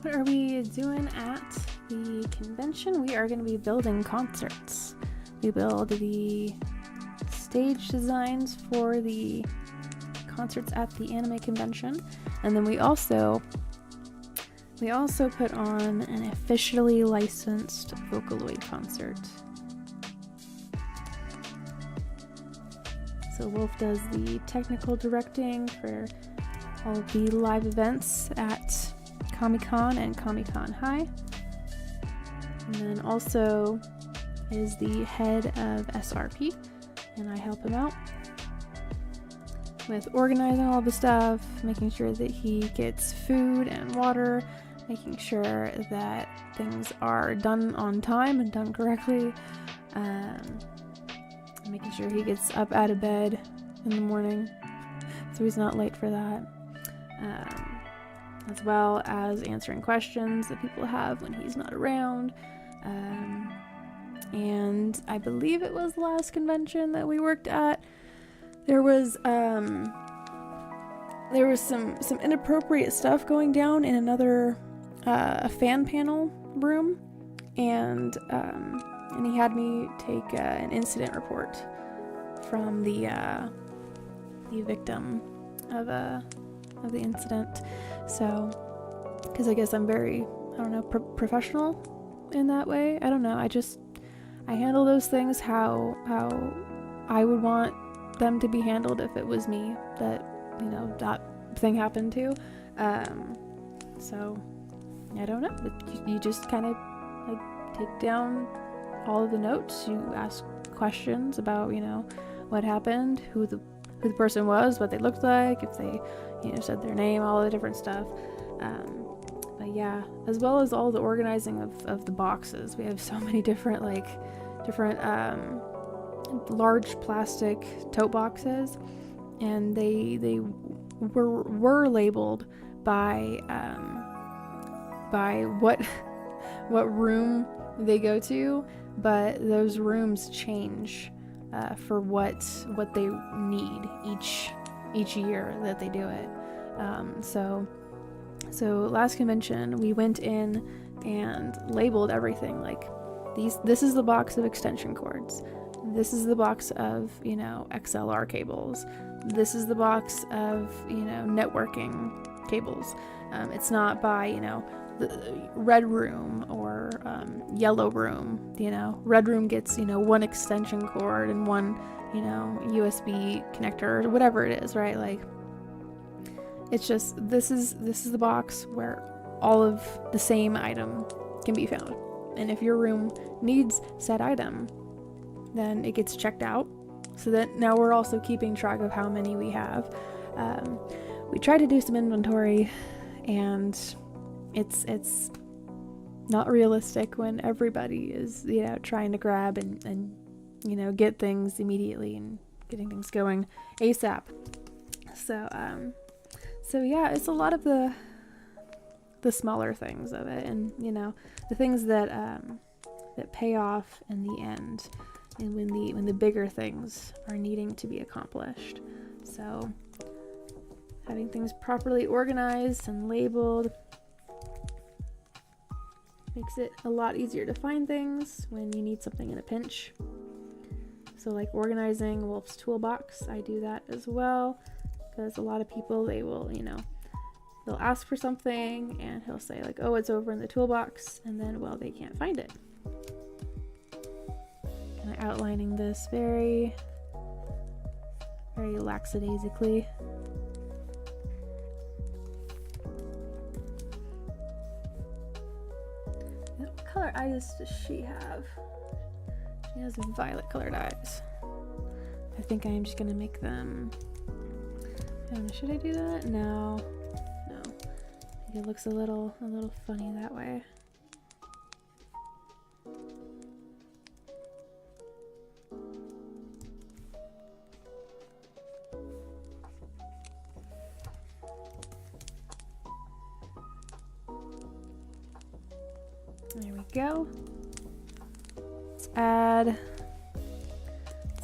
What are we doing at the convention? We are going to be building concerts. We build the stage designs for the concerts at the anime convention, and then we also put on an officially licensed Vocaloid concert. So Wolf does the technical directing for all of the live events at Comic-Con and Comic-Con High. And then also is the head of SRP, and I help him out with organizing all the stuff, making sure that he gets food and water, making sure that things are done on time and done correctly, making sure he gets up out of bed in the morning so he's not late for that, as well as answering questions that people have when he's not around. And I believe it was the last convention that we worked at, there was some inappropriate stuff going down in another a fan panel room, and he had me take an incident report from the victim of the incident. So, because I guess I'm very, I don't know, professional in that way. I don't know. I handle those things how I would want them to be handled if it was me that, you know, that thing happened to. So I don't know, but you just kind of like take down all of the notes. You ask questions about, you know, what happened, who the person was, what they looked like, if they, you know, said their name, all the different stuff. But yeah, as well as all the organizing of the boxes. We have so many different large plastic tote boxes, and they were labeled by what room they go to, but those rooms change for what they need each year that they do it. So last convention we went in and labeled everything, like this is the box of extension cords, this is the box of, you know, XLR cables, this is the box of, you know, networking cables. It's not by, you know, the red room or yellow room. You know, red room gets, you know, one extension cord and one, you know, USB connector or whatever it is, right? Like, it's just, this is the box where all of the same item can be found. And if your room needs said item, then it gets checked out, so that now we're also keeping track of how many we have. We try to do some inventory, and it's not realistic when everybody is, you know, trying to grab and you know, get things immediately and getting things going ASAP. So yeah, it's a lot of the smaller things of it, and, you know, the things that pay off in the end, and when the bigger things are needing to be accomplished. So having things properly organized and labeled makes it a lot easier to find things when you need something in a pinch. So like organizing Wolf's toolbox, I do that as well, because a lot of people, they will, you know, they'll ask for something and he'll say like, oh, it's over in the toolbox, and then, well, they can't find it. Kind of outlining this very, very lackadaisically. What color eyes does she have? She has violet colored eyes. I think I am just gonna make them, I don't know, should I do that? No. I think it looks a little funny that way. There we go. Let's add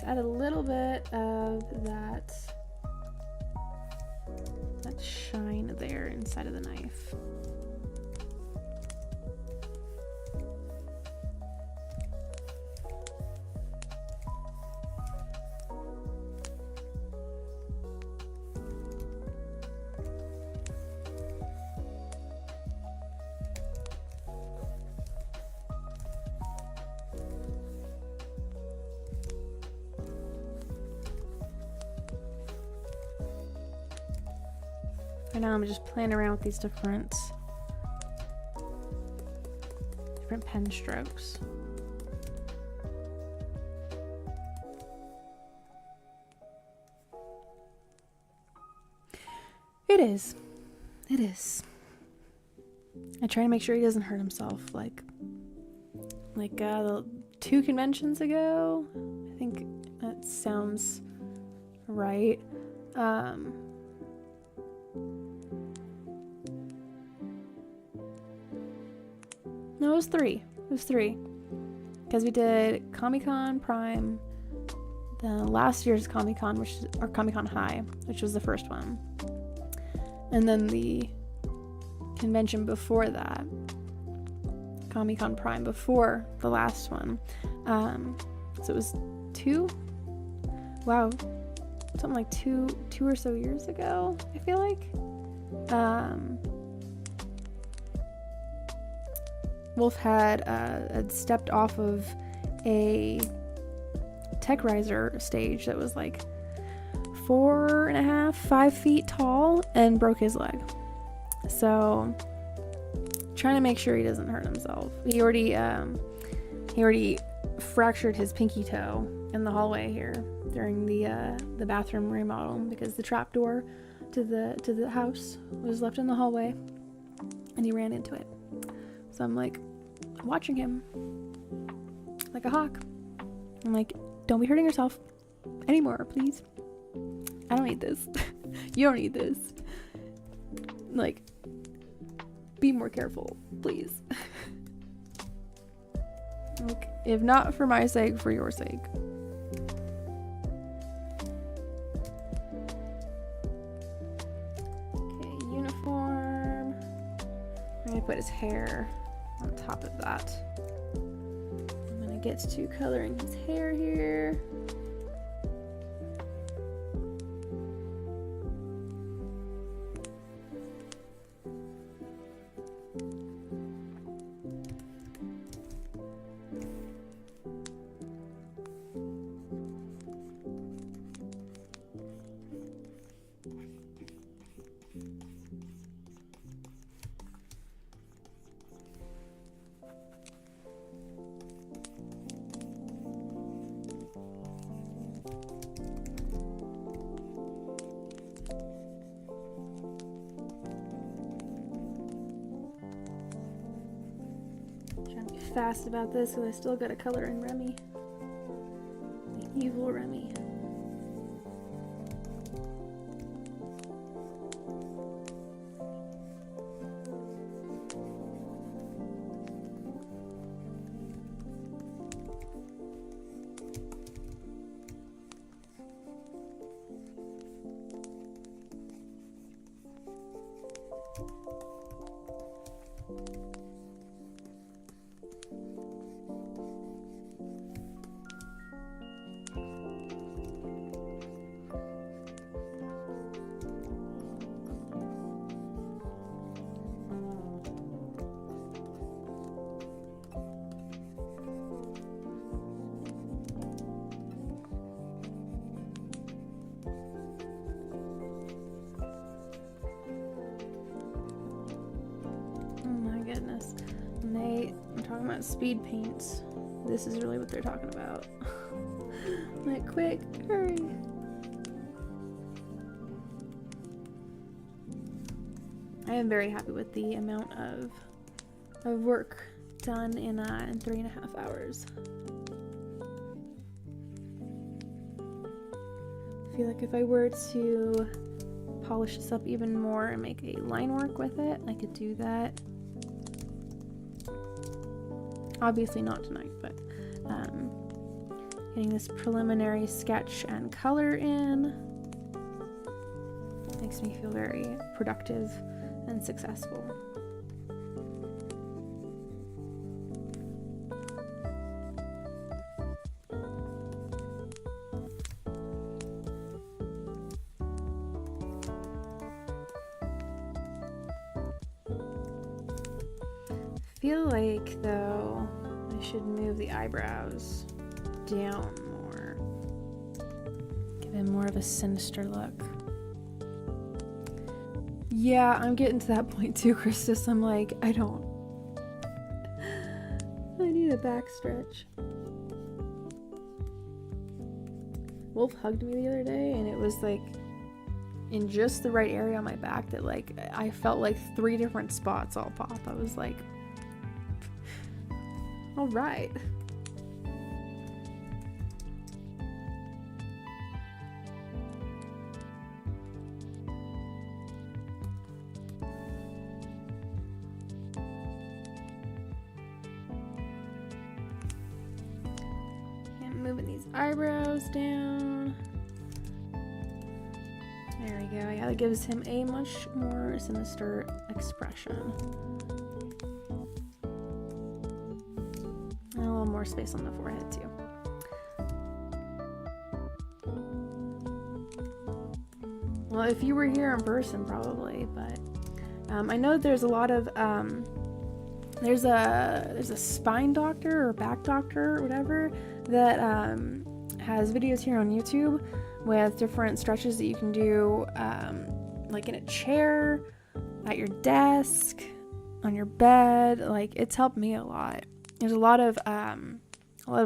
a little bit of that shine there inside of the knife. Right now I'm just playing around with these different pen strokes. It is. It is. I try to make sure he doesn't hurt himself. Like 2 conventions ago, I think that sounds right. No, it was 3. It was 3. Because we did Comic-Con Prime, the last year's Comic-Con, or Comic-Con High, which was the first one. And then the convention before that, Comic-Con Prime before the last one. So it was 2? Wow. Something like two or so years ago, I feel like. Wolf had stepped off of a Tech Riser stage that was like 4.5, 5 feet tall and broke his leg. So trying to make sure he doesn't hurt himself. He already fractured his pinky toe in the hallway here during the bathroom remodel because the trap door to the house was left in the hallway and he ran into it. So I'm like watching him like a hawk. I'm like, don't be hurting yourself anymore, please. I don't need this. You don't need this. Like, be more careful, please. Like, if not for my sake, for your sake. Okay, uniform. I'm gonna put his hair on top of that. I'm gonna get to coloring his hair here. Fast about this because I still gotta color in Remy. The evil Remy. I'm talking about speed paints. This is really what they're talking about. Like, quick, hurry. I am very happy with the amount of work done in 3.5 hours. I feel like if I were to polish this up even more and make a line work with it, I could do that. Obviously not tonight, but getting this preliminary sketch and color in makes me feel very productive and successful. I feel like, though, I should move the eyebrows down more. Give him more of a sinister look. Yeah, I'm getting to that point too, Christus. I'm like, I need a back stretch. Wolf hugged me the other day, and it was like in just the right area on my back that like I felt like 3 different spots all pop. I was like, all right. Moving these eyebrows down. There we go. Yeah, that gives him a much more sinister expression. And a little more space on the forehead too. Well, if you were here in person, probably, but I know there's a lot of there's a spine doctor or back doctor or whatever that has videos here on YouTube with different stretches that you can do like in a chair, at your desk, on your bed. Like, it's helped me a lot. There's a lot of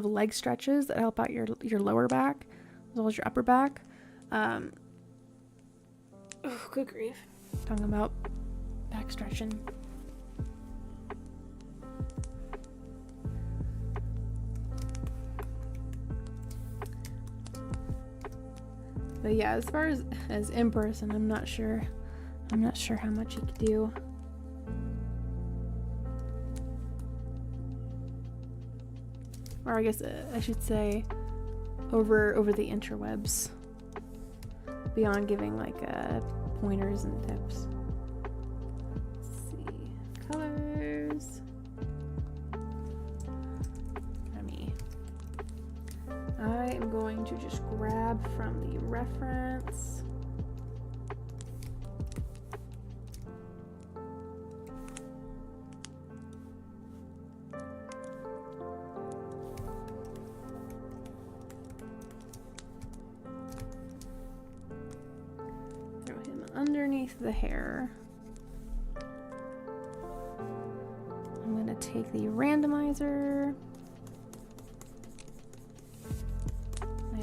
leg stretches that help out your lower back as well as your upper back. Oh, good grief. Talking about back stretching. But yeah, as far as in person, I'm not sure how much you could do. Or I guess I should say over the interwebs, beyond giving like pointers and tips. Let's see, colors. I am going to just grab from the reference. Throw him underneath the hair. I'm going to take the randomizer.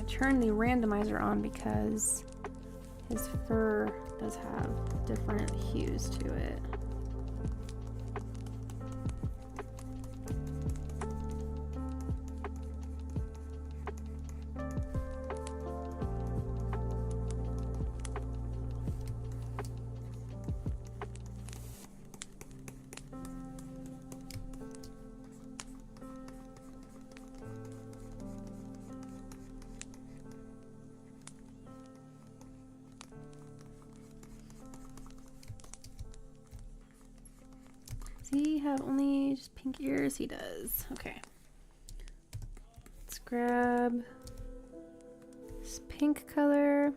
Turn the randomizer on because his fur does have different hues to it. Does he have only just pink ears? He does. Okay. Let's grab this pink color.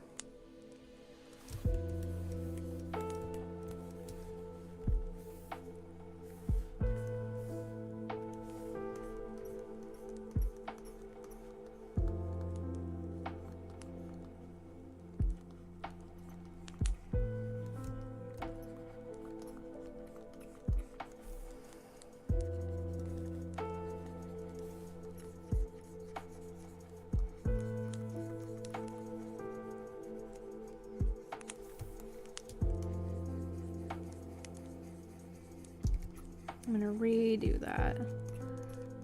I'm gonna redo that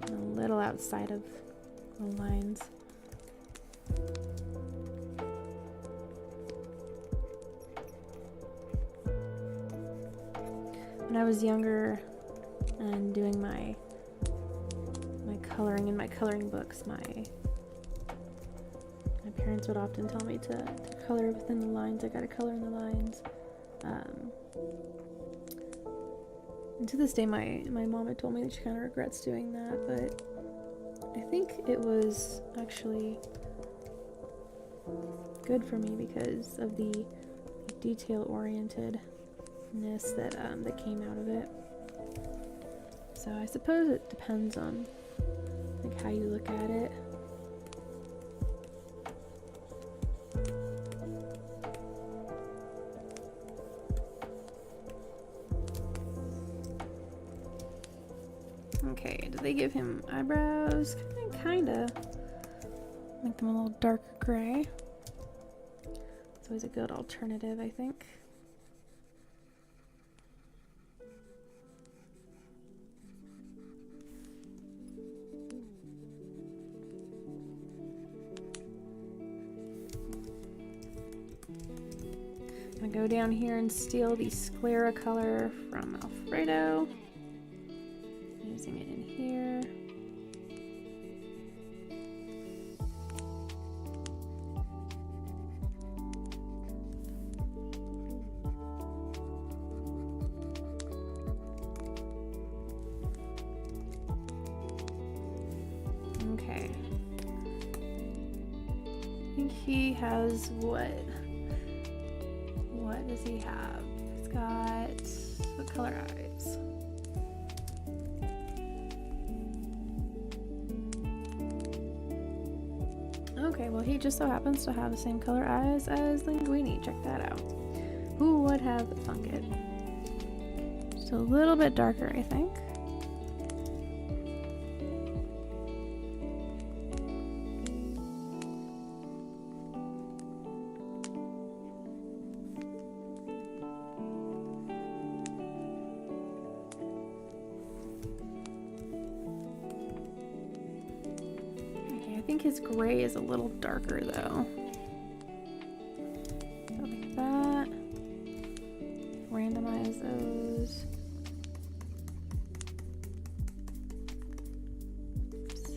a little outside of the lines. When I was younger and doing my coloring in my coloring books, my parents would often tell me to color within the lines. I gotta color in the lines. And to this day, my mom had told me that she kind of regrets doing that, but I think it was actually good for me because of the detail-orientedness that came out of it. So I suppose it depends on like how you look at it. Okay, did they give him eyebrows? Kinda. Make them a little darker gray. It's always a good alternative, I think. I'm gonna go down here and steal the sclera color from Alfredo. Using it in here. Okay. I think he has what? What does he have? He's got what color eyes? Okay, well he just so happens to have the same color eyes as Linguini. Check that out. Who would have thunk it? Just a little bit darker, I think. I think his gray is a little darker though. So like that. Randomize those. Oops.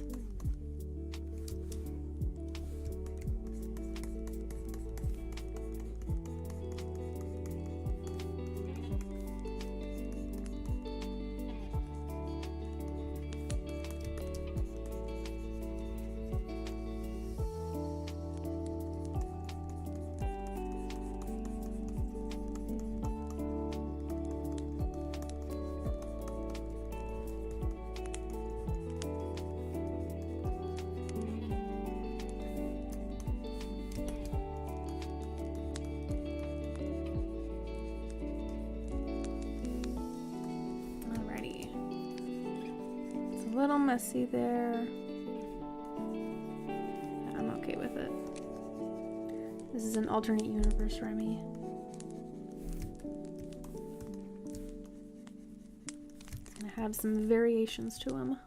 A little messy there. I'm okay with it. This is an alternate universe, Remy. It's gonna have some variations to him.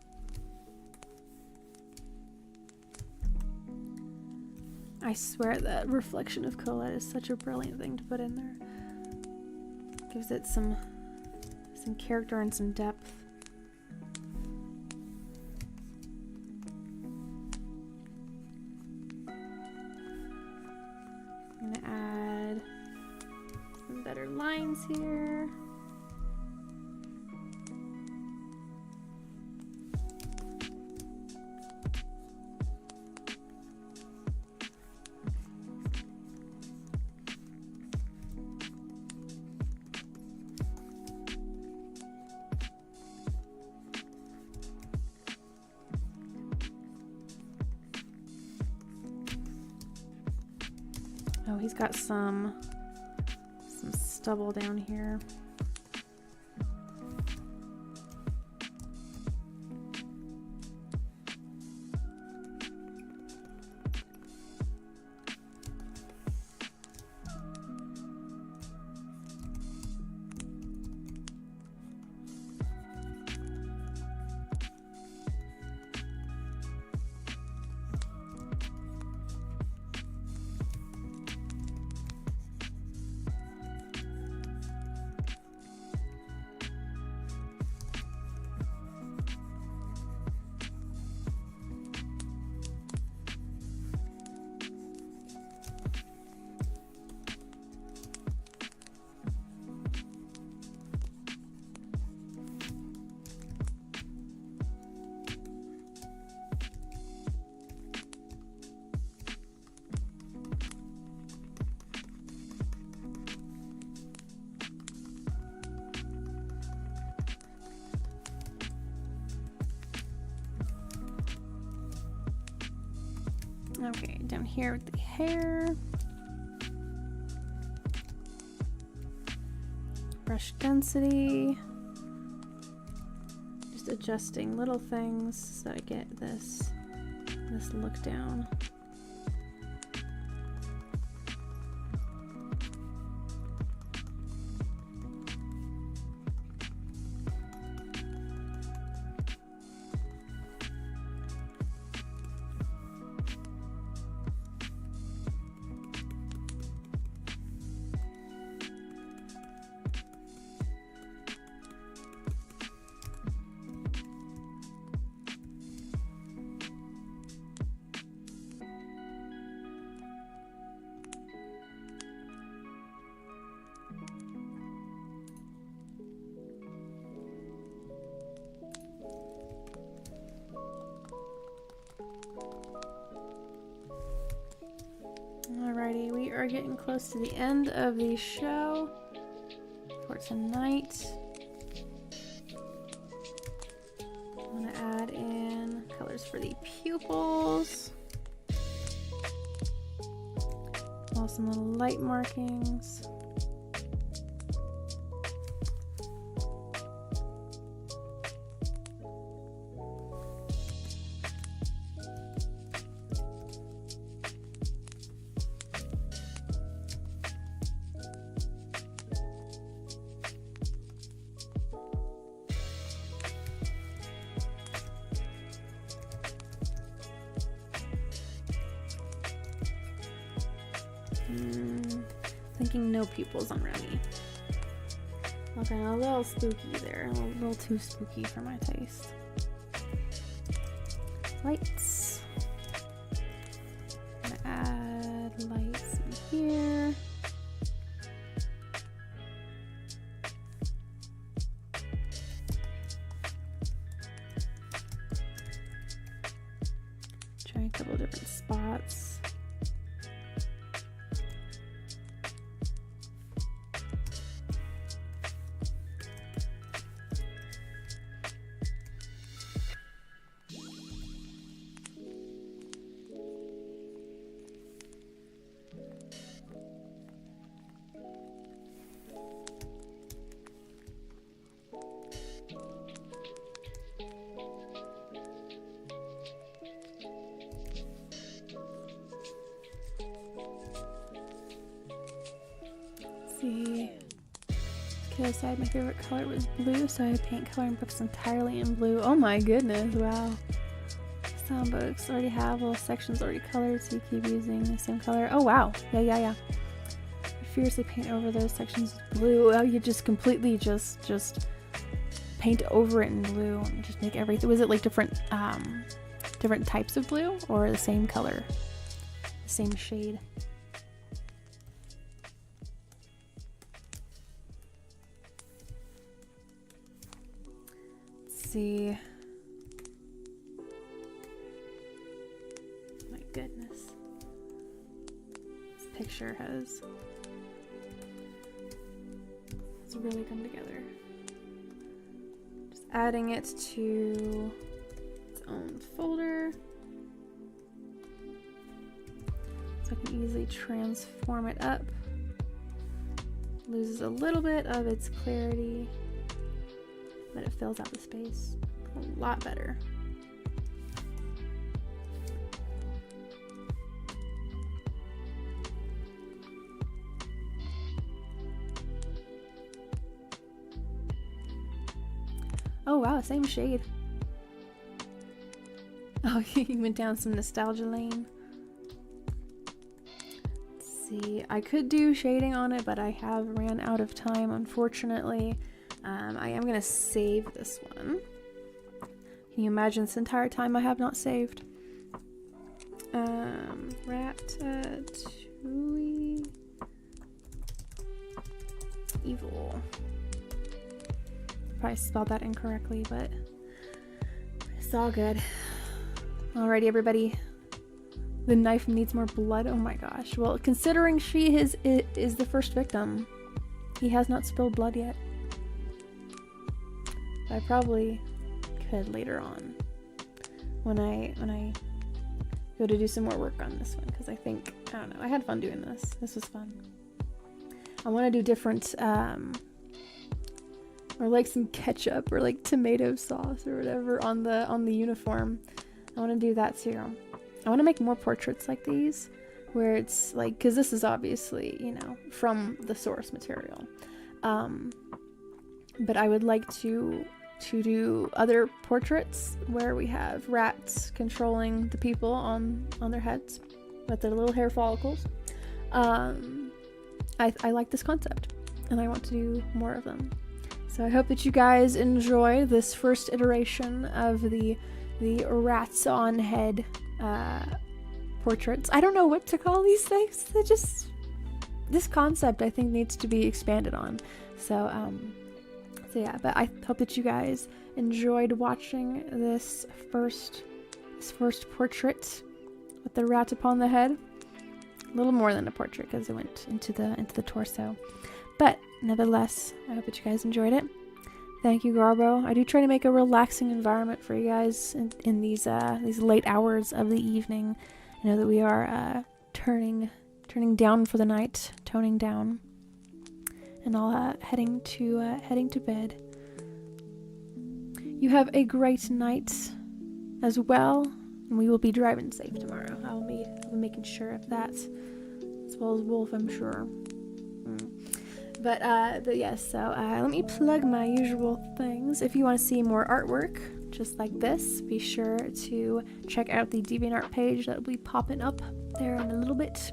I swear that reflection of Colette is such a brilliant thing to put in there. Gives it some character and some depth. I'm gonna add some better lines here. Oh, he's got some stubble down here. Okay, down here with the hair. Brush density. Just adjusting little things so I get this look down. Alrighty, we are getting close to the end of the show for tonight. I'm gonna add in colors for the pupils. Some little light markings. Thinking no pupils on Remy. Okay, a little spooky there. A little too spooky for my taste. Lights. I'm gonna add lights in here. Try a couple different spots. See. Okay, I said my favorite color was blue, so I paint coloring books entirely in blue. Oh my goodness, wow. Some books already have little sections already colored, so you keep using the same color. Oh wow, yeah. I fiercely paint over those sections with blue. Oh, you just completely just paint over it in blue and just make everything. Was it like different types of blue or the same color, the same shade? See. My goodness. This picture has really come together. Just adding it to its own folder. So I can easily transform it up. Loses a little bit of its clarity, but it fills out the space a lot better. Oh wow, same shade. Oh, you went down some nostalgia lane. Let's see, I could do shading on it, but I have ran out of time, unfortunately. I am going to save this one. Can you imagine this entire time I have not saved? Ratatouille. Evil. Probably spelled that incorrectly, but it's all good. Alrighty, everybody. The knife needs more blood. Oh my gosh. Well, considering she is the first victim, he has not spilled blood yet. I probably could later on when I go to do some more work on this one, because I don't know, I had fun doing this. This was fun. I want to do different or like some ketchup or like tomato sauce or whatever on the uniform. I want to do that too. I want to make more portraits like these where it's like, because this is obviously, you know, from the source material, but I would like to do other portraits where we have rats controlling the people on their heads with their little hair follicles. I like this concept and I want to do more of them. So I hope that you guys enjoy this first iteration of the rats on head portraits. I don't know what to call these things. This concept I think needs to be expanded on. So yeah, but I hope that you guys enjoyed watching this first portrait with the rat upon the head. A little more than a portrait because it went into the torso. But nevertheless, I hope that you guys enjoyed it. Thank you, Garbo. I do try to make a relaxing environment for you guys in these late hours of the evening. I know that we are turning down for the night, toning down, and all heading to bed. You have a great night as well, and we will be driving safe tomorrow. I'll be making sure of that, as well as Wolf, I'm sure. But yes, so let me plug my usual things. If you want to see more artwork just like this, be sure to check out the DeviantArt page that will be popping up there in a little bit.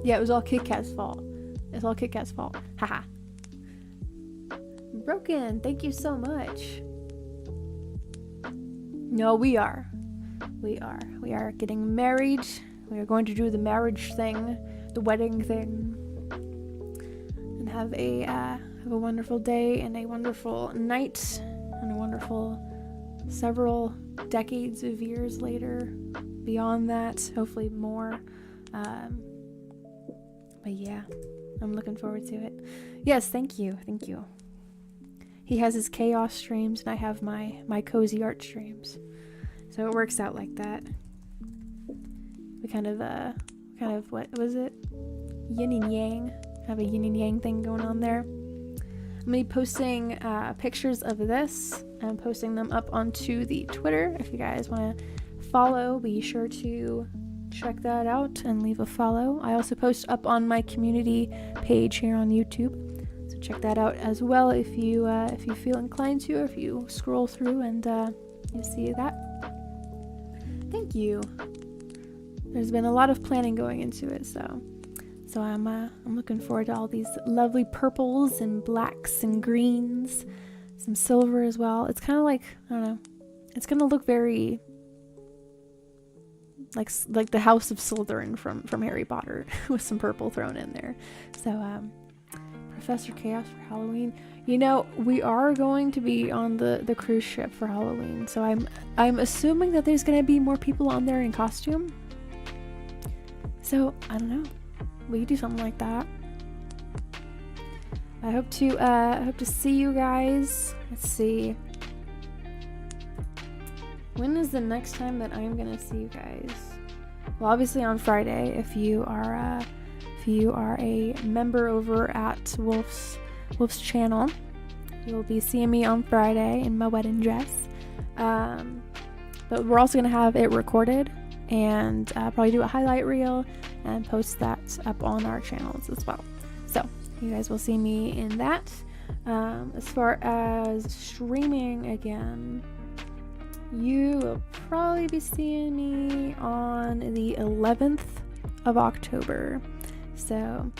Yeah, it was all KitKat's fault. It's all KitKat's fault. Haha. Broken, thank you so much. No, we are getting married. We are going to do the marriage thing, the wedding thing, and have a wonderful day and a wonderful night and a wonderful several decades of years later. Beyond that, hopefully more. But yeah, I'm looking forward to it. Yes, thank you. He has his chaos streams and I have my cozy art streams. So it works out like that. We kind of what was it? Yin and yang. Have a yin and yang thing going on there. I'm gonna be posting pictures of this and posting them up onto the Twitter. If you guys want to follow, be sure to check that out and leave a follow. I also post up on my community page here on YouTube. So check that out as well if you feel inclined to, or if you scroll through and you see that. Thank you. There's been a lot of planning going into it, so I'm looking forward to all these lovely purples and blacks and greens, some silver as well. It's kind of like, I don't know, it's gonna look very like the House of Slytherin from Harry Potter with some purple thrown in there. So Professor Chaos for Halloween. You know, we are going to be on the cruise ship for Halloween, so I'm assuming that there's gonna be more people on there in costume. So I don't know. We could do something like that. I hope to see you guys. Let's see. When is the next time that I'm gonna see you guys? Well, obviously on Friday. If you are a member over at Wolf's channel, you'll be seeing me on Friday in my wedding dress. But we're also gonna have it recorded and probably do a highlight reel and post that up on our channels as well. So you guys will see me in that. As far as streaming again, you will probably be seeing me on the 11th of October. So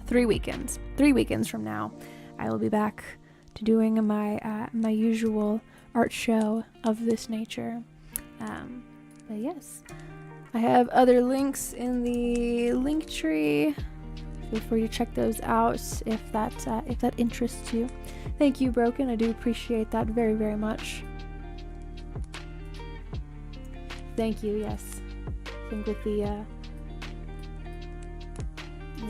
3 weekends. 3 weekends from now, I will be back to doing my usual art show of this nature. But yes, I have other links in the link tree. Feel free to check those out if that interests you. Thank you, Broken. I do appreciate that very, very much. Thank you. Yes, I think with the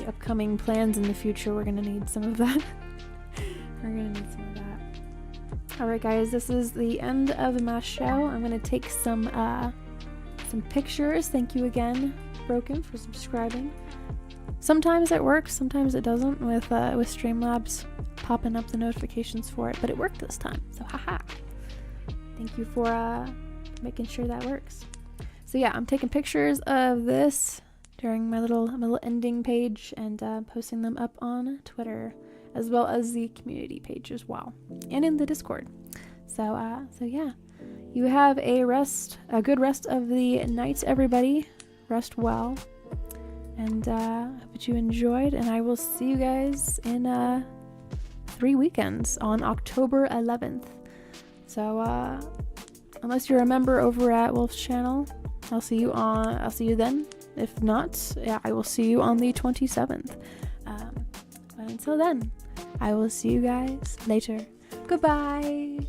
upcoming plans in the future, we're gonna need some of that. Alright guys, this is the end of my show. I'm gonna take some some pictures. Thank you again, Broken, for subscribing. Sometimes it works, sometimes it doesn't with Streamlabs popping up the notifications for it, but it worked this time, so haha. Thank you for making sure that works. So yeah, I'm taking pictures of this during my little ending page and posting them up on Twitter, as well as the community page as well, and in the Discord. So yeah, you have a good rest of the night, everybody. Rest well, and I hope that you enjoyed, and I will see you guys in 3 weekends on October 11th. So unless you're a member over at Wolf's channel, I'll see you then. If not, yeah, I will see you on the 27th. But until then, I will see you guys later. Goodbye.